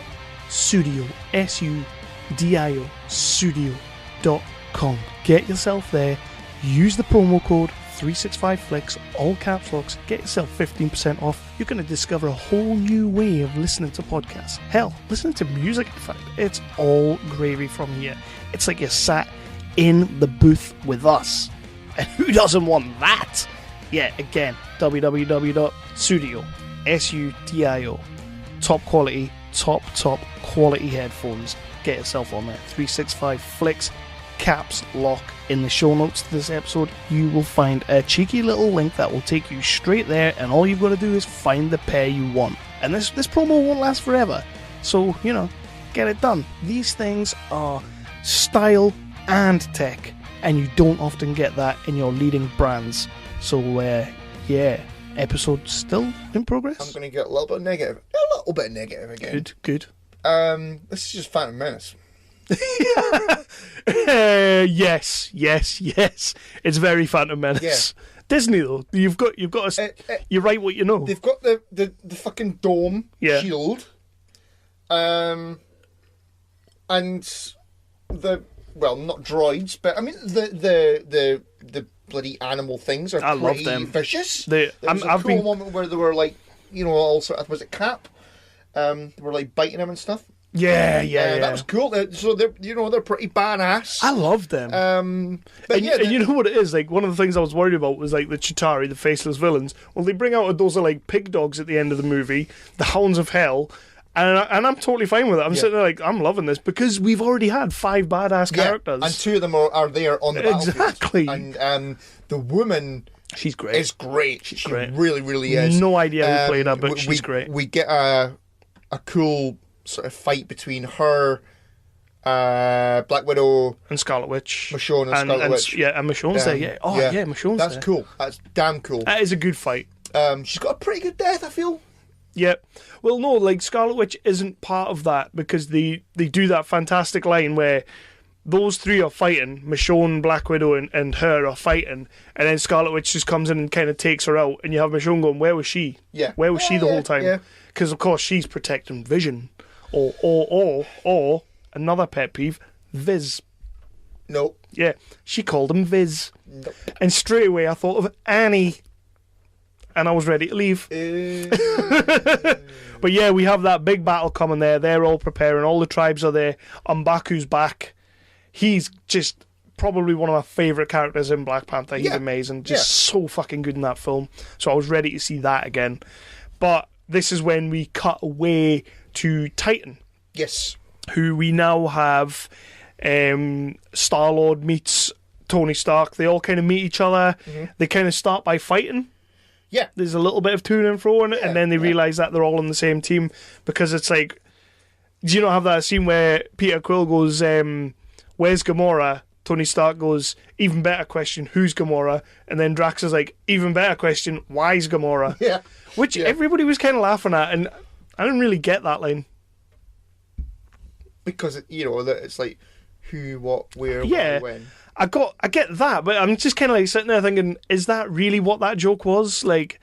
Get yourself there. Use the promo code 365flicks, all caps locks, get yourself 15% off. You're going to discover a whole new way of listening to podcasts. Hell, listening to music, in fact. It's all gravy from here. It's like you're sat in the booth with us. And who doesn't want that? Yeah, again, www.sudio, SUDIO. Top quality headphones. Get yourself on there. 365 flicks, caps lock. In the show notes to this episode, you will find a cheeky little link that will take you straight there, and all you've got to do is find the pair you want. And this promo won't last forever, so, get it done. These things are style and tech, and you don't often get that in your leading brands. So, episode still in progress? I'm going to get a little bit negative. A little bit negative again. Good. This is just Phantom Menace. Yes. It's very Phantom Menace. Yeah. Disney though, you've got to. You write what you know. They've got the fucking dome shield, and the not droids, but I mean the bloody animal things are pretty vicious. There was a cool moment where they were like, all sort of, was it Cap? They were like biting him and stuff. Yeah. That was cool. So they're pretty badass. I loved them. And you know what it is? Like, one of the things I was worried about was like the Chitauri, the faceless villains. Well, they bring out those are like pig dogs at the end of the movie, the Hounds of Hell, and I'm totally fine with it. I'm sitting there like, I'm loving this because we've already had 5 badass characters, and 2 of them are there on the battlefield. Exactly. And the woman, she's great. Is great. She's she great. Really, really is. No idea who played her, but she's great. We get a cool sort of fight between her, Black Widow, and Scarlet Witch, Michonne and Scarlet Witch. And Michonne's there. Yeah. Oh yeah, Michonne's there. That's cool. That's damn cool. That is a good fight. She's got a pretty good death, I feel. Yeah. Well, no, like Scarlet Witch isn't part of that because they do that fantastic line where those 3 are fighting, Michonne, Black Widow, and her are fighting, and then Scarlet Witch just comes in and kind of takes her out, and you have Michonne going, where was she? Yeah. Where was she the whole time? Because, of course, she's protecting Vision. Or another pet peeve, Viz. Nope. Yeah, she called him Viz. Nope. And straight away I thought of Annie. And I was ready to leave. But yeah, we have that big battle coming there. They're all preparing. All the tribes are there. M'Baku's back. He's just probably one of my favourite characters in Black Panther. He's amazing. Just so fucking good in that film. So I was ready to see that again. But this is when we cut away to Titan. Yes. Who we now have Star-Lord meets Tony Stark. They all kind of meet each other. Mm-hmm. They kind of start by fighting. Yeah. There's a little bit of to and fro in it, and then they realise that they're all on the same team because it's like, do you not have that scene where Peter Quill goes, where's Gamora? Tony Stark goes, even better question, who's Gamora? And then Drax is like, even better question, why's Gamora? Yeah. Which everybody was kind of laughing at, and I didn't really get that line. Because, it's like, who, what, where, why, when. I get that, but I'm just kind of like sitting there thinking, is that really what that joke was? Like,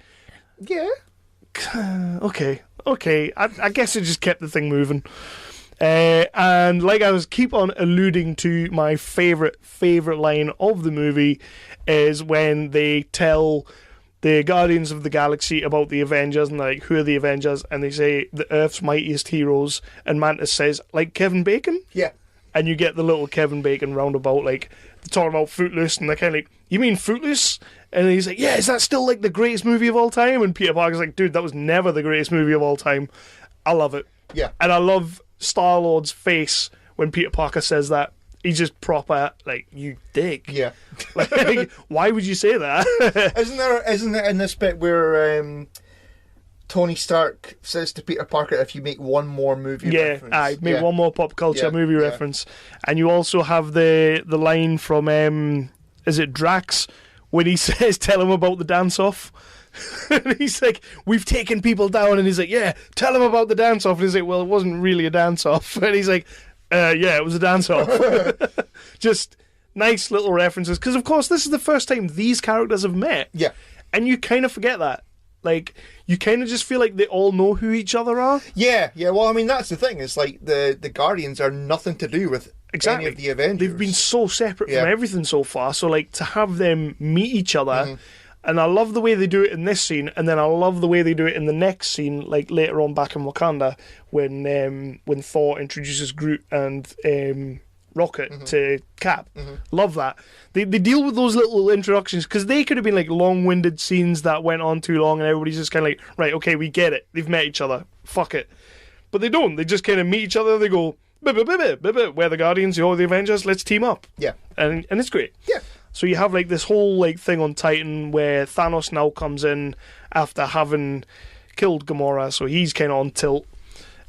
yeah. Okay. I guess it just kept the thing moving. And like I was keep on alluding to, my favorite line of the movie is when they tell the Guardians of the Galaxy about the Avengers, and they're like, who are the Avengers? And they say, the Earth's mightiest heroes. And Mantis says, like Kevin Bacon? Yeah. And you get the little Kevin Bacon roundabout, like, talking about Footloose, and they're kind of like, you mean Footloose? And he's like, yeah, is that still like the greatest movie of all time? And Peter Parker's like, dude, that was never the greatest movie of all time. I love it. Yeah. And I love Star-Lord's face when Peter Parker says that. He's just proper, like, you dick. Yeah. Like, why would you say that? Isn't there in this bit where Tony Stark says to Peter Parker, if you make one more movie reference. Make one more pop culture movie reference. And you also have the line from, is it Drax? When he says, tell him about the dance-off. And he's like, we've taken people down. And he's like, yeah, tell him about the dance-off. And he's like, well, it wasn't really a dance-off. And he's like, yeah, it was a dance-off. Just nice little references. Because, of course, this is the first time these characters have met. Yeah. And you kind of forget that. Like, you kind of just feel like they all know who each other are. Yeah. Well, I mean, that's the thing. It's like the Guardians are nothing to do with any of the Avengers. They've been so separate from everything so far. So, like, to have them meet each other, and I love the way they do it in this scene, and then I love the way they do it in the next scene, like later on back in Wakanda, when Thor introduces Groot and Rocket to Cap. Love that. They deal with those little introductions because they could have been like long-winded scenes that went on too long and everybody's just kind of like, right, okay, we get it. They've met each other. Fuck it. But they don't. They just kind of meet each other. They go, we're the Guardians, you're the Avengers, let's team up. Yeah. And it's great. Yeah. So you have like this whole like thing on Titan where Thanos now comes in after having killed Gamora, so he's kind of on tilt.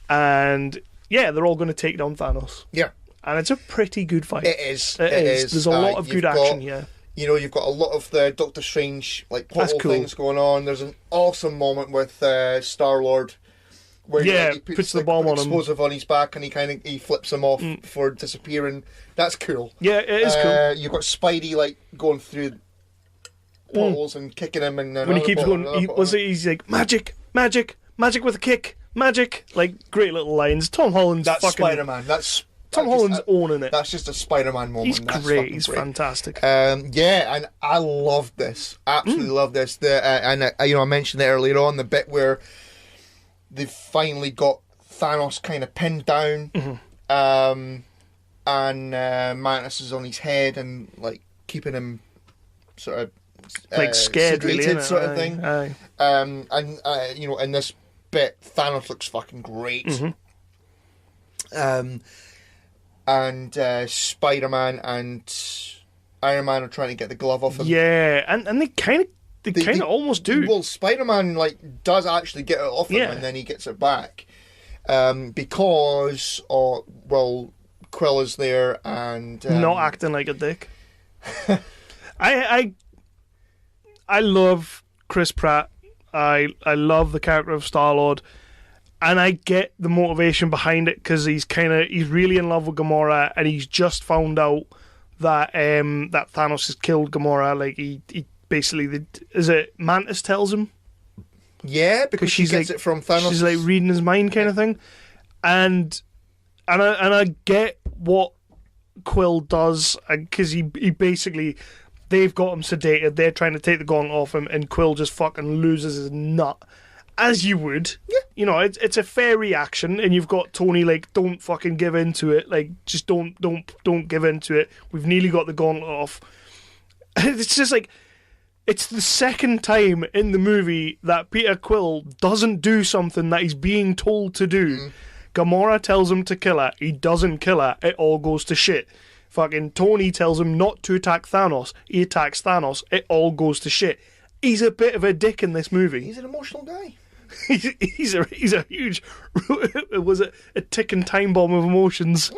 And yeah, they're all going to take down Thanos. Yeah. And it's a pretty good fight. It is. There's a lot of good action here. You know, you've got a lot of the Doctor Strange like portal things going on. There's an awesome moment with Star-Lord where he puts the bomb on him, explosive on his back, and he flips him off before disappearing. That's cool. Yeah, it is cool. You've got Spidey like going through portals and kicking him, and when he keeps going, he's like magic with a kick, magic. Like great little lines. Tom Holland's that's fucking Spider-Man. Tom Holland's owning it. That's just a Spider-Man moment. He's great. He's fantastic. Yeah, and I love this. Absolutely love this. I mentioned it earlier on, the bit where they've finally got Thanos kind of pinned down, and Mantis is on his head and like keeping him sort of like scared, really, sort of thing. Aye. And in this bit, Thanos looks fucking great. And Spider-Man and Iron Man are trying to get the glove off him. Yeah, and they kind of almost do. Well, Spider-Man like does actually get it off him, and then he gets it back because Quill is there and not acting like a dick. I love Chris Pratt. I love the character of Star-Lord. And I get the motivation behind it because he's really in love with Gamora, and he's just found out that that Thanos has killed Gamora. Like he basically, is it Mantis tells him? Yeah, because she gets it from Thanos. She's like reading his mind, kind of thing. And I get what Quill does because he basically, they've got him sedated. They're trying to take the gauntlet off him, and Quill just fucking loses his nut. As you would. Yeah. You know, it's a fair reaction, and you've got Tony like, don't fucking give in to it. Like, just don't give in to it. We've nearly got the gauntlet off. It's just like, it's the second time in the movie that Peter Quill doesn't do something that he's being told to do. Gamora tells him to kill her. He doesn't kill her. It all goes to shit. Fucking Tony tells him not to attack Thanos. He attacks Thanos. It all goes to shit. He's a bit of a dick in this movie. He's an emotional guy. He's a huge. It was a ticking time bomb of emotions.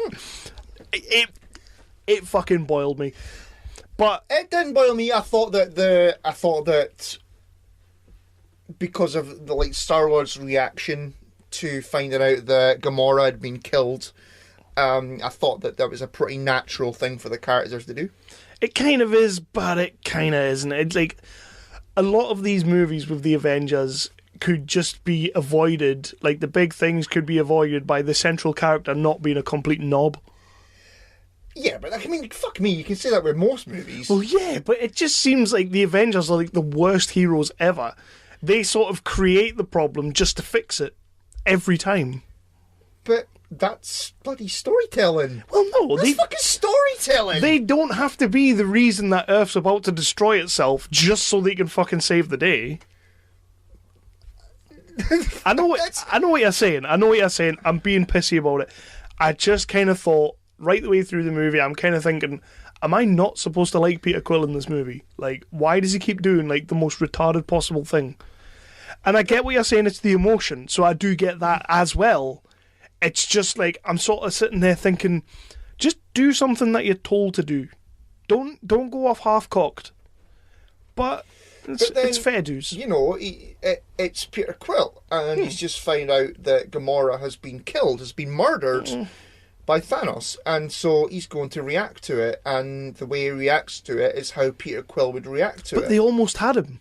It fucking boiled me, but it didn't boil me. I thought that because of the Star-Lord's reaction to finding out that Gamora had been killed, I thought that was a pretty natural thing for the characters to do. It kind of is, but it kind of isn't. It's like a lot of these movies with the Avengers could just be avoided, like the big things could be avoided by the central character not being a complete knob. Yeah, but I mean, fuck me, you can say that with most movies. Well, yeah, but it just seems like the Avengers are like the worst heroes ever. They sort of create the problem just to fix it every time. But that's bloody storytelling. Well, no, that's fucking storytelling. They don't have to be the reason that Earth's about to destroy itself just so they can fucking save the day. I know what you're saying. I'm being pissy about it. I just kind of thought, right the way through the movie, I'm kind of thinking, am I not supposed to like Peter Quill in this movie? Like, why does he keep doing, like, the most retarded possible thing? And I get what you're saying, it's the emotion, so I do get that as well. It's just, like, I'm sort of sitting there thinking, just do something that you're told to do. Don't go off half-cocked. But it's fair dues. You know, it's Peter Quill, and he's just found out that Gamora has been killed, has been murdered by Thanos, and so he's going to react to it, and the way he reacts to it is how Peter Quill would react to it. But they almost had him.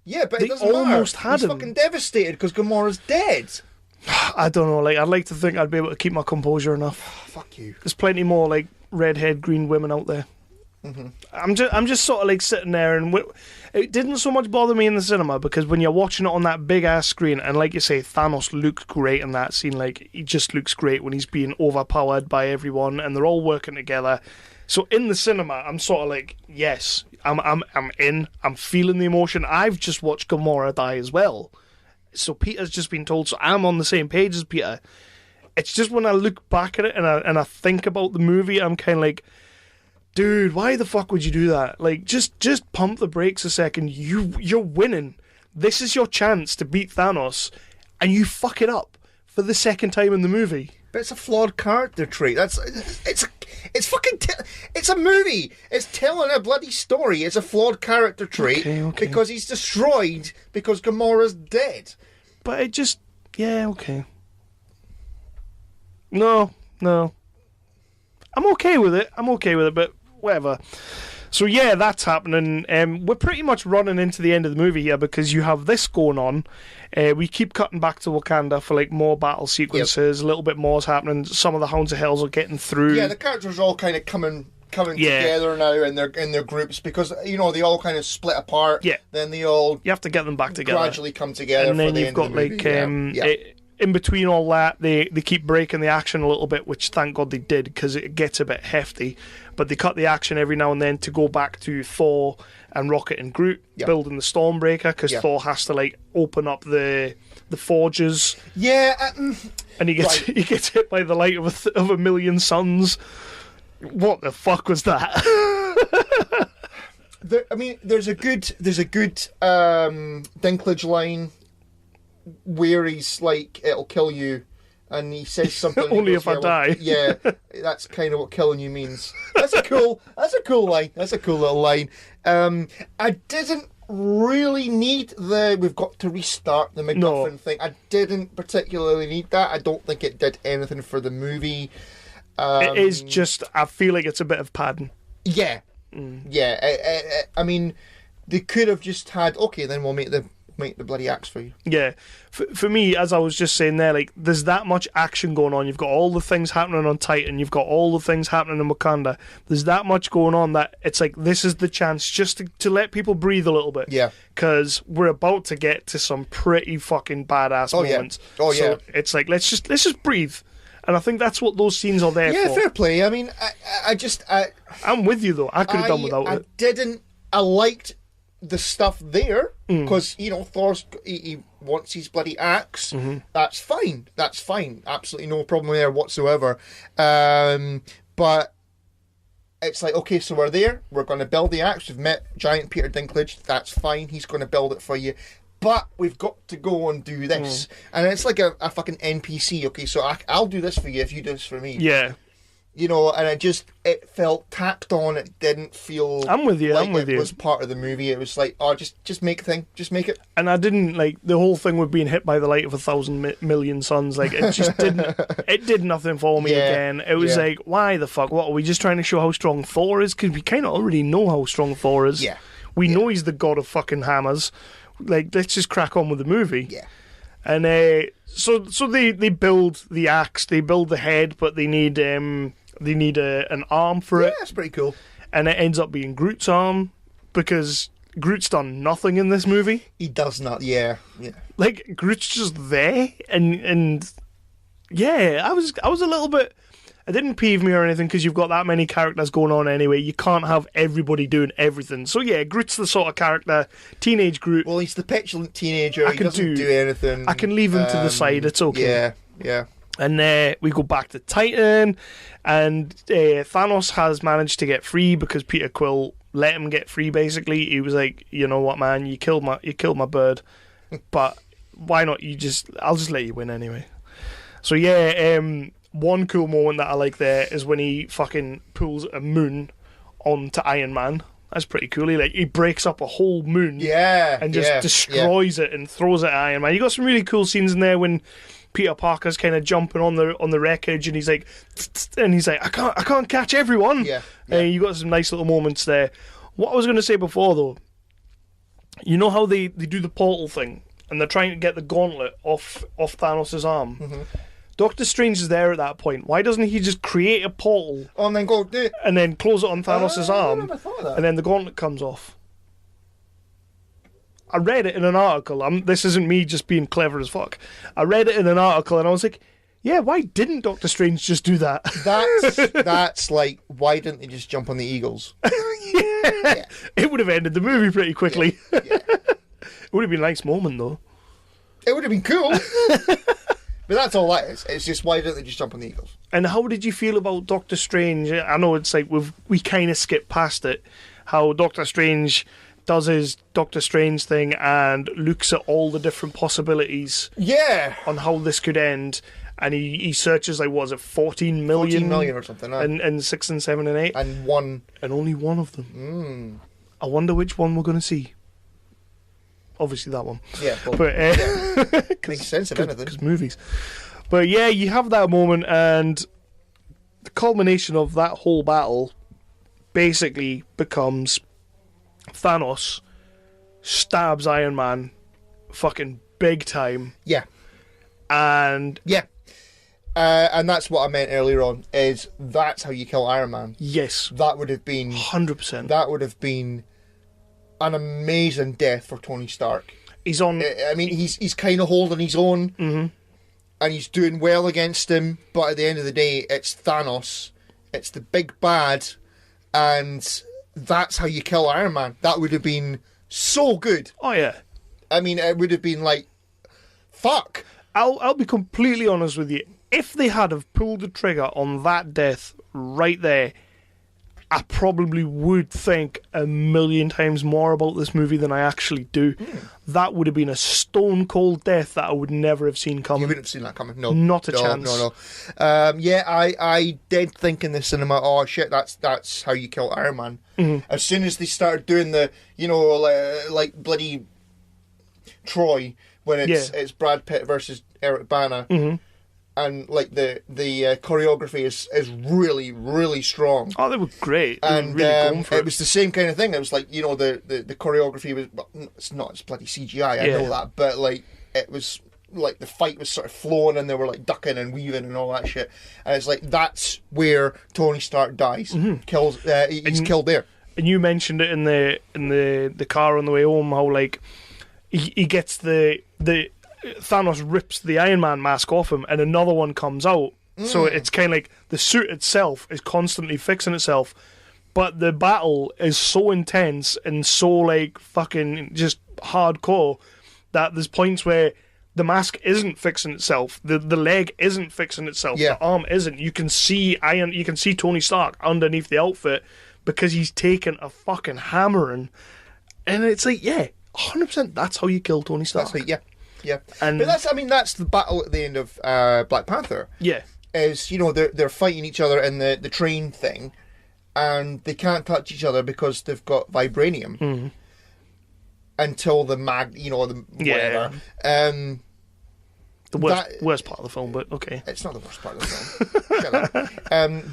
Yeah, but it doesn't matter. Almost had he's him. Fucking devastated because Gamora's dead. I don't know, like, I'd like to think I'd be able to keep my composure enough. Fuck you. There's plenty more, like, red-haired green women out there. I'm just sort of like sitting there, and it didn't so much bother me in the cinema because when you're watching it on that big ass screen, and like you say, Thanos looked great in that scene. Like, he just looks great when he's being overpowered by everyone, and they're all working together. So in the cinema, I'm sort of like, yes, I'm in. I'm feeling the emotion. I've just watched Gamora die as well, so Peter's just been told. So I'm on the same page as Peter. It's just when I look back at it and I think about the movie, I'm kind of like, dude, why the fuck would you do that? Like, just pump the brakes a second. You're winning. This is your chance to beat Thanos, and you fuck it up for the second time in the movie. But it's a flawed character trait. It's a movie. It's telling a bloody story. It's a flawed character trait because he's destroyed because Gamora's dead. But it just, yeah, okay. No. I'm okay with it, but whatever. So yeah, that's happening. We're pretty much running into the end of the movie here because you have this going on. We keep cutting back to Wakanda for like more battle sequences. A little bit more is happening. Some of the Hounds of Hells are getting through. Yeah, the characters are all kind of coming together now in their groups because they all kind of split apart. Yeah. Then they all you have to get them back together. Gradually come together. And then for the you've end got of the movie. in between all that, they keep breaking the action a little bit, which thank God they did because it gets a bit hefty. But they cut the action every now and then to go back to Thor and Rocket and Groot building the Stormbreaker because Thor has to like open up the forges. Yeah, and he gets hit by the light of a million suns. What the fuck was that? There's a good Dinklage line where he's like, "It'll kill you," and he says something. Only if I die. Yeah, that's kind of what killing you means. That's a cool line. That's a cool little line. I didn't really need we've got to restart the MacGuffin thing. I didn't particularly need that. I don't think it did anything for the movie. It is just, I feel like it's a bit of padding. Yeah. Yeah. I mean, they could have just had, okay, then we'll make the bloody axe for you. Yeah. For me, as I was just saying there, like, there's that much action going on. You've got all the things happening on Titan. You've got all the things happening in Wakanda. There's that much going on that it's like, this is the chance just to let people breathe a little bit. Yeah. Because we're about to get to some pretty fucking badass moments. Yeah. Oh, yeah. So it's like, let's just breathe. And I think that's what those scenes are there for. Yeah, fair play. I mean, I'm with you, though. I could have done without it. I liked the stuff there, because, Thor's, he wants his bloody axe. Mm-hmm. That's fine. Absolutely no problem there whatsoever. But it's like, okay, so we're there. We're going to build the axe. We've met Giant Peter Dinklage. That's fine. He's going to build it for you. But we've got to go and do this. And it's like a fucking NPC. Okay, so I'll do this for you if you do this for me. Yeah. And it felt tacked on. It didn't feel I'm with you. It was part of the movie. It was like, oh, just make the thing. Just make it. And I didn't like the whole thing with being hit by the light of 1,000 million suns. Like, it just didn't, it did nothing for me again. It was like, why the fuck? What, are we just trying to show how strong Thor is? Because we kind of already know how strong Thor is. Yeah. We know he's the god of fucking hammers. Like, let's just crack on with the movie. Yeah. And so they build the axe, they build the head, but they need an arm for it. Yeah, that's pretty cool. And it ends up being Groot's arm because Groot's done nothing in this movie. He does not. Yeah. Like, Groot's just there, and yeah, I was a little bit. It didn't peeve me or anything because you've got that many characters going on anyway. You can't have everybody doing everything. So yeah, Groot's the sort of character, teenage Groot. Well, he's the petulant teenager. He doesn't do anything. I can leave him to the side. It's okay. Yeah. And we go back to Titan, and Thanos has managed to get free because Peter Quill let him get free. Basically, he was like, "You know what, man? You killed my bird, but why not? I'll just let you win anyway." So yeah, one cool moment that I like there is when he fucking pulls a moon onto Iron Man. That's pretty cool. He breaks up a whole moon, and just destroys it and throws it at Iron Man. You got some really cool scenes in there when Peter Parker's kind of jumping on the wreckage, and he's like, I can't catch everyone. Yeah. You got some nice little moments there. What I was going to say before, though, you know how they do the portal thing, and they're trying to get the gauntlet off Thanos' arm. Mm-hmm. Doctor Strange is there at that point. Why doesn't he just create a portal and then go do and then close it on Thanos' arm, I never thought of that. and then the gauntlet comes off? I read it in an article. This isn't me just being clever as fuck. I read it in an article and I was like, yeah, why didn't Doctor Strange just do that? That's like, why didn't they just jump on the Eagles? Yeah. It would have ended the movie pretty quickly. Yeah. It would have been a nice moment, though. It would have been cool. But that's all that is. It's just, why didn't they just jump on the Eagles? And how did you feel about Doctor Strange? I know it's like we kind of skipped past it. How Doctor Strange does his Doctor Strange thing and looks at all the different possibilities. Yeah. On how this could end. And he searches, like, what was it, 14 million? 14 million or something. And 6 and 7 and 8. And one. And only one of them. I wonder which one we're going to see. Obviously that one. Yeah. Well, but makes sense if anything. Because movies. But yeah, you have that moment, and the culmination of that whole battle basically becomes Thanos stabs Iron Man fucking big time. Yeah. And and that's what I meant earlier on, is that's how you kill Iron Man. Yes. That would have been 100%. That would have been an amazing death for Tony Stark. He's on. I mean, he's kind of holding his own, and he's doing well against him. But at the end of the day, it's Thanos. It's the big bad, and that's how you kill Iron Man. That would have been so good. Oh yeah. I mean, it would have been like, fuck. I'll be completely honest with you. If they had have pulled the trigger on that death right there, I probably would think a million times more about this movie than I actually do. That would have been a stone cold death that I would never have seen coming. You wouldn't have seen that coming. No, not a chance. No. Yeah, I did think in the cinema, oh shit, that's how you kill Iron Man. As soon as they started doing the, like bloody Troy, when it's Brad Pitt versus Eric Bana, and like the choreography is really, really strong. Oh, they were great. They and were really going for it was the same kind of thing. It was like, the choreography was, well, it's bloody CGI, I know that, but like it was like the fight was sort of flowing and they were like ducking and weaving and all that shit. And it's like, that's where Tony Stark dies. Kills. He's killed there. And you mentioned it in the car on the way home, how like he gets the Thanos rips the Iron Man mask off him and another one comes out. So it's kind of like the suit itself is constantly fixing itself. But the battle is so intense and so like fucking just hardcore that there's points where the mask isn't fixing itself. The leg isn't fixing itself. Yeah. The arm isn't. You can see Tony Stark underneath the outfit because he's taken a fucking hammering. And it's like, yeah, 100% that's how you kill Tony Stark. That's right, yeah. And but that's the battle at the end of Black Panther. Yeah. Is, they're fighting each other in the train thing, and they can't touch each other because they've got vibranium. Until the whatever. The worst part of the film, but okay. It's not the worst part of the film. Shut up.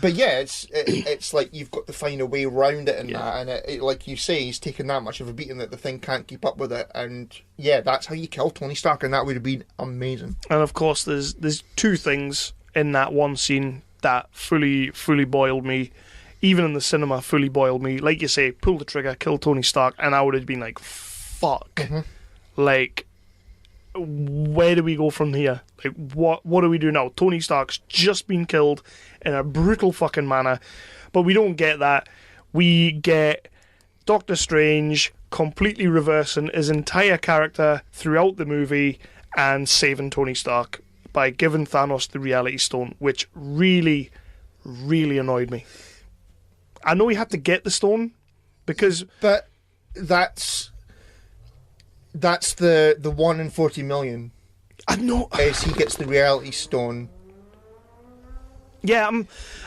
But yeah, it's like you've got to find a way around it that, and it, like you say, he's taken that much of a beating that the thing can't keep up with it, and yeah, that's how you kill Tony Stark, and that would have been amazing. And of course, there's two things in that one scene that fully boiled me. Even in the cinema, fully boiled me. Like you say, pull the trigger, kill Tony Stark, and I would have been like, fuck. Like, where do we go from here? Like, what do we do now? Tony Stark's just been killed in a brutal fucking manner, but we don't get that. We get Doctor Strange completely reversing his entire character throughout the movie and saving Tony Stark by giving Thanos the Reality Stone, which really, really annoyed me. I know he had to get the stone because... But that's the 1 in 40 million. I know. Is he gets the Reality Stone. Yeah,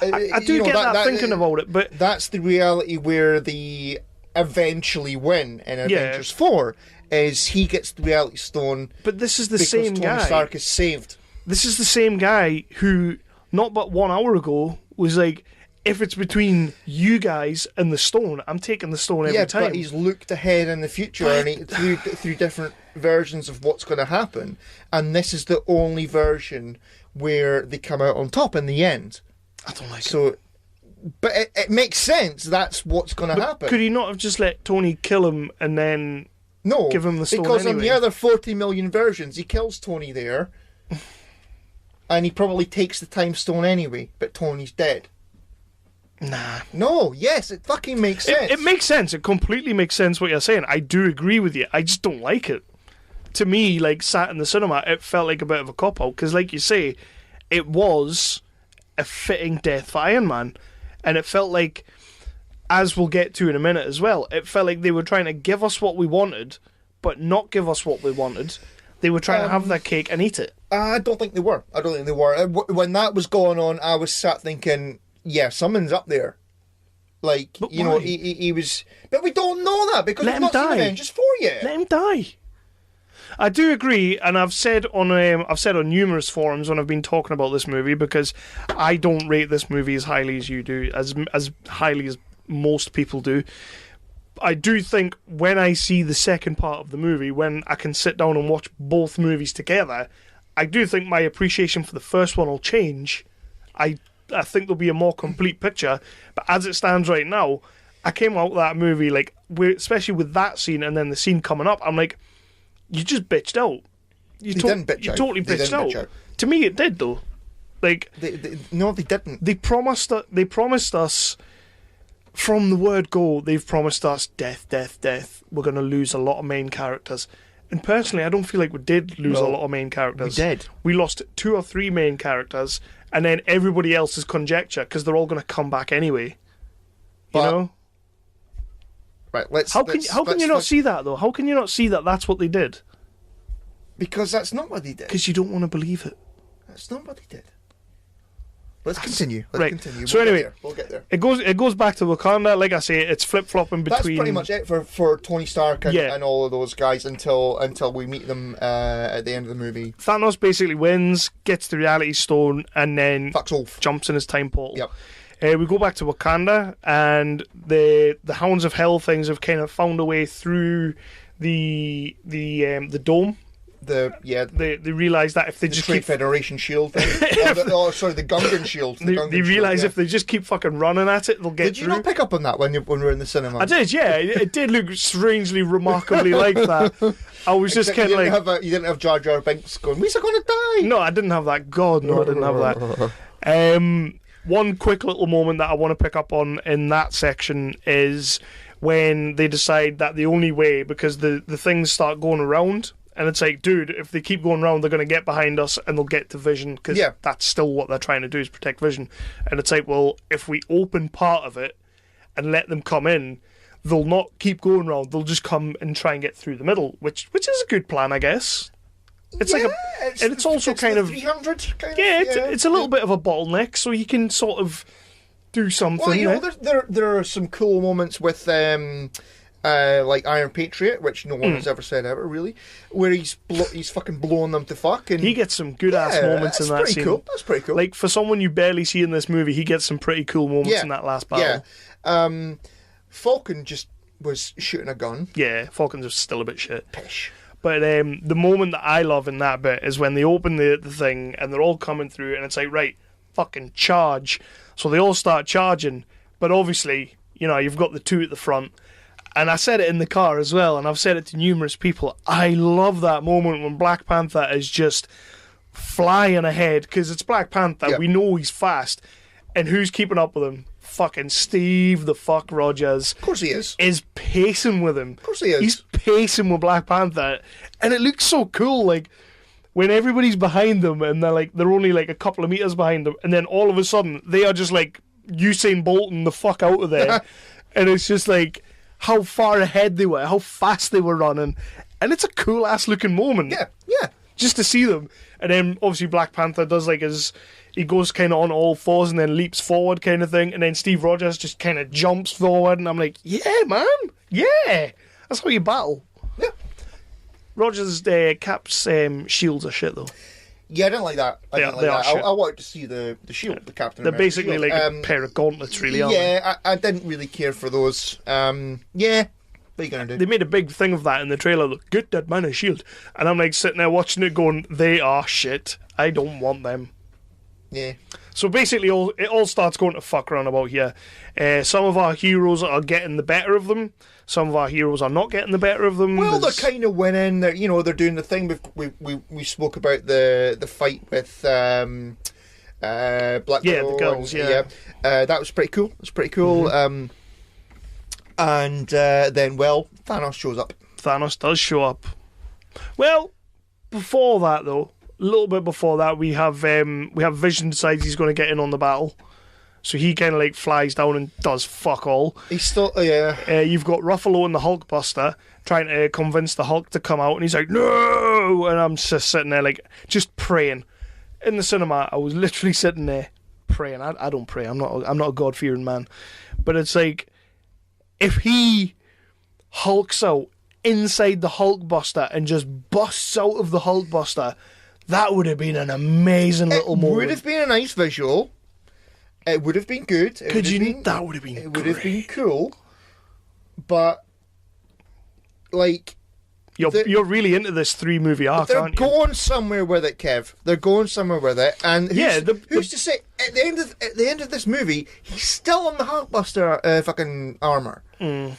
I do get that thinking about it, but... That's the reality where they eventually win in Avengers 4, is he gets the Reality Stone. But this is the same guy. Tony Stark is saved. This is the same guy who, not but 1 hour ago, was like, if it's between you guys and the stone, I'm taking the stone every time. Yeah, but he's looked ahead in the future and through different versions of what's going to happen, and this is the only version where they come out on top in the end. I don't like it. So, but it makes sense. That's what's going to happen. Could he not have just let Tony kill him and then give him the stone because anyway? on the other 40 million versions, he kills Tony there, and he probably takes the time stone anyway, but Tony's dead. Nah. No, yes, it fucking makes sense. It makes sense. It completely makes sense what you're saying. I do agree with you. I just don't like it. To me, like, sat in the cinema, it felt like a bit of a cop-out, because like you say, it was a fitting death for Iron Man, and it felt like, as we'll get to in a minute as well, it felt like they were trying to give us what we wanted, but not give us what we wanted. They were trying to have their cake and eat it. I don't think they were. When that was going on, I was sat thinking, yeah, someone's up there. Like, but you know, he was... But we don't know that, because we've not seen Avengers 4 yet. Let him die. I do agree, and I've said on numerous forums when I've been talking about this movie, because I don't rate this movie as highly as you do, as highly as most people do. I do think when I see the second part of the movie, when I can sit down and watch both movies together, I do think my appreciation for the first one will change. I think there'll be a more complete picture, but as it stands right now, I came out of that movie, like, especially with that scene and then the scene coming up, I'm like, you just bitched out. You totally bitched out. To me, it did, though. Like, no, they didn't. They promised us from the word go. They've promised us death, death, death. We're going to lose a lot of main characters. And personally, I don't feel like we did lose a lot of main characters. We did. We lost 2 or 3 main characters, and then everybody else is conjecture because they're all going to come back anyway. You know. Right, how can you not see that, though? How can you not see that that's what they did? Because that's not what they did. Because you don't want to believe it. That's not what they did. Let's continue. So anyway, we'll get there. It goes back to Wakanda. Like I say, it's flip-flopping between... That's pretty much it for Tony Stark and all of those guys until we meet them at the end of the movie. Thanos basically wins, gets the Reality Stone, and then fucks off. Jumps in his time portal. Yep. We go back to Wakanda, and the Hounds of Hell things have kind of found a way through the dome. They realise that if they just Trade keep Federation shield thing. The Gungan shield. They realise if they just keep fucking running at it, they'll get Did you not pick up on that when we were in the cinema? I did, yeah. It did look strangely, remarkably like that. I was just kind of like... You didn't have Jar Jar Binks going, we're going to die! No, I didn't have that. God, no, I didn't have that. One quick little moment that I want to pick up on in that section is when they decide that the only way, because the things start going around, and it's like, dude, if they keep going around, they're going to get behind us and they'll get to Vision, because that's still what they're trying to do, is protect Vision. And it's like, well, if we open part of it and let them come in, they'll not keep going around, they'll just come and try and get through the middle, which is a good plan, I guess. It's it's also kind of 300 it's a little bit of a bottleneck, so you can sort of do something. Well, you know, there are some cool moments with like Iron Patriot, which no one has ever said ever really, where he's fucking blowing them to fuck, and he gets some good ass moments in that scene. Cool. That's pretty cool. Like, for someone you barely see in this movie, he gets some pretty cool moments in that last battle. Yeah. Falcon just was shooting a gun. Yeah, Falcon's still a bit shit. Pish. But the moment that I love in that bit is when they open the thing and they're all coming through, and it's like, right, fucking charge. So they all start charging, but obviously, you know, you've got the 2 at the front. And I said it in the car as well, and I've said it to numerous people. I love that moment when Black Panther is just flying ahead, because it's Black Panther. Yep. We know he's fast. And who's keeping up with him? Fucking Steve the fuck Rogers. Of course he is. Is pacing with him. Of course he is. He's pacing with Black Panther. And it looks so cool, like, when everybody's behind them and they're only like a couple of meters behind them, and then all of a sudden they are just like Usain Bolton the fuck out of there. And it's just like how far ahead they were, how fast they were running. And it's a cool ass looking moment. Yeah. Just to see them. And then obviously Black Panther does like he goes kind of on all fours and then leaps forward kind of thing, and then Steve Rogers just kind of jumps forward, and I'm like, yeah, man, yeah, that's how you battle. Yeah. Rogers' Cap's shields are shit though. Yeah, I didn't like that. I wanted to see the shield, the Captain They're America basically shield. like a pair of gauntlets, really, aren't they? I didn't really care for those. Yeah, What are you going to do? They made a big thing of that in the trailer. Look, get that man a shield. And I'm like sitting there watching it going, they are shit. I don't want them. Yeah. So basically, it all starts going to fuck around about here. Some of our heroes are getting the better of them. Some of our heroes are not getting the better of them. Well, they're kind of winning. They're doing the thing. We spoke about the fight with Black Girl. Yeah, the girls. Yeah. That was pretty cool. It was pretty cool. Mm-hmm. And then, Thanos shows up. Thanos does show up. Well, before that though, a little bit before that, we have Vision decides he's going to get in on the battle, so he kind of like flies down and does fuck all. He's still You've got Ruffalo and the Hulkbuster trying to convince the Hulk to come out, and he's like, no, and I'm just sitting there like just praying. In the cinema, I was literally sitting there praying. I don't pray. I'm not a God-fearing man, but it's like if he hulks out inside the Hulkbuster and just busts out of the Hulkbuster, that would have been an amazing little moment. It would have been a nice visual. It would have been good. That would have been It would have been cool. But, like... You're really into this 3-movie arc, aren't you? They're going somewhere with it, Kev. They're going somewhere with it. And who's to say, at the end of this movie, he's still on the Hulkbuster fucking armour. Mm.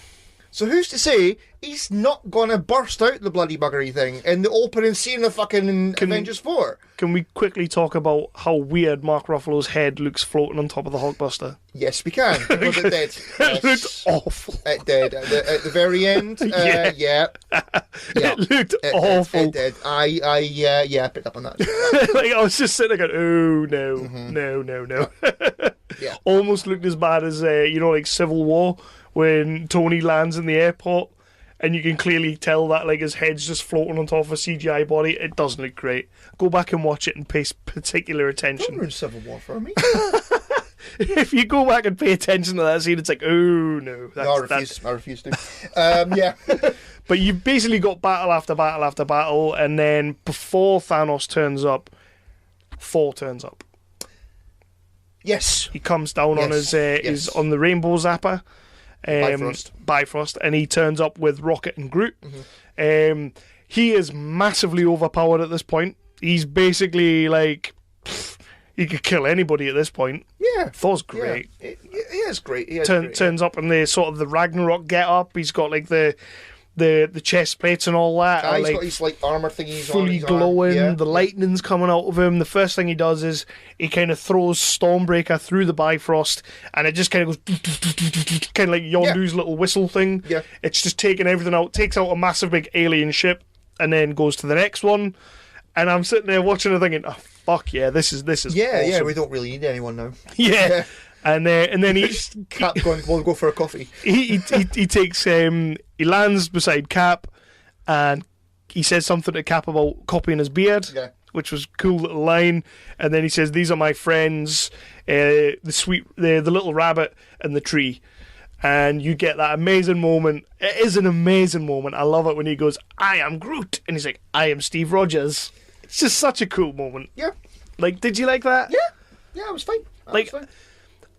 So who's to say he's not going to burst out the bloody buggery thing in the opening scene of fucking Avengers 4? Can we quickly talk about how weird Mark Ruffalo's head looks floating on top of the Hulkbuster? Yes, we can. Because it did. It looked awful. It did. At the very end, yeah. It looked awful. It did. I picked up on that. Like, I was just sitting there going, oh, no. Yeah. Almost looked as bad as, like Civil War, when Tony lands in the airport and you can clearly tell that like his head's just floating on top of a CGI body. It doesn't look great. Go back and watch it and pay particular attention. Don't ruin Civil War for me. If you go back and pay attention to that scene, it's like, oh no. I refuse to. Yeah. But you've basically got battle after battle after battle, and then before Thanos turns up, Thor turns up. Yes. He comes down on his on the Rainbow Zapper. Bifrost, and he turns up with Rocket and Groot. Mm-hmm. He is massively overpowered at this point. He's basically like he could kill anybody at this point. Yeah, Thor's great. Yeah. He is great. Turns up in the sort of the Ragnarok get up. He's got like the chest plates and all that. He's got his like armor thingies fully glowing. Yeah. The lightning's coming out of him. The first thing he does is he kind of throws Stormbreaker through the Bifrost, and it just kind of goes kind of like Yondu's little whistle thing. Yeah, it's just taking everything out. Takes out a massive big alien ship, and then goes to the next one. And I'm sitting there watching it thinking, oh fuck yeah, this is awesome. Yeah. We don't really need anyone now. Yeah. And then he Cap going, we'll go for a coffee. He takes he lands beside Cap, and he says something to Cap about copying his beard, which was a cool little line. And then he says, "These are my friends, the little rabbit and the tree." And you get that amazing moment. It is an amazing moment. I love it when he goes, "I am Groot," and he's like, "I am Steve Rogers." It's just such a cool moment. Yeah. Like, did you like that? Yeah, it was fine.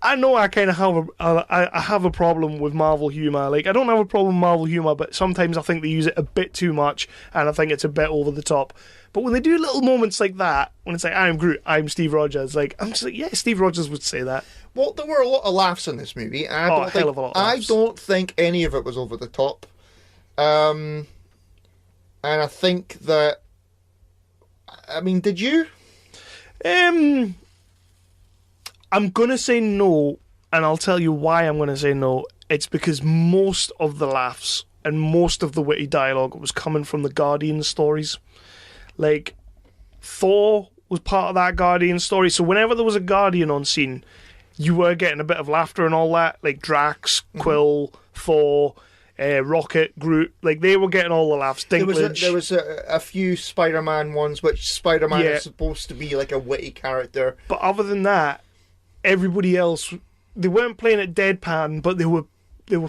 I know I kind of have a problem with Marvel humour. Like, I don't have a problem with Marvel humour, but sometimes I think they use it a bit too much, and I think it's a bit over the top. But when they do little moments like that, when it's like, I'm Groot, I'm Steve Rogers, like, I'm just like, yeah, Steve Rogers would say that. Well, there were a lot of laughs in this movie. A hell of a lot of laughs. I don't think any of it was over the top. And I think that... I mean, did you? I'm going to say no, and I'll tell you why I'm going to say no. It's because most of the laughs and most of the witty dialogue was coming from the Guardian stories. Like, Thor was part of that Guardian story, so whenever there was a Guardian on scene, you were getting a bit of laughter and all that. Like Drax, Quill, Thor, Rocket, Groot, like they were getting all the laughs. Dinklage. There was a few Spider-Man ones, which Spider-Man is supposed to be like a witty character. But other than that, everybody else, they weren't playing it deadpan, but they were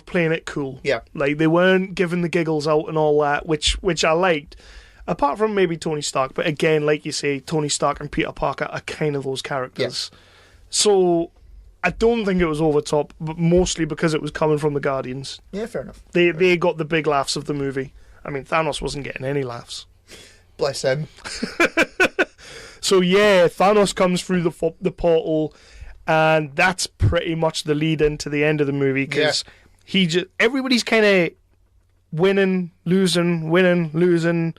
playing it cool. Yeah. Like, they weren't giving the giggles out and all that, which I liked. Apart from maybe Tony Stark, but again, like you say, Tony Stark and Peter Parker are kind of those characters. Yeah. So I don't think it was over top, but mostly because it was coming from the Guardians. Yeah, fair enough. They got the big laughs of the movie. I mean, Thanos wasn't getting any laughs. Bless him. So yeah, Thanos comes through the portal, and that's pretty much the lead into the end of the movie, because everybody's kind of winning, losing,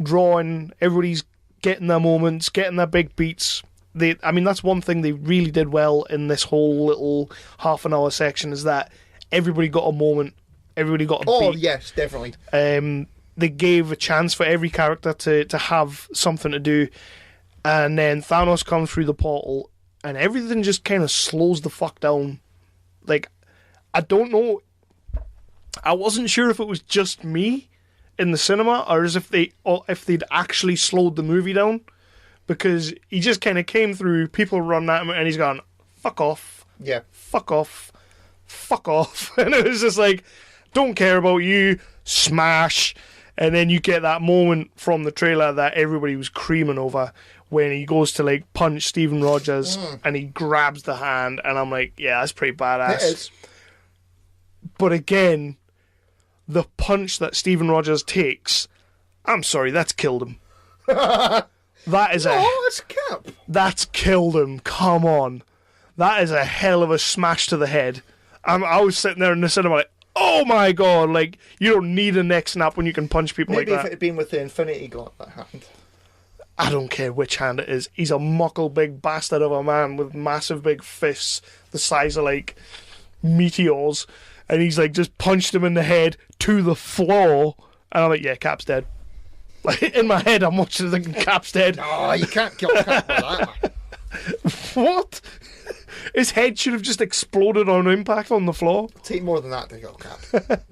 drawing. Everybody's getting their moments, getting their big beats. That's one thing they really did well in this whole little half an hour section, is that everybody got a moment, everybody got a beat. Oh yes, definitely. They gave a chance for every character to have something to do, and then Thanos comes through the portal, and everything just kind of slows the fuck down. Like, I don't know. I wasn't sure if it was just me in the cinema, or if they'd actually slowed the movie down, because he just kind of came through, people run at him, and he's gone, fuck off. Yeah. Fuck off. Fuck off. And it was just like, don't care about you, smash. And then you get that moment from the trailer that everybody was creaming over, when he goes to like punch Stephen Rogers and he grabs the hand, and I'm like, yeah, that's pretty badass. It is. But again, the punch that Stephen Rogers takes, I'm sorry, that's killed him. It's Cap. That's killed him. Come on. That is a hell of a smash to the head. I was sitting there in the cinema like, oh my god, like, you don't need a neck snap when you can punch people Maybe like if that. it had been with the Infinity Gauntlet hand. I don't care which hand it is. He's a muckle big bastard of a man with massive big fists the size of like meteors, and he's like just punched him in the head to the floor, and I'm like, yeah, Cap's dead. Like, in my head I'm watching thinking Cap's dead. No, you can't kill Cap with that, man. What? His head should have just exploded on impact on the floor. Take more than that to kill Cap.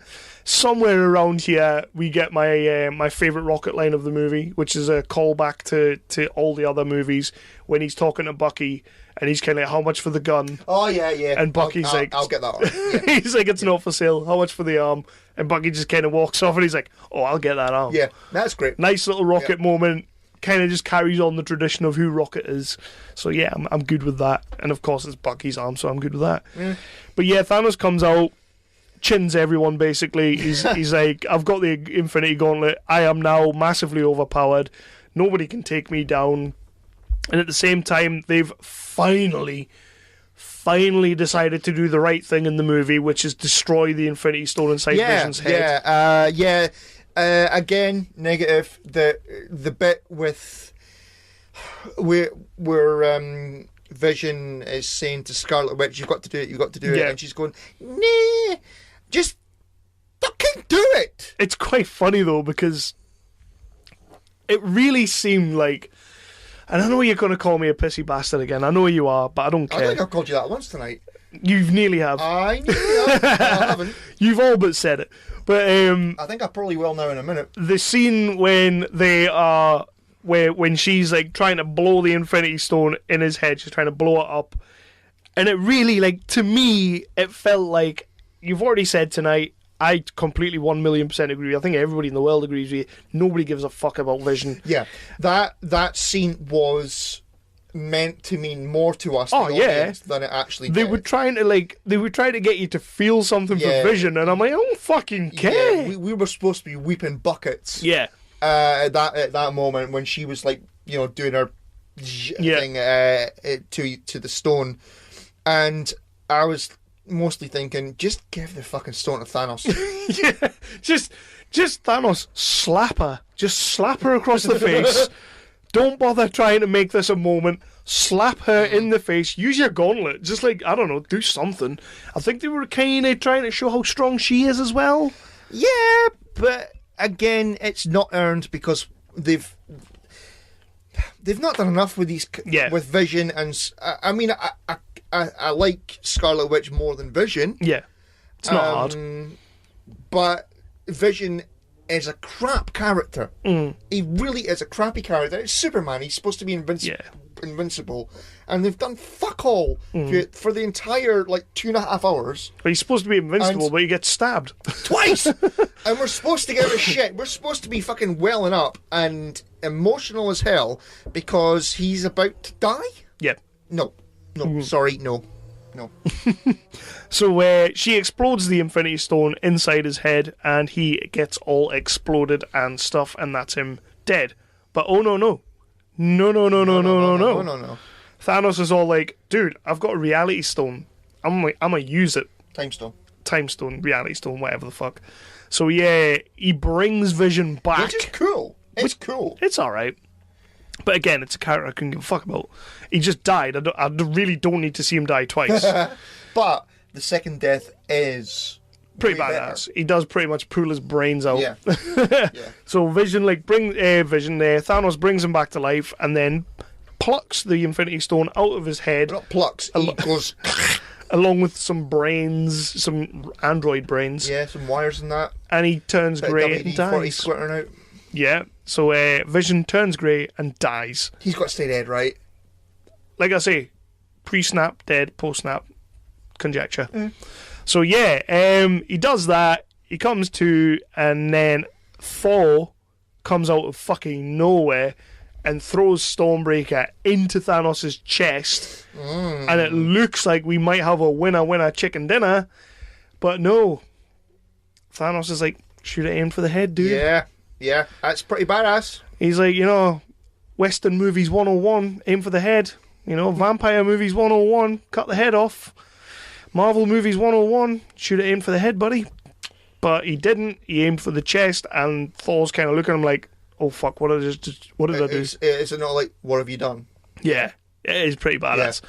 Somewhere around here, we get my favourite rocket line of the movie, which is a callback to all the other movies, when he's talking to Bucky, and he's kind of like, how much for the gun? Oh, yeah. And Bucky's like... I'll get that one. Yeah. He's like, it's not for sale. How much for the arm? And Bucky just kind of walks off, and he's like, oh, I'll get that arm. Yeah, that's great. Nice little Rocket moment. Kind of just carries on the tradition of who Rocket is. So yeah, I'm good with that. And of course it's Bucky's arm, so I'm good with that. Yeah. But yeah, Thanos comes out, chins everyone basically. He's like, I've got the Infinity Gauntlet. I am now massively overpowered. Nobody can take me down. And at the same time, they've finally decided to do the right thing in the movie, which is destroy the Infinity Stone inside Vision's head. Again, negative. The bit with where Vision is saying to Scarlet Witch, "You've got to do it," and she's going, "Nah, just fucking do it." It's quite funny though, because it really seemed like, and I know you're going to call me a pissy bastard again. I know you are, but I don't care. I think I've called you that once tonight. You nearly have. I nearly have. I haven't. You've all but said it. But I think I probably will now in a minute. The scene when when she's like trying to blow the Infinity Stone in his head, she's trying to blow it up, and it really, like, to me, it felt like, you've already said tonight, I completely 1,000,000% agree. I think everybody in the world agrees with you. Nobody gives a fuck about Vision. Yeah, that scene was meant to mean more to us, the audience, than it actually did. They were trying to get you to feel something for Vision, and I'm like, I don't fucking care. Yeah, we were supposed to be weeping buckets. Yeah. At that moment when she was like, doing her thing to the stone, and I was mostly thinking, just give the fucking stone to Thanos. Yeah, just Thanos, slap her. Just slap her across the face. Don't bother trying to make this a moment. Slap her in the face. Use your gauntlet. Just, like, I don't know, do something. I think they were kind of trying to show how strong she is as well. Yeah, but again, it's not earned, because they've not done enough with these with Vision, and I mean, I like Scarlet Witch more than Vision. Yeah, it's not hard. But Vision is a crap character. He really is a crappy character. It's Superman. He's supposed to be invincible, and they've done fuck all for the entire 2.5 hours. But he's supposed to be invincible, but he gets stabbed twice. And we're supposed to give a shit. We're supposed to be fucking welling up and emotional as hell because he's about to die. Yep. No. Sorry, no. No. So she explodes the Infinity Stone inside his head, and he gets all exploded and stuff, and that's him dead. But oh no. No. Thanos is all like, dude, I've got a reality stone. I'm gonna use it. Time stone, reality stone, whatever the fuck. So yeah, he brings Vision back. Which is cool. It's cool. It's alright. But again, it's a character I couldn't give a fuck about. He just died. I really don't need to see him die twice. But the second death is pretty badass. He does pretty much pull his brains out. Yeah. So Vision, Thanos brings him back to life and then plucks the Infinity Stone out of his head. Not plucks. He goes along with some brains, some android brains. Yeah, some wires and that. And he turns grey and dies. Squirting out. Yeah. So Vision turns grey and dies. He's got to stay dead, right? Like I say, pre-snap, dead, post-snap, conjecture. So yeah, he does that. He comes to, and then Thor comes out of fucking nowhere and throws Stormbreaker into Thanos' chest. And it looks like we might have a winner chicken dinner. But no. Thanos is like, shoot it aimed for the head, dude. Yeah, that's pretty badass. He's like, Western movies 101, aim for the head. Vampire movies 101, cut the head off. Marvel movies 101, shoot it aimed for the head, buddy. But he didn't. He aimed for the chest, and Thor's kind of looking at him like, oh fuck, what did I do? Is it not like, what have you done? Yeah, it is pretty badass.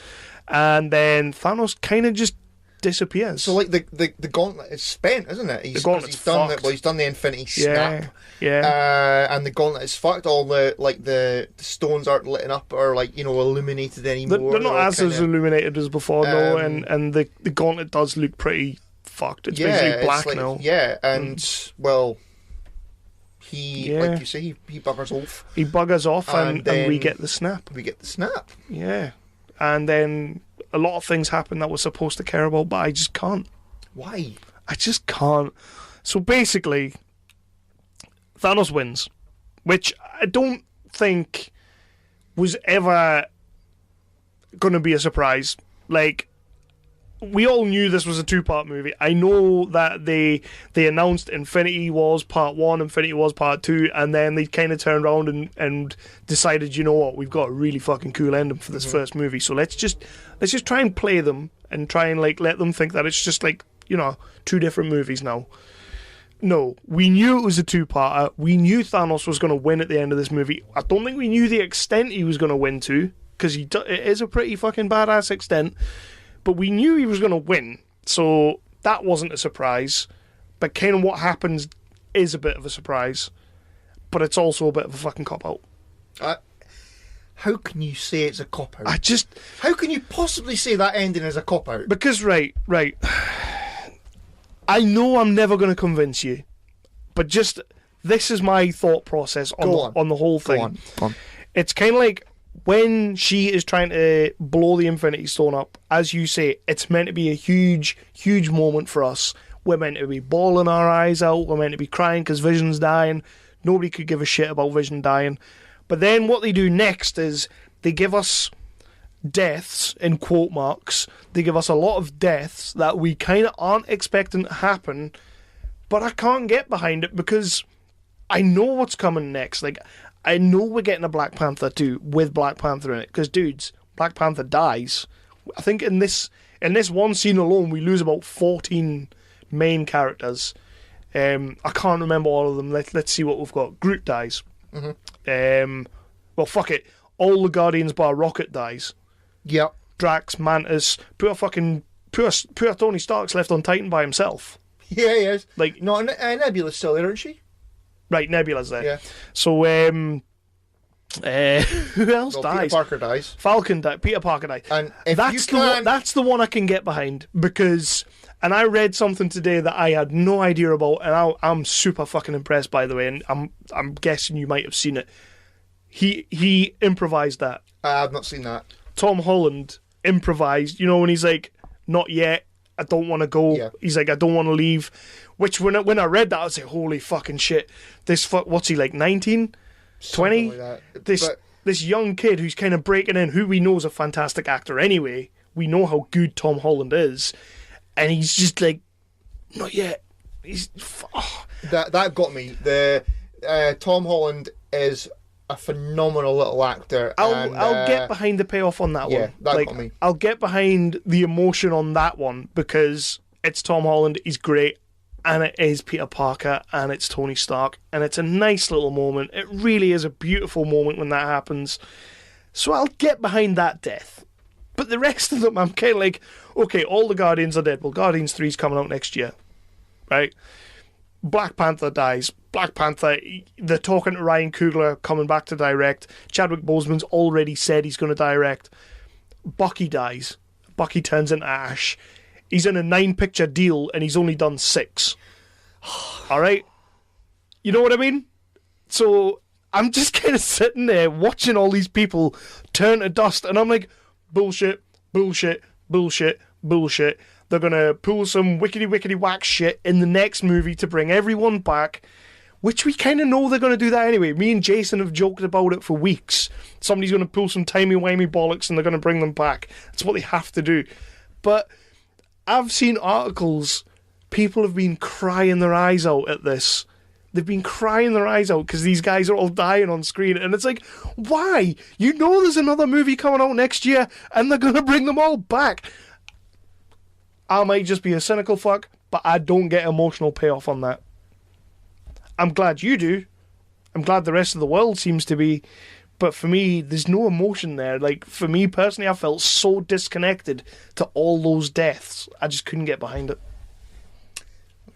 Yeah. And then Thanos kind of just disappears. So like the gauntlet is spent, isn't it? The gauntlet's fucked. He's done the Infinity Snap. Yeah. And the gauntlet is fucked. All the stones aren't lit up or illuminated anymore. They're not as illuminated as before, no. And the gauntlet does look pretty fucked. It's basically black now. Yeah, and well, like you say, he buggers off. He buggers off, and we get the snap. Yeah, and then a lot of things happen that we're supposed to care about, but I just can't. Why? I just can't. So basically, Thanos wins, which I don't think was ever going to be a surprise. Like, we all knew this was a two-part movie. I know that they announced Infinity Wars Part 1, Infinity Wars Part 2, and then they kind of turned around and decided, you know what, we've got a really fucking cool ending for this first movie, so let's just try and play them and try and let them think that it's just two different movies now. No, we knew it was a two-parter. We knew Thanos was going to win at the end of this movie. I don't think we knew the extent he was going to win to, because it is a pretty fucking badass extent. But we knew he was going to win, so that wasn't a surprise. But kind of what happens is a bit of a surprise, but it's also a bit of a fucking cop-out. How can you say it's a cop-out? How can you possibly say that ending is a cop-out? Because, right. I know I'm never going to convince you, but just, this is my thought process on the whole thing. Go on. It's kind of like, when she is trying to blow the Infinity Stone up, as you say, it's meant to be a huge, huge moment for us. We're meant to be bawling our eyes out. We're meant to be crying because Vision's dying. Nobody could give a shit about Vision dying. But then what they do next is they give us deaths, in quote marks. They give us a lot of deaths that we kind of aren't expecting to happen. But I can't get behind it because I know what's coming next. Like, I know we're getting a Black Panther 2 with Black Panther in it, because, dudes, Black Panther dies. I think in this one scene alone, we lose about 14 main characters. I can't remember all of them. Let's see what we've got. Groot dies. Well, fuck it. All the Guardians bar Rocket dies. Yep. Drax, Mantis, poor Tony Stark's left on Titan by himself. Yeah, he is. Like, no, Nebula's still there, isn't she? Right, Nebula's there. Yeah. So, who else dies? Peter Parker dies. Falcon dies. Peter Parker dies. And if that's the one I can get behind, because, and I read something today that I had no idea about, and I'm super fucking impressed, by the way, and I'm guessing you might have seen it. He improvised that. I've not seen that. Tom Holland improvised, when he's like, not yet, I don't want to go. Yeah. He's like, I don't want to leave. Which, when I read that, I was like, holy fucking shit. What's he, like, 19? 20? Like this young kid who's kind of breaking in, who we know is a fantastic actor anyway, We know how good Tom Holland is, and he's just like, not yet. He's that got me. The Tom Holland is a phenomenal little actor. I'll get behind the payoff on that one. Yeah, that got me. I'll get behind the emotion on that one because it's Tom Holland. He's great. And it is Peter Parker, and it's Tony Stark, and it's a nice little moment. It really is a beautiful moment when that happens. So I'll get behind that death. But the rest of them, I'm kind of like, okay, all the Guardians are dead. Well, Guardians 3 is coming out next year, right? Black Panther dies. Black Panther, they're talking to Ryan Coogler, coming back to direct. Chadwick Boseman's already said he's going to direct. Bucky dies. Bucky turns into ash. He's in a 9-picture deal, and he's only done 6. All right? You know what I mean? So I'm just kind of sitting there watching all these people turn to dust, and I'm like, bullshit, bullshit, bullshit, bullshit. They're going to pull some wickety-wickety-whack shit in the next movie to bring everyone back, which we kind of know they're going to do that anyway. Me and Jason have joked about it for weeks. Somebody's going to pull some timey-wimey bollocks, and they're going to bring them back. That's what they have to do. But I've seen articles, people have been crying their eyes out at this. They've been crying their eyes out because these guys are all dying on screen. And it's like, why? You know there's another movie coming out next year and they're going to bring them all back. I might just be a cynical fuck, but I don't get emotional payoff on that. I'm glad you do. I'm glad the rest of the world seems to be. But for me, there's no emotion there. Like, for me personally, I felt so disconnected to all those deaths. I just couldn't get behind it.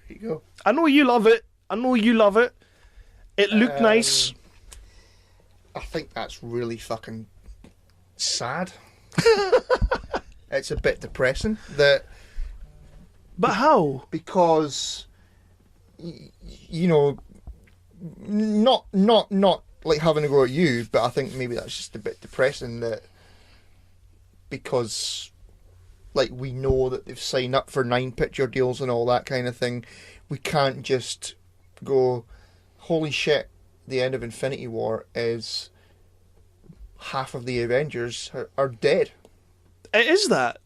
There you go. I know you love it. I know you love it. It looked nice. I think that's really fucking sad. It's a bit depressing. But how? Because, you know, not like having to go at you, but I think maybe that's just a bit depressing that because like we know that they've signed up for 9-picture deals and all that kind of thing, we can't just go, holy shit, the end of Infinity War is half of the Avengers are dead. It is that.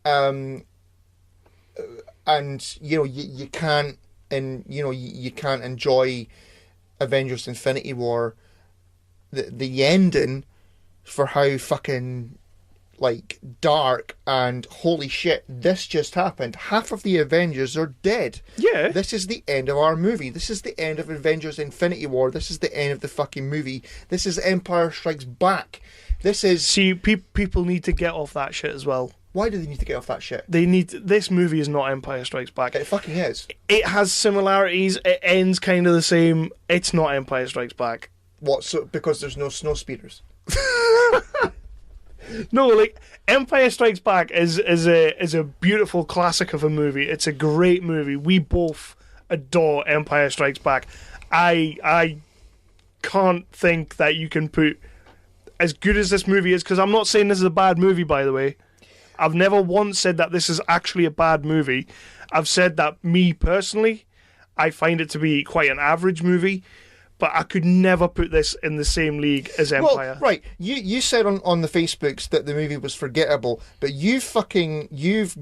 And you know you can't, and you know you can't enjoy Avengers Infinity War, the ending, for how fucking like dark and holy shit this just happened. Half of the Avengers are dead. Yeah. This is the end of our movie. This is the end of Avengers Infinity War. This is the end of the fucking movie. This is Empire Strikes Back. This is... See, people need to get off that shit as well. Why do they need to get off that shit? They need to, this movie is not Empire Strikes Back. It fucking is. It has similarities. It ends kind of the same. It's not Empire Strikes Back. What? So because there's no snow speeders? No, like Empire Strikes Back is a beautiful classic of a movie. It's a great movie. We both adore Empire Strikes Back. I can't think that you can put as good as this movie is, because I'm not saying this is a bad movie, by the way. I've never once said that this is actually a bad movie. I've said that me personally, I find it to be quite an average movie, but I could never put this in the same league as Empire. Well, right, you said on the Facebooks that the movie was forgettable, but you've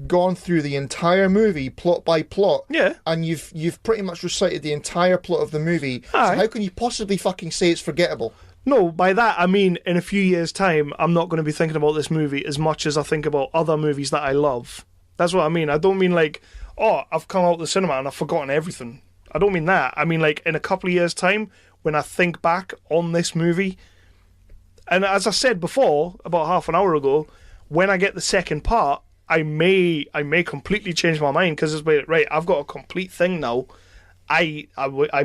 gone through the entire movie plot by plot, yeah, and you've pretty much recited the entire plot of the movie. Aye. So how can you possibly fucking say it's forgettable? No, by that I mean in a few years' time, I'm not going to be thinking about this movie as much as I think about other movies that I love. That's what I mean. I don't mean like, oh, I've come out of the cinema and I've forgotten everything. I don't mean that. I mean like in a couple of years' time, when I think back on this movie, and as I said before, about half an hour ago, when I get the second part, I may completely change my mind, because it's right, I've got a complete thing now. I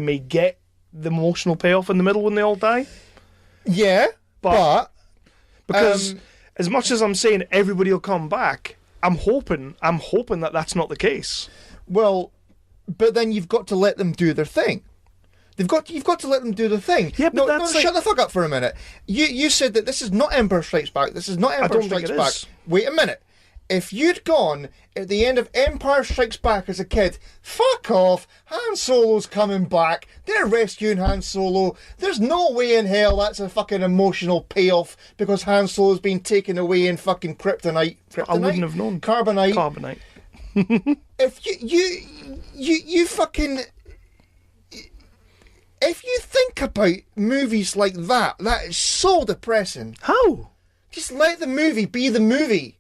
may get the emotional payoff in the middle when they all die. Yeah, but because as much as I'm saying everybody will come back, I'm hoping that that's not the case. Well, but then you've got to let them do their thing. You've got to let them do the thing. Yeah, but no, shut the fuck up for a minute. You said that this is not Empire Strikes Back. This is not Empire Strikes Back. Wait a minute. if you'd gone at the end of Empire Strikes Back as a kid, fuck off, Han Solo's coming back, they're rescuing Han Solo, there's no way in hell that's a fucking emotional payoff because Han Solo's been taken away in fucking kryptonite. I wouldn't have known. Carbonite. If you fucking... If you think about movies like that, that is so depressing. How? Just let the movie be the movie.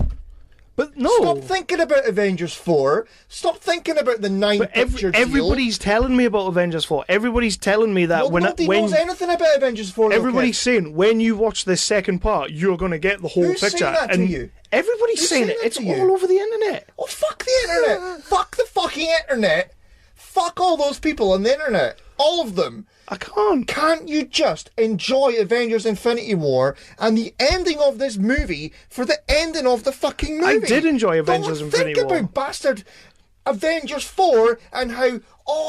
But no. Stop thinking about Avengers 4. Stop thinking about the 9-picture deal. Everybody's telling me about Avengers 4. Everybody's telling me that nobody knows anything about Avengers 4. Everybody's saying when you watch this second part, you're going to get the whole Who's picture. saying that to you? Everybody's saying it. It's all over the internet. Oh, fuck the internet. Fuck the fucking internet. Fuck all those people on the internet. All of them. I can't. Can't you just enjoy Avengers Infinity War and the ending of this movie for the ending of the fucking movie? I did enjoy Avengers Infinity War. Think about bastard Avengers 4 and how,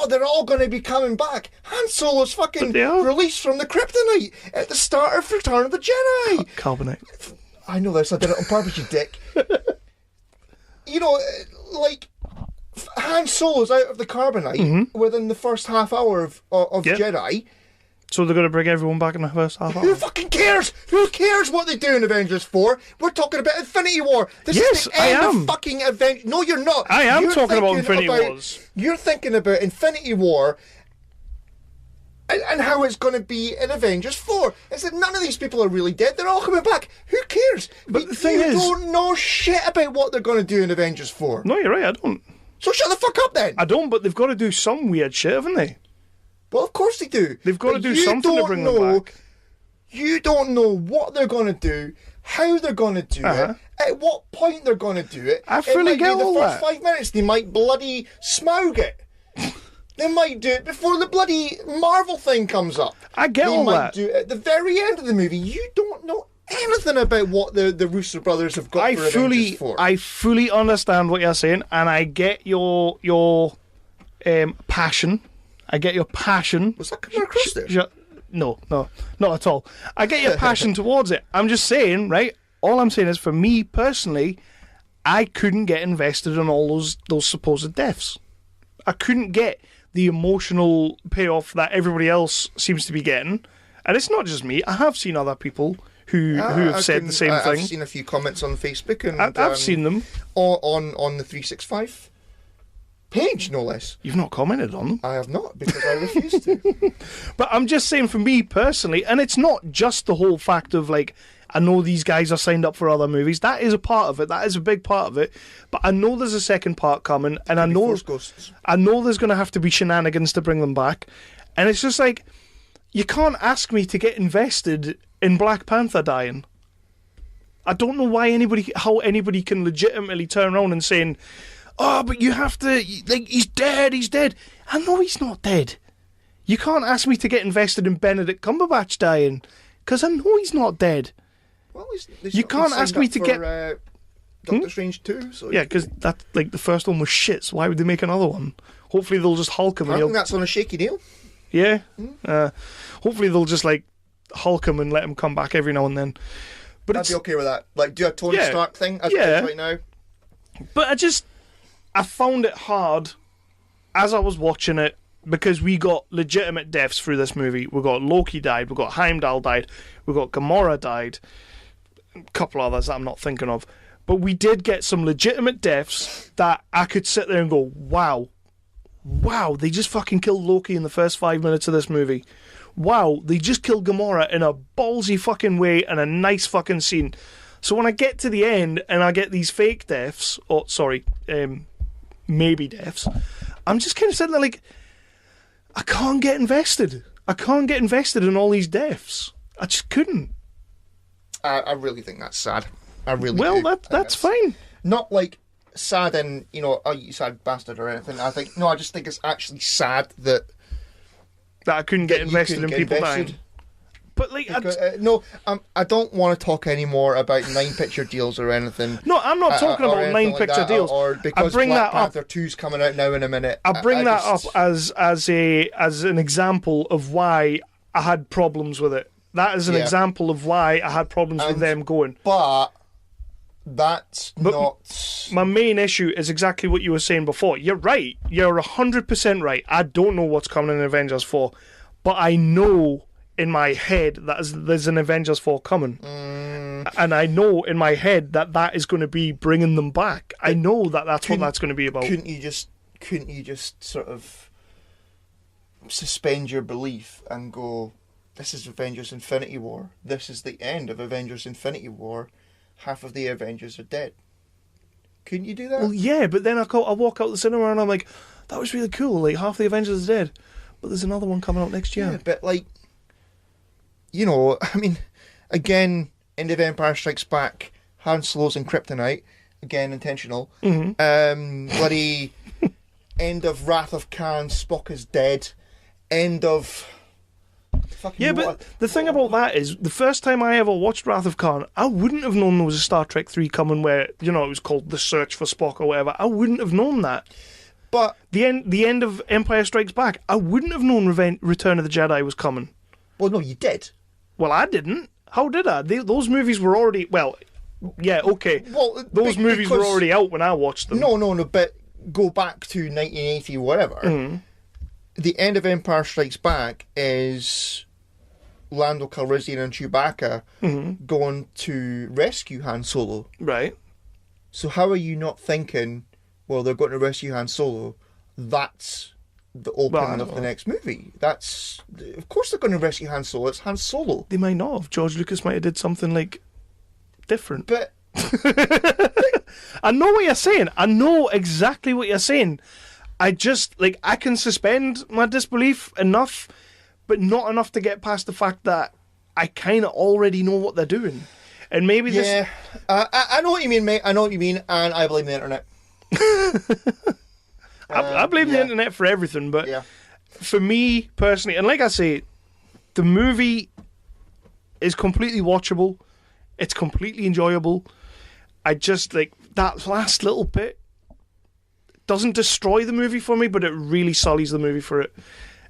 they're all going to be coming back. Han Solo's fucking released from the kryptonite at the start of Return of the Jedi. Carbonite. I know this, I did it on purpose, you dick. You know, like... Han Solo's out of the carbonite within the first half hour of Jedi. So they're going to bring everyone back in the first half hour? Who fucking cares? Who cares what they do in Avengers 4? We're talking about Infinity War. This is the end of fucking Avengers. No, you're not. I am talking about Infinity Wars. You're thinking about Infinity War and how it's going to be in Avengers 4. Is that none of these people are really dead. They're all coming back. Who cares? But the thing is... You don't know shit about what they're going to do in Avengers 4. No, you're right, I don't. So shut the fuck up then. I don't, but they've got to do some weird shit, haven't they? Well, of course they do. They've got to do something to bring them back. You don't know what they're going to do, how they're going to do it, at what point they're going to do it. I fully get all that. The first 5 minutes, they might bloody smaug it. They might do it before the bloody Marvel thing comes up. I get all that. They might do it at the very end of the movie. You don't know anything about what the Russo brothers have got for Avengers 4. I fully understand what you're saying, and I get your passion. I get your passion. Was that coming across there? No, not at all. I get your passion towards it. I'm just saying, right? All I'm saying is, for me personally, I couldn't get invested in all those supposed deaths. I couldn't get the emotional payoff that everybody else seems to be getting. And it's not just me. I have seen other people who have said the same thing. I've seen a few comments on Facebook, and I've seen them on the 365 page, no less. You've not commented on them. I have not, because I refuse to. But I'm just saying, for me personally, and it's not just the whole fact of like, I know these guys are signed up for other movies. That is a part of it. That is a big part of it. But I know there's a second part coming, and I know there's going to have to be shenanigans to bring them back. And it's just like, you can't ask me to get invested in Black Panther dying. I don't know how anybody can legitimately turn around and saying, "Oh, but you have to, like, he's dead. I know he's not dead. You can't ask me to get invested in Benedict Cumberbatch dying, because I know he's not dead. Well, you can't ask me to get Doctor Strange 2. So yeah, because that, like, the first one was shit, so why would they make another one? Hopefully they'll just Hulk him. I think that's on a shaky deal. Yeah. Hopefully they'll just, like, Hulk him and let him come back every now and then. But I'd be okay with that. Like, do a Tony Stark thing as it is right now. But I found it hard as I was watching it, because we got legitimate deaths through this movie. We got Loki died, we got Heimdall died, we got Gamora died, a couple others that I'm not thinking of. But we did get some legitimate deaths that I could sit there and go, wow, they just fucking killed Loki in the first 5 minutes of this movie. Wow, they just killed Gamora in a ballsy fucking way and a nice fucking scene. So when I get to the end and I get these fake deaths, maybe deaths, I'm just kind of sitting there like, I can't get invested. I can't get invested in all these deaths. I just couldn't. I really think that's sad. I really do. Well, that's fine. Not like sad and, oh, you sad bastard or anything. I just think it's actually sad that I couldn't get invested in people dying. But like, I don't want to talk anymore about 9-picture deals or anything. No, I'm not talking about 9-picture deals. Or because Black Panther 2's coming out now in a minute. I bring that up as an example of why I had problems with it. That is an example of why I had problems with them going. But That's But not... My main issue is exactly what you were saying before. You're right. You're 100% right. I don't know what's coming in Avengers 4, but I know in my head that there's an Avengers 4 coming. And I know in my head that is going to be bringing them back. I know that's what that's going to be about. Couldn't you just sort of suspend your belief and go, this is Avengers Infinity War. This is the end of Avengers Infinity War. Half of the Avengers are dead. Couldn't you do that? Well, yeah, but then I walk out the cinema and I'm like, that was really cool. Like, half the Avengers are dead. But there's another one coming out next year. Yeah, but like, you know, I mean, again, end of Empire Strikes Back, Han Solo's in Kryptonite, again, intentional. Bloody end of Wrath of Khan, Spock is dead. End of... Yeah, but the thing about that is, the first time I ever watched Wrath of Khan, I wouldn't have known there was a Star Trek 3 coming where, you know, it was called The Search for Spock or whatever. I wouldn't have known that. But the end of Empire Strikes Back, I wouldn't have known Return of the Jedi was coming. Well, no, you did. Well, I didn't. How did I? Those movies were already... Well, yeah, okay. Well, those movies were already out when I watched them. No, but go back to 1980, whatever. The end of Empire Strikes Back is Lando Calrissian and Chewbacca going to rescue Han Solo. Right. So how are you not thinking, well, they're going to rescue Han Solo, that's the opening of the next movie? That's... Of course they're going to rescue Han Solo, it's Han Solo. They might not have. George Lucas might have did something, like, different. But... I know what you're saying. I know exactly what you're saying. I just, like, I can suspend my disbelief enough, but not enough to get past the fact that I kind of already know what they're doing. And maybe this... Yeah, I know what you mean, mate. I know what you mean, and I blame the internet. I blame the internet for everything, but for me, personally, and like I say, the movie is completely watchable. It's completely enjoyable. I just, like, that last little bit doesn't destroy the movie for me, but it really sullies the movie for it.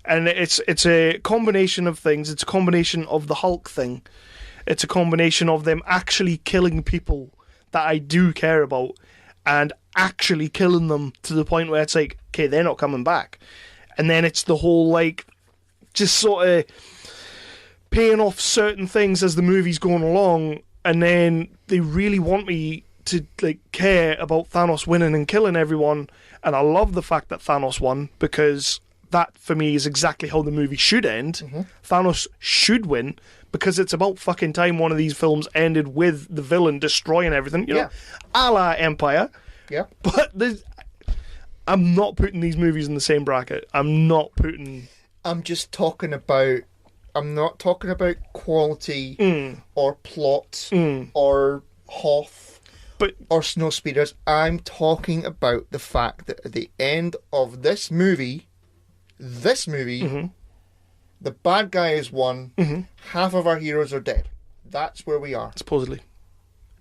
And it's a combination of things. It's a combination of the Hulk thing. It's a combination of them actually killing people that I do care about and actually killing them to the point where it's like, okay, they're not coming back. And then it's the whole, like, just sort of paying off certain things as the movie's going along, and then they really want me to, like, care about Thanos winning and killing everyone. And I love the fact that Thanos won, because that, for me, is exactly how the movie should end. Thanos should win, because it's about fucking time one of these films ended with the villain destroying everything, you know, a la Empire. Yeah. But I'm not putting these movies in the same bracket. I'm not talking about quality or plot or Hoth or Snowspeeders. I'm talking about the fact that at the end of this movie, the bad guy is won, half of our heroes are dead. That's where we are. Supposedly.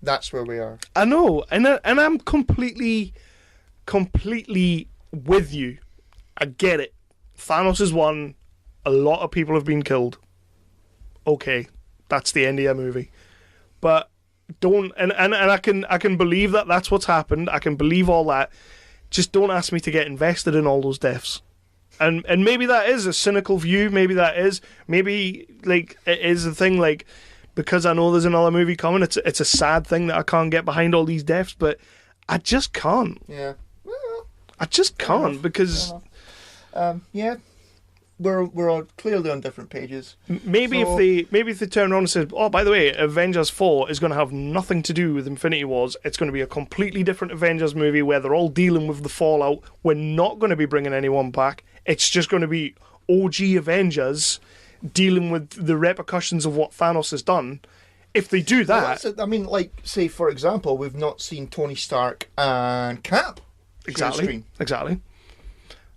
That's where we are. I know, and I'm completely with you. I get it. Thanos has won. A lot of people have been killed. Okay, that's the end of your movie. But don't, and I can believe that that's what's happened. I can believe all that. Just don't ask me to get invested in all those deaths. And maybe that is a cynical view. Maybe like it is a thing, like, because I know there's another movie coming, it's a sad thing that I can't get behind all these deaths, but I just can't. Yeah. Well, I just can't, because we're all clearly on different pages. Maybe if they turn around and say, oh, by the way, Avengers 4 is going to have nothing to do with Infinity Wars. It's going to be a completely different Avengers movie where they're all dealing with the fallout. We're not going to be bringing anyone back. It's just going to be OG Avengers dealing with the repercussions of what Thanos has done. If they do that... Well, I mean, like, say, for example, we've not seen Tony Stark and Cap. Exactly.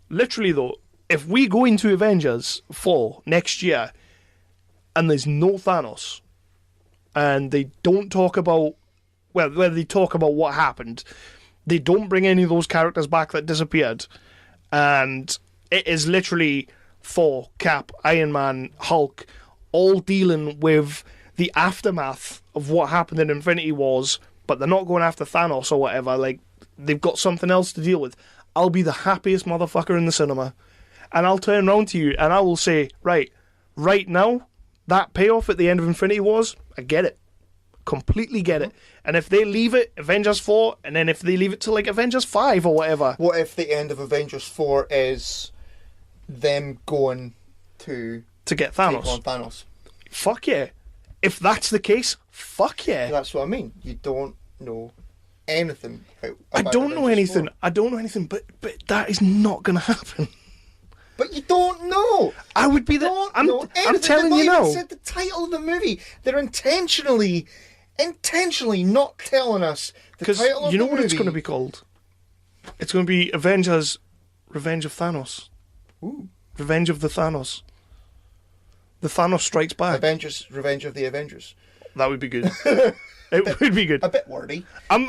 Literally, though, if we go into Avengers 4 next year and there's no Thanos, and they don't talk about... Well, when they talk about what happened, they don't bring any of those characters back that disappeared, and it is literally Thor, Cap, Iron Man, Hulk, all dealing with the aftermath of what happened in Infinity Wars but they're not going after Thanos or whatever, like, they've got something else to deal with, I'll be the happiest motherfucker in the cinema. And I'll turn around to you and I will say, right now, that payoff at the end of Infinity Wars, I get it. Completely get it. And if they leave it Avengers 4, and then if they leave it to like Avengers 5 or whatever. What if the end of Avengers 4 is them going to get Thanos? Take on Thanos. Fuck yeah. If that's the case, fuck yeah. That's what I mean. You don't know anything about I don't know Avengers anything. 4. I don't know anything, but that is not going to happen. But you don't know. I would be the. I'm telling you now. They said the title of the movie. They're intentionally not telling us the title of the movie. Because you know what it's going to be called? It's going to be Avengers Revenge of Thanos. Ooh. Revenge of the Thanos. The Thanos Strikes Back. Avengers Revenge of the Avengers. That would be good. It would be good. A bit wordy. I'm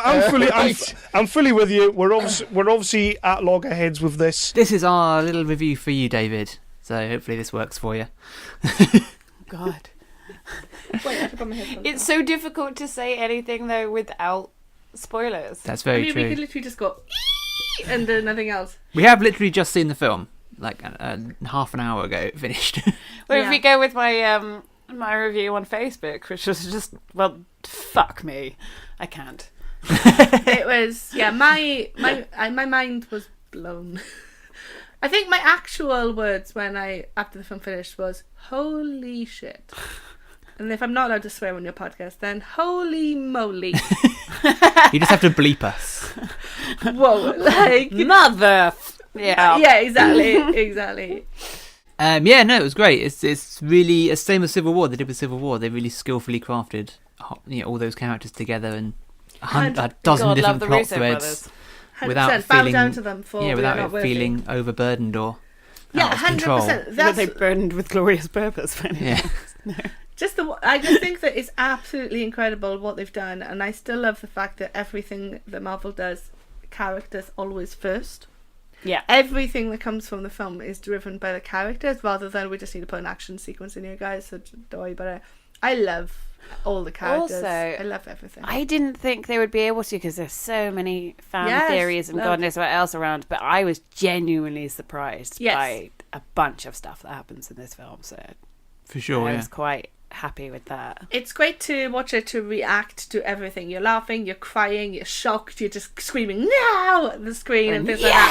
fully with you. We're obviously at loggerheads with this. This is our little review for you, David. So hopefully this works for you. God. Wait, I have to put my headphones It's so difficult to say anything though without spoilers. That's very true. We could literally just go and do nothing else. We have literally just seen the film, like half an hour ago. It finished. Well, if we go with my my review on Facebook, which was just, well, fuck me, I can't. It was my mind was blown. I think my actual words after the film finished was holy shit. And if I'm not allowed to swear on your podcast, then holy moly. You just have to bleep us. Whoa, like mother. Yeah, exactly. Yeah, no, it was great. It's really the same as Civil War. They did with Civil War. They really skillfully crafted, all those characters together and a dozen different plot threads without feeling down to them without feeling overburdened or out of 100%. control. Were they burdened with glorious purpose? Yeah. No. I just think that it's absolutely incredible what they've done, and I still love the fact that everything that Marvel does, characters always first. Yeah. Everything that comes from the film is driven by the characters rather than we just need to put an action sequence in here, guys, so don't worry about it. I love all the characters. Also, I love everything. I didn't think they would be able to because there's so many fan theories and God knows what else around, but I was genuinely surprised by a bunch of stuff that happens in this film, so for sure, I was quite happy with that. It's great to watch it, to react to everything. You're laughing, you're crying, you're shocked, you're just screaming no at the screen and things like that.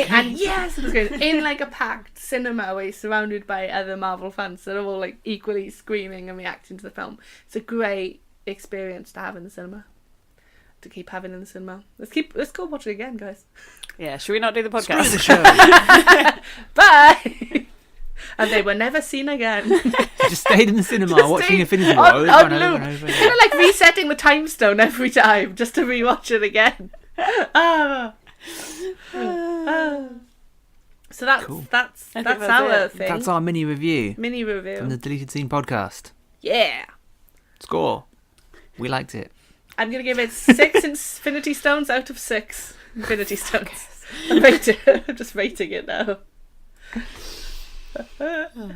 And yes at the screen in like a packed cinema where you're surrounded by other Marvel fans that are all like equally screaming and reacting to the film. It's a great experience to have in the cinema. To keep having in the cinema. Let's go watch it again, guys. Yeah, should we not do the podcast? Screw the show. Bye. And they were never seen again. Just stayed in the cinema watching Infinity War over and over and over. Kind of like resetting the time stone every time just to rewatch it again. So that's cool. that's our thing. That's our mini review. Mini review from the Deleted Scene podcast. Yeah. Score. We liked it. I'm gonna give it 6 Infinity Stones out of 6 Infinity Stones. I'm just rating it now.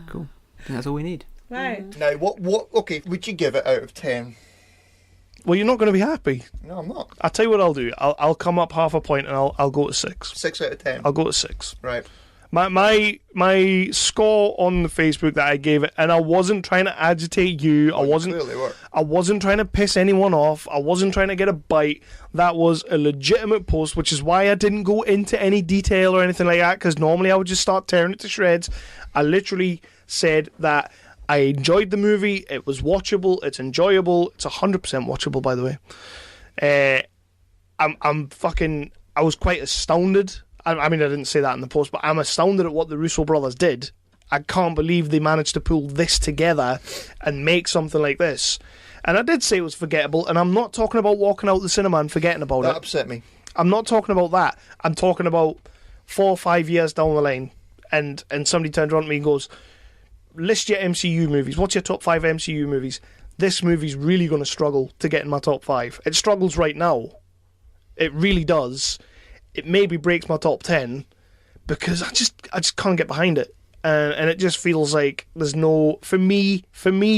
Cool. I think that's all we need. Right. Now, what? Okay, would you give it out of 10? Well, you're not going to be happy. No, I'm not. I'll tell you what I'll do. I'll come up half a point and I'll go to 6. 6 out of 10. I'll go to 6. Right. My score on the Facebook that I gave it, and I wasn't trying to agitate you. Oh, you clearly were. I wasn't trying to piss anyone off. I wasn't trying to get a bite. That was a legitimate post, which is why I didn't go into any detail or anything like that, because normally I would just start tearing it to shreds. I literally said that I enjoyed the movie. It was watchable. It's enjoyable. It's 100% watchable, by the way. I was quite astounded. I mean, I didn't say that in the post, but I'm astounded at what the Russo brothers did. I can't believe they managed to pull this together and make something like this. And I did say it was forgettable, and I'm not talking about walking out the cinema and forgetting about it. That upset me. I'm not talking about that. I'm talking about 4 or 5 years down the line, and somebody turns around to me and goes, list your MCU movies. What's your top 5 MCU movies? This movie's really going to struggle to get in my top 5. It struggles right now. It really does. It maybe breaks my top 10 because I just can't get behind it. and it just feels like there's no, for me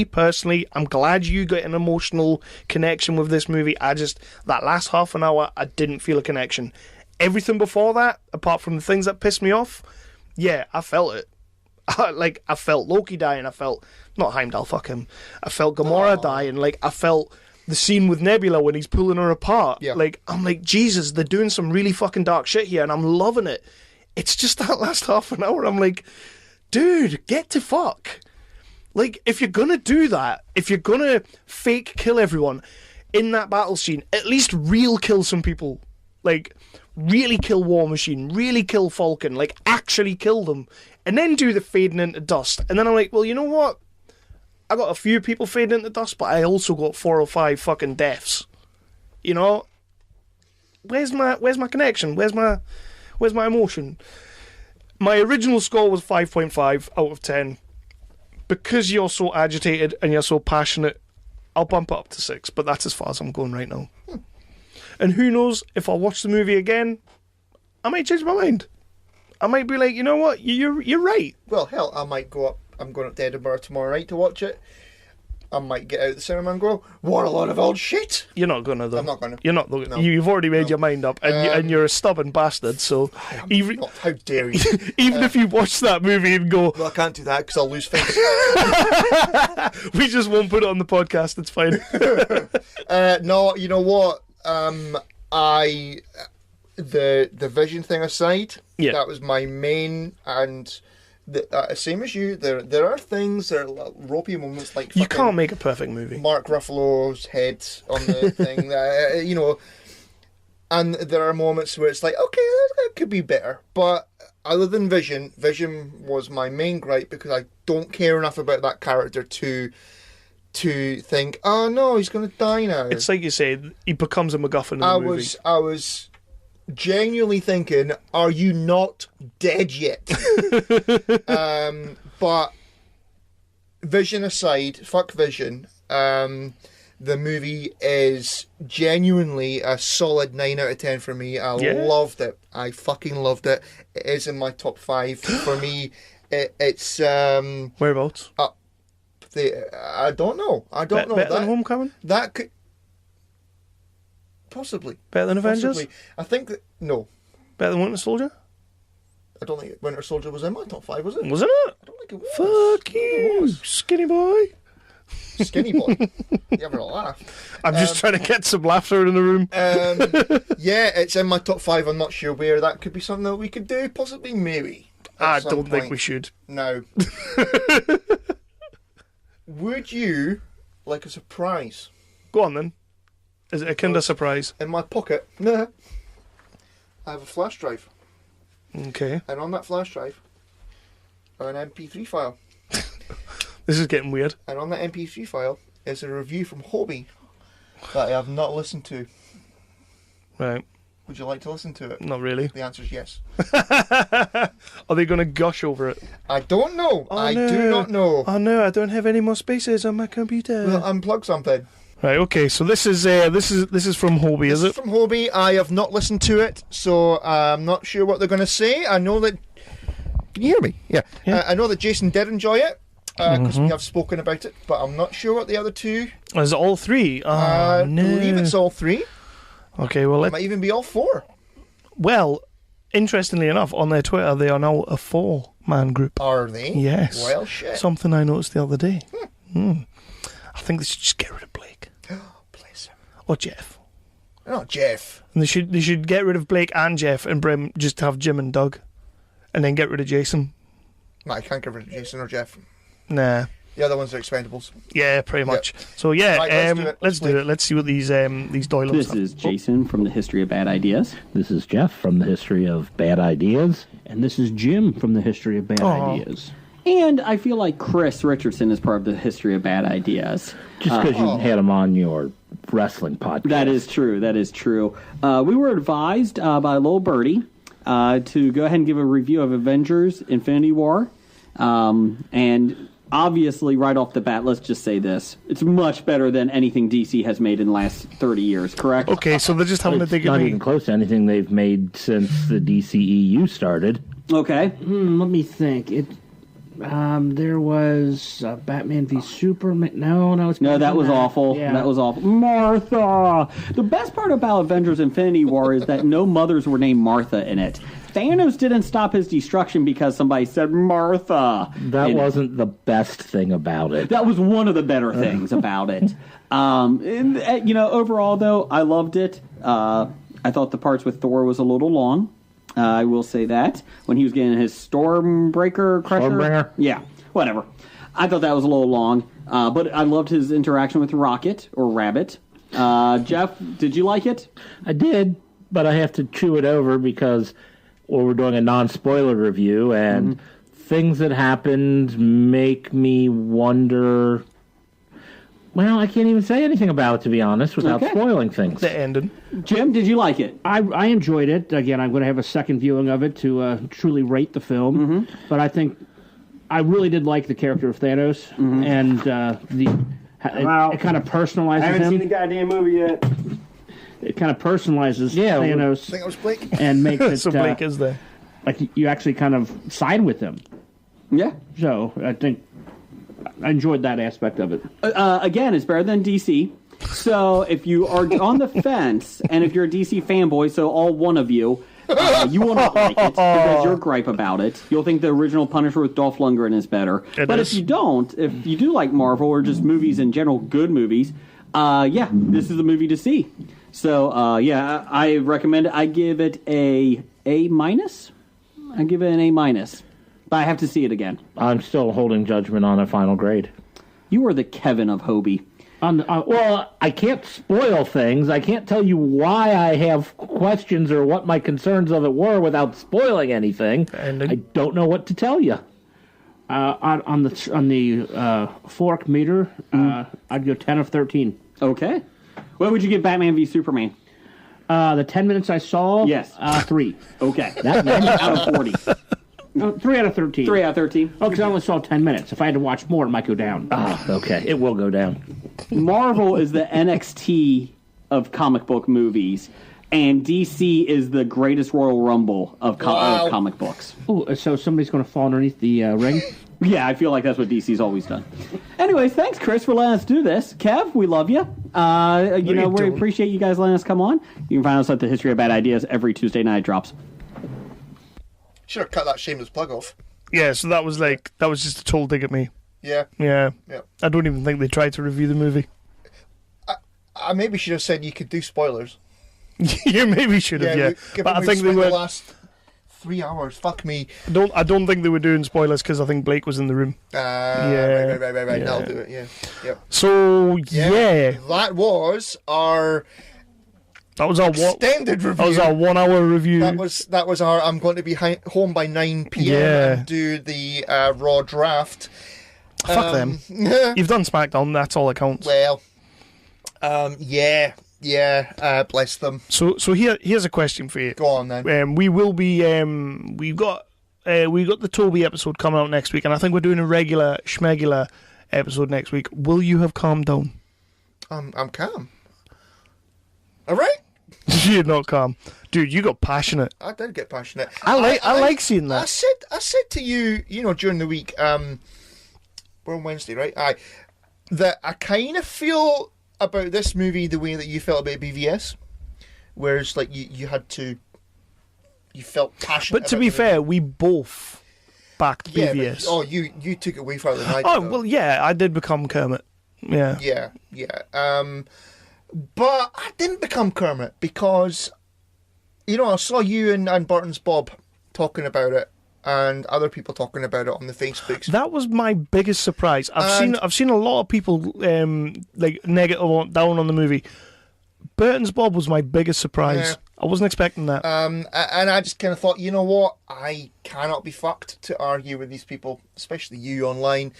personally, I'm glad you got an emotional connection with this movie. That last half an hour, I didn't feel a connection. Everything before that, apart from the things that pissed me off, yeah, I felt it. Like, I felt Loki dying, I felt, not Heimdall, fuck him, I felt Gamora dying, like, I felt the scene with Nebula when he's pulling her apart. Yeah. Like, I'm like, Jesus, they're doing some really fucking dark shit here, and I'm loving it. It's just that last half an hour, I'm like, dude, get to fuck. Like, if you're gonna do that, if you're gonna fake kill everyone in that battle scene, at least real kill some people. Like, really kill War Machine, really kill Falcon, like, actually kill them, and then do the fading into dust. And then I'm like, well, you know what? I got a few people fading into dust, but I also got 4 or 5 fucking deaths. You know? Where's my connection? Where's my emotion? My original score was 5.5 out of 10. Because you're so agitated and you're so passionate, I'll bump it up to 6, but that's as far as I'm going right now. And who knows, if I watch the movie again, I might change my mind. I might be like, you know what, you're right. Well, hell, I might go up, I'm going up to Edinburgh tomorrow night to watch it. I might get out of the cinema and go, what a lot of old shit. You're not going to, though. I'm not going to. You're not. No. You've already made your mind up, and you're a stubborn bastard, so... How dare you? Even if you watch that movie and go... Well, I can't do that, because I'll lose faith. We just won't put it on the podcast, it's fine. No, you know what? The vision thing aside, that was my main, and... same as you, there are things, there are ropey moments like you can't make a perfect movie. Mark Ruffalo's head on the thing, you know, and there are moments where it's like, okay, that could be better. But other than Vision was my main gripe, because I don't care enough about that character to think, oh no, he's going to die now. It's like you said, he becomes a MacGuffin in the movie. I was genuinely thinking, are you not dead yet? But Vision aside, fuck Vision, the movie is genuinely a solid 9 out of 10 for me. I loved it. I fucking loved it. It is in my top 5 for me. It's whereabouts? I don't know. Better than Homecoming? That could possibly. Better than Avengers? Possibly. I think that... No. Better than Winter Soldier? I don't think Winter Soldier was in my top 5, was it? Wasn't it? I don't think it was. Fuck you, skinny boy. Skinny boy. You having a laugh? I'm just trying to get some laughter in the room. Yeah, it's in my top 5. I'm not sure where. That could be something that we could do. Possibly, maybe. I don't think we should. No. Would you like a surprise? Go on, then. Is it a Kinder surprise? In my pocket, I have a flash drive. Okay. And on that flash drive, an MP3 file. This is getting weird. And on that MP3 file is a review from Hobie that I have not listened to. Right. Would you like to listen to it? Not really. The answer is yes. Are they going to gush over it? I don't know. I do not know. Oh no, I don't have any more spaces on my computer. Well, unplug something. Right, okay, so this is from Hobie, is it? This is from Hobie. I have not listened to it, so I'm not sure what they're going to say. I know that... Can you hear me? Yeah. I know that Jason did enjoy it, because we have spoken about it, but I'm not sure what the other two... Is it all 3? I believe it's all 3. Okay, well... It might even be all 4. Well, interestingly enough, on their Twitter, they are now a 4-man group. Are they? Yes. Well, shit. Something I noticed the other day. I think they should just get rid of Blake. Bless him. Or Jeff. Not Jeff. And they should get rid of Blake and Jeff and just have Jim and Doug. And then get rid of Jason. No, I can't get rid of Jason or Jeff. Nah. The other ones are expendables. Yeah, pretty much. So yeah, right, let's do it. Let's see what these Doylums This have. is Jason from the History of Bad Ideas. This is Jeff from the History of Bad Ideas. And this is Jim from the History of Bad Ideas. And I feel like Chris Richardson is part of the History of Bad Ideas. Just because you had him on your wrestling podcast. That is true. We were advised by Lil Birdie to go ahead and give a review of Avengers Infinity War. And obviously, right off the bat, let's just say this. It's much better than anything DC has made in the last 30 years, correct? Okay, so they're just having a dig at me. Not even close to anything they've made since the DCEU started. Okay. Let me think. There was Batman v Superman. No, that was awful. Yeah. That was awful. Martha. The best part about Avengers: Infinity War is that no mothers were named Martha in it. Thanos didn't stop his destruction because somebody said Martha. That wasn't the best thing about it. That was one of the better things about it. Overall though, I loved it. I thought the parts with Thor was a little long. I will say that. When he was getting his Stormbreaker Crusher. Stormbringer? Yeah, whatever. I thought that was a little long. But I loved his interaction with Rocket, or Rabbit. Jeff, did you like it? I did, but I have to chew it over because we're doing a non-spoiler review, and things that happened make me wonder... Well, I can't even say anything about it, to be honest, without spoiling things. The ending. Jim, did you like it? I enjoyed it. Again, I'm going to have a second viewing of it to truly rate the film. But I think I really did like the character of Thanos, and it kind of personalizes him. I haven't seen the goddamn movie yet. It kind of personalizes Thanos. I think it was Blake. And makes it... So Blake is there. Like, you actually kind of side with him. Yeah. So, I think... I enjoyed that aspect of it. Again, it's better than DC. So if you are on the fence, and if you're a DC fanboy, so all one of you, you will not like it because you're gripe about it. You'll think the original Punisher with Dolph Lundgren is better. If you don't, if you do like Marvel or just movies in general, good movies, this is the movie to see. So I recommend it. I give it A-. I give it an A-. But I have to see it again. I'm still holding judgment on a final grade. You are the Kevin of Hobie. Well, I can't spoil things. I can't tell you why I have questions or what my concerns of it were without spoiling anything. I don't know what to tell you. On the fork meter, I'd go 10 of 13. Okay. What would you give Batman v Superman? The 10 minutes I saw? Yes. 3. Okay. That's out of 40. No, 3 out of 13. 3 out of 13. Oh, because I only saw 10 minutes. If I had to watch more, it might go down. Okay. It will go down. Marvel is the NXT of comic book movies, and DC is the greatest Royal Rumble of comic books. Oh, so somebody's going to fall underneath the ring? Yeah, I feel like that's what DC's always done. Anyways, thanks, Chris, for letting us do this. Kev, we love you. We appreciate you guys letting us come on. You can find us at the History of Bad Ideas every Tuesday night drops. Should have cut that shameless plug off. Yeah, so that was just a total dig at me. Yeah. Yeah. I don't even think they tried to review the movie. I maybe should have said you could do spoilers. You maybe should have, But I think they were the last 3 hours. Fuck me. I don't think they were doing spoilers because I think Blake was in the room. Right. Yeah. That'll do it. Yeah. Yep. So that was our. That was our extended review. That was our 1 hour review. That was our. I'm going to be home by 9 p.m. and do the Raw draft. Fuck them. You've done SmackDown. That's all that counts. Well, bless them. So here's a question for you. Go on then. We will be. We've got the Toby episode coming out next week, and I think we're doing a regular schmegular episode next week. Will you have calmed down? I'm calm. All right. You're not calm, dude. You got passionate. I did get passionate. I like seeing that. I said to you, during the week. We're on Wednesday, right? That I kind of feel about this movie the way that you felt about BVS, whereas like you felt passionate. But to be fair, we both backed BVS. But, you took it way further than I did. Oh well, yeah, I did become Kermit. Yeah. Yeah. But I didn't become Kermit because, I saw you and Burton's Bob talking about it, and other people talking about it on the Facebooks. That was my biggest surprise. I've seen a lot of people negative down on the movie. Burton's Bob was my biggest surprise. Yeah. I wasn't expecting that. And I just kind of thought, you know what? I cannot be fucked to argue with these people, especially you online.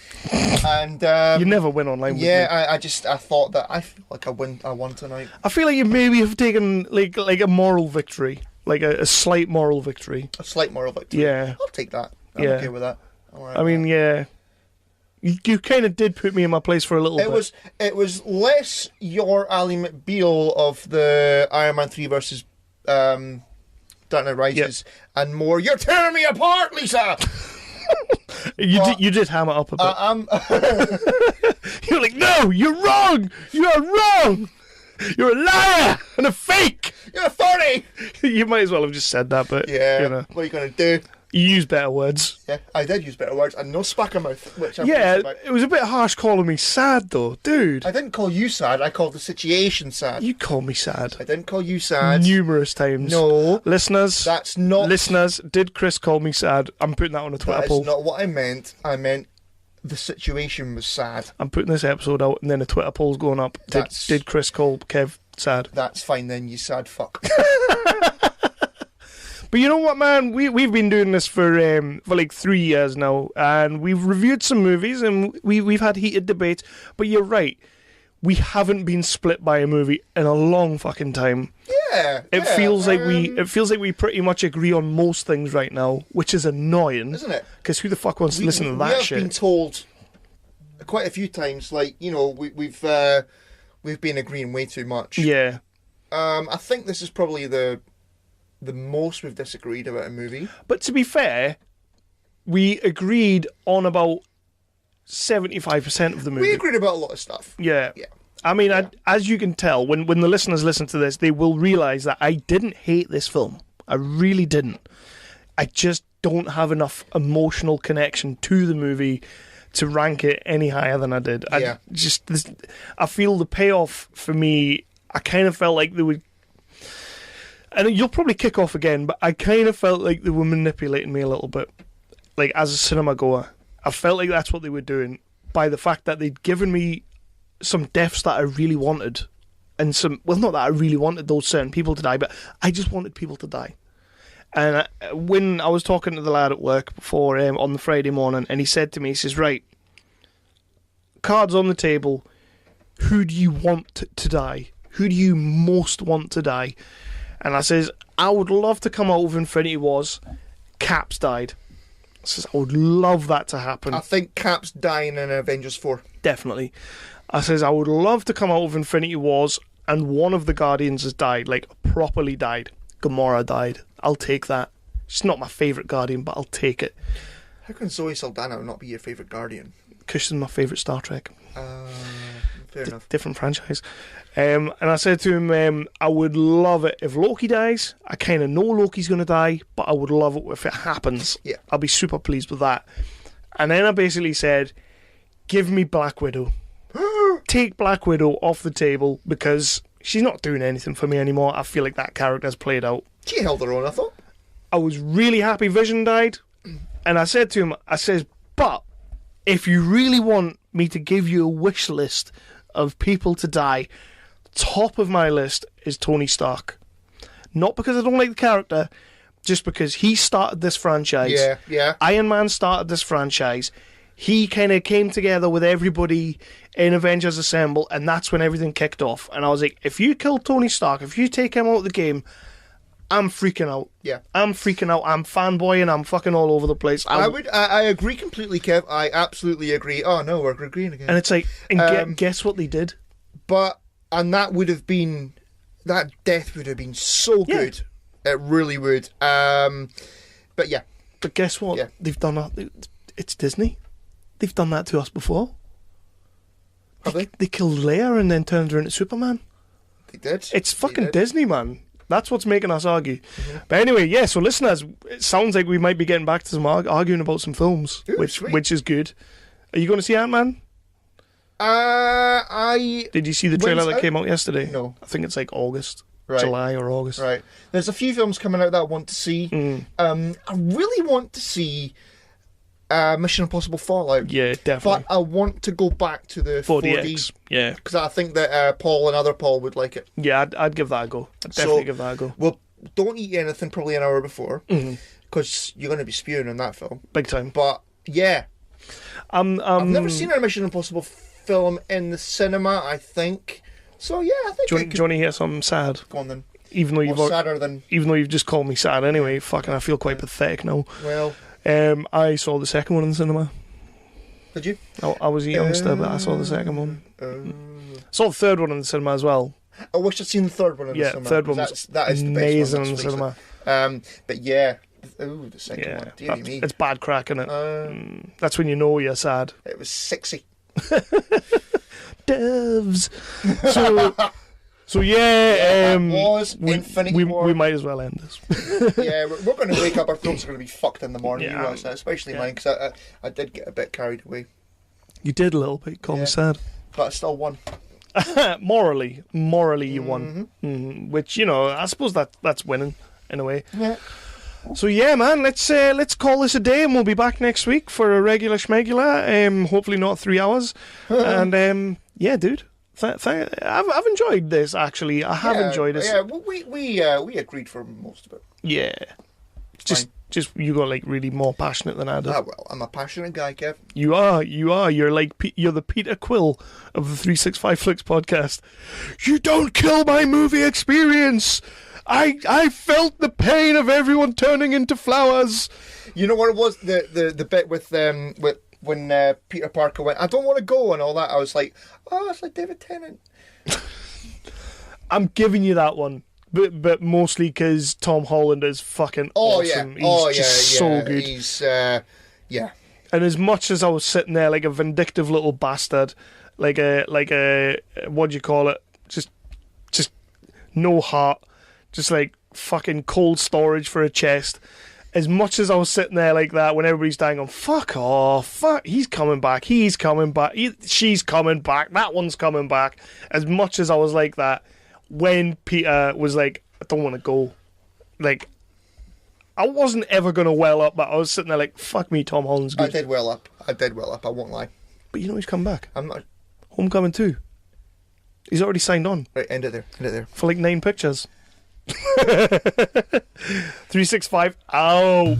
And you never win online. With me. I thought that I feel like I won tonight. I feel like you maybe have taken like a moral victory, like a slight moral victory. A slight moral victory. Yeah, I'll take that. I'm okay with that. I mean, yeah. You kind of did put me in my place for a little bit. It was less your Ally McBeal of the Iron Man 3 versus Dark Knight Rises, and more, you're tearing me apart, Lisa! You did ham it up a bit. You're like, no, you're wrong. You are wrong. You're a liar and a fake. You're a phony. You might as well have just said that, but yeah. You know. What are you gonna do? You use better words. Yeah, I did use better words, and no spacker mouth, which I'm it was a bit harsh calling me sad, though, dude. I didn't call you sad. I called the situation sad. You called me sad. I didn't call you sad. Numerous times. No. Listeners. That's not... Listeners, did Chris call me sad? I'm putting that on a Twitter poll. That's not what I meant. I meant the situation was sad. I'm putting this episode out, and then a Twitter poll's going up. Did Chris call Kev sad? That's fine then, you sad fuck. But you know what, man? We've been doing this for like 3 years now, and we've reviewed some movies, and we've had heated debates. But you're right, we haven't been split by a movie in a long fucking time. Yeah, it feels like we pretty much agree on most things right now, which is annoying, isn't it? Because who the fuck wants to listen to that shit? We've been told quite a few times, like, you know, we've been agreeing way too much. Yeah. I think this is probably the most we've disagreed about a movie. But to be fair, we agreed on about 75% of the movie. We agreed about a lot of stuff. Yeah. I mean, as you can tell, when the listeners listen to this, they will realise that I didn't hate this film. I really didn't. I just don't have enough emotional connection to the movie to rank it any higher than I did. I feel the payoff for me, I kind of felt like they would... And you'll probably kick off again, but I kind of felt like they were manipulating me a little bit. Like, as a cinema goer, I felt like that's what they were doing by the fact that they'd given me some deaths that I really wanted. And not that I really wanted those certain people to die, but I just wanted people to die. And when I was talking to the lad at work before, on the Friday morning, and he said to me, he says, right, cards on the table, who do you want to die? Who do you most want to die? And I says, I would love to come out of Infinity Wars. Cap's died. I says, I would love that to happen. I think Cap's dying in Avengers 4. Definitely. I says, I would love to come out of Infinity Wars and one of the Guardians has died, like properly died. Gamora died. I'll take that. She's not my favourite Guardian, but I'll take it. How can Zoe Saldana not be your favourite Guardian? Because she's my favourite Star Trek. Fair enough. Different franchise. And I said to him, I would love it if Loki dies. I kind of know Loki's going to die, but I would love it if it happens. Yeah. I'll be super pleased with that. And then I basically said, give me Black Widow. Take Black Widow off the table because she's not doing anything for me anymore. I feel like that character's played out. She held her own, I thought. I was really happy Vision died. And I said to him, but if you really want me to give you a wish list of people to die, top of my list is Tony Stark. Not because I don't like the character, just because he started this franchise. Yeah. Iron Man started this franchise. He kind of came together with everybody in Avengers Assemble, and that's when everything kicked off. And I was like, if you kill Tony Stark, if you take him out of the game, I'm freaking out. Yeah. I'm freaking out. I'm fanboying. I'm fucking all over the place. I agree completely, Kev. I absolutely agree. Oh, no, we're agreeing again. And it's like, guess what they did? And that would have been... That death would have been so good. It really would. But yeah. But guess what? Yeah. They've done that. It's Disney. They've done that to us before. Have they? They killed Leia and then turned her into Superman. They did. It's fucking Disney, man. That's what's making us argue. Mm-hmm. But anyway, yeah, so listeners, it sounds like we might be getting back to some arguing about some films, Ooh, which is good. Are you going to see Ant-Man? Did you see the trailer that came out yesterday? No. I think it's like August. Right. July or August. Right. There's a few films coming out that I want to see. I really want to see Mission Impossible Fallout. Yeah, definitely. But I want to go back to the 4DX. Yeah. Because I think that Paul would like it. Yeah, I'd give that a go. I'd definitely give that a go. Well, don't eat anything probably an hour before. Because you're going to be spewing in that film. Big time. But, yeah. I've never seen a Mission Impossible film in the cinema, I think. So, yeah, I think Do you want to hear something sad? Go on, then. Even though you've just called me sad anyway, fucking I feel quite pathetic now. Well... I saw the second one in the cinema. Did you? I was a youngster, but I saw the second one. Saw the third one in the cinema as well. I wish I'd seen the third one in the cinema. Yeah, third one was that is amazing the in the cinema. But yeah, Oh, the second one. Dear me. It's bad crack, isn't it? That's when you know you're sad. It was sexy. Devs. So yeah, was Infinity War. We might as well end this. Yeah, we're going to wake up. Our throats are going to be fucked in the morning. You realize that, especially mine, because I did get a bit carried away. You did a little bit. Call me sad, but I still won. morally, you won. Mm-hmm. Which I suppose that's winning in a way. Yeah. So yeah, man, let's call this a day, and we'll be back next week for a regular schmegular. Hopefully not 3 hours. And yeah, dude. I've enjoyed this, actually. I have enjoyed it. Yeah, we agreed for most of it. Yeah. Just you got really more passionate than I do. Well, I'm a passionate guy, Kev. You are. You're the Peter Quill of the 365 Flicks podcast. You don't kill my movie experience. I felt the pain of everyone turning into flowers. You know what it was? The bit with when Peter Parker went, I don't want to go, and all that. I was like, oh, it's like David Tennant. I'm giving you that one, but mostly because Tom Holland is fucking awesome. He's just so good. He's And as much as I was sitting there like a vindictive little bastard, like a what do you call it? Just no heart, just like fucking cold storage for a chest. As much as I was sitting there like that when everybody's dying on, fuck off, fuck, he's coming back, she's coming back, that one's coming back. As much as I was like that, when Peter was like, I don't want to go, like, I wasn't ever going to well up, but I was sitting there like, fuck me, Tom Holland's good. I did well up, I won't lie. But he's come back. I'm not. Homecoming 2. He's already signed on. Right, end it there. For like 9 pictures. 365 out.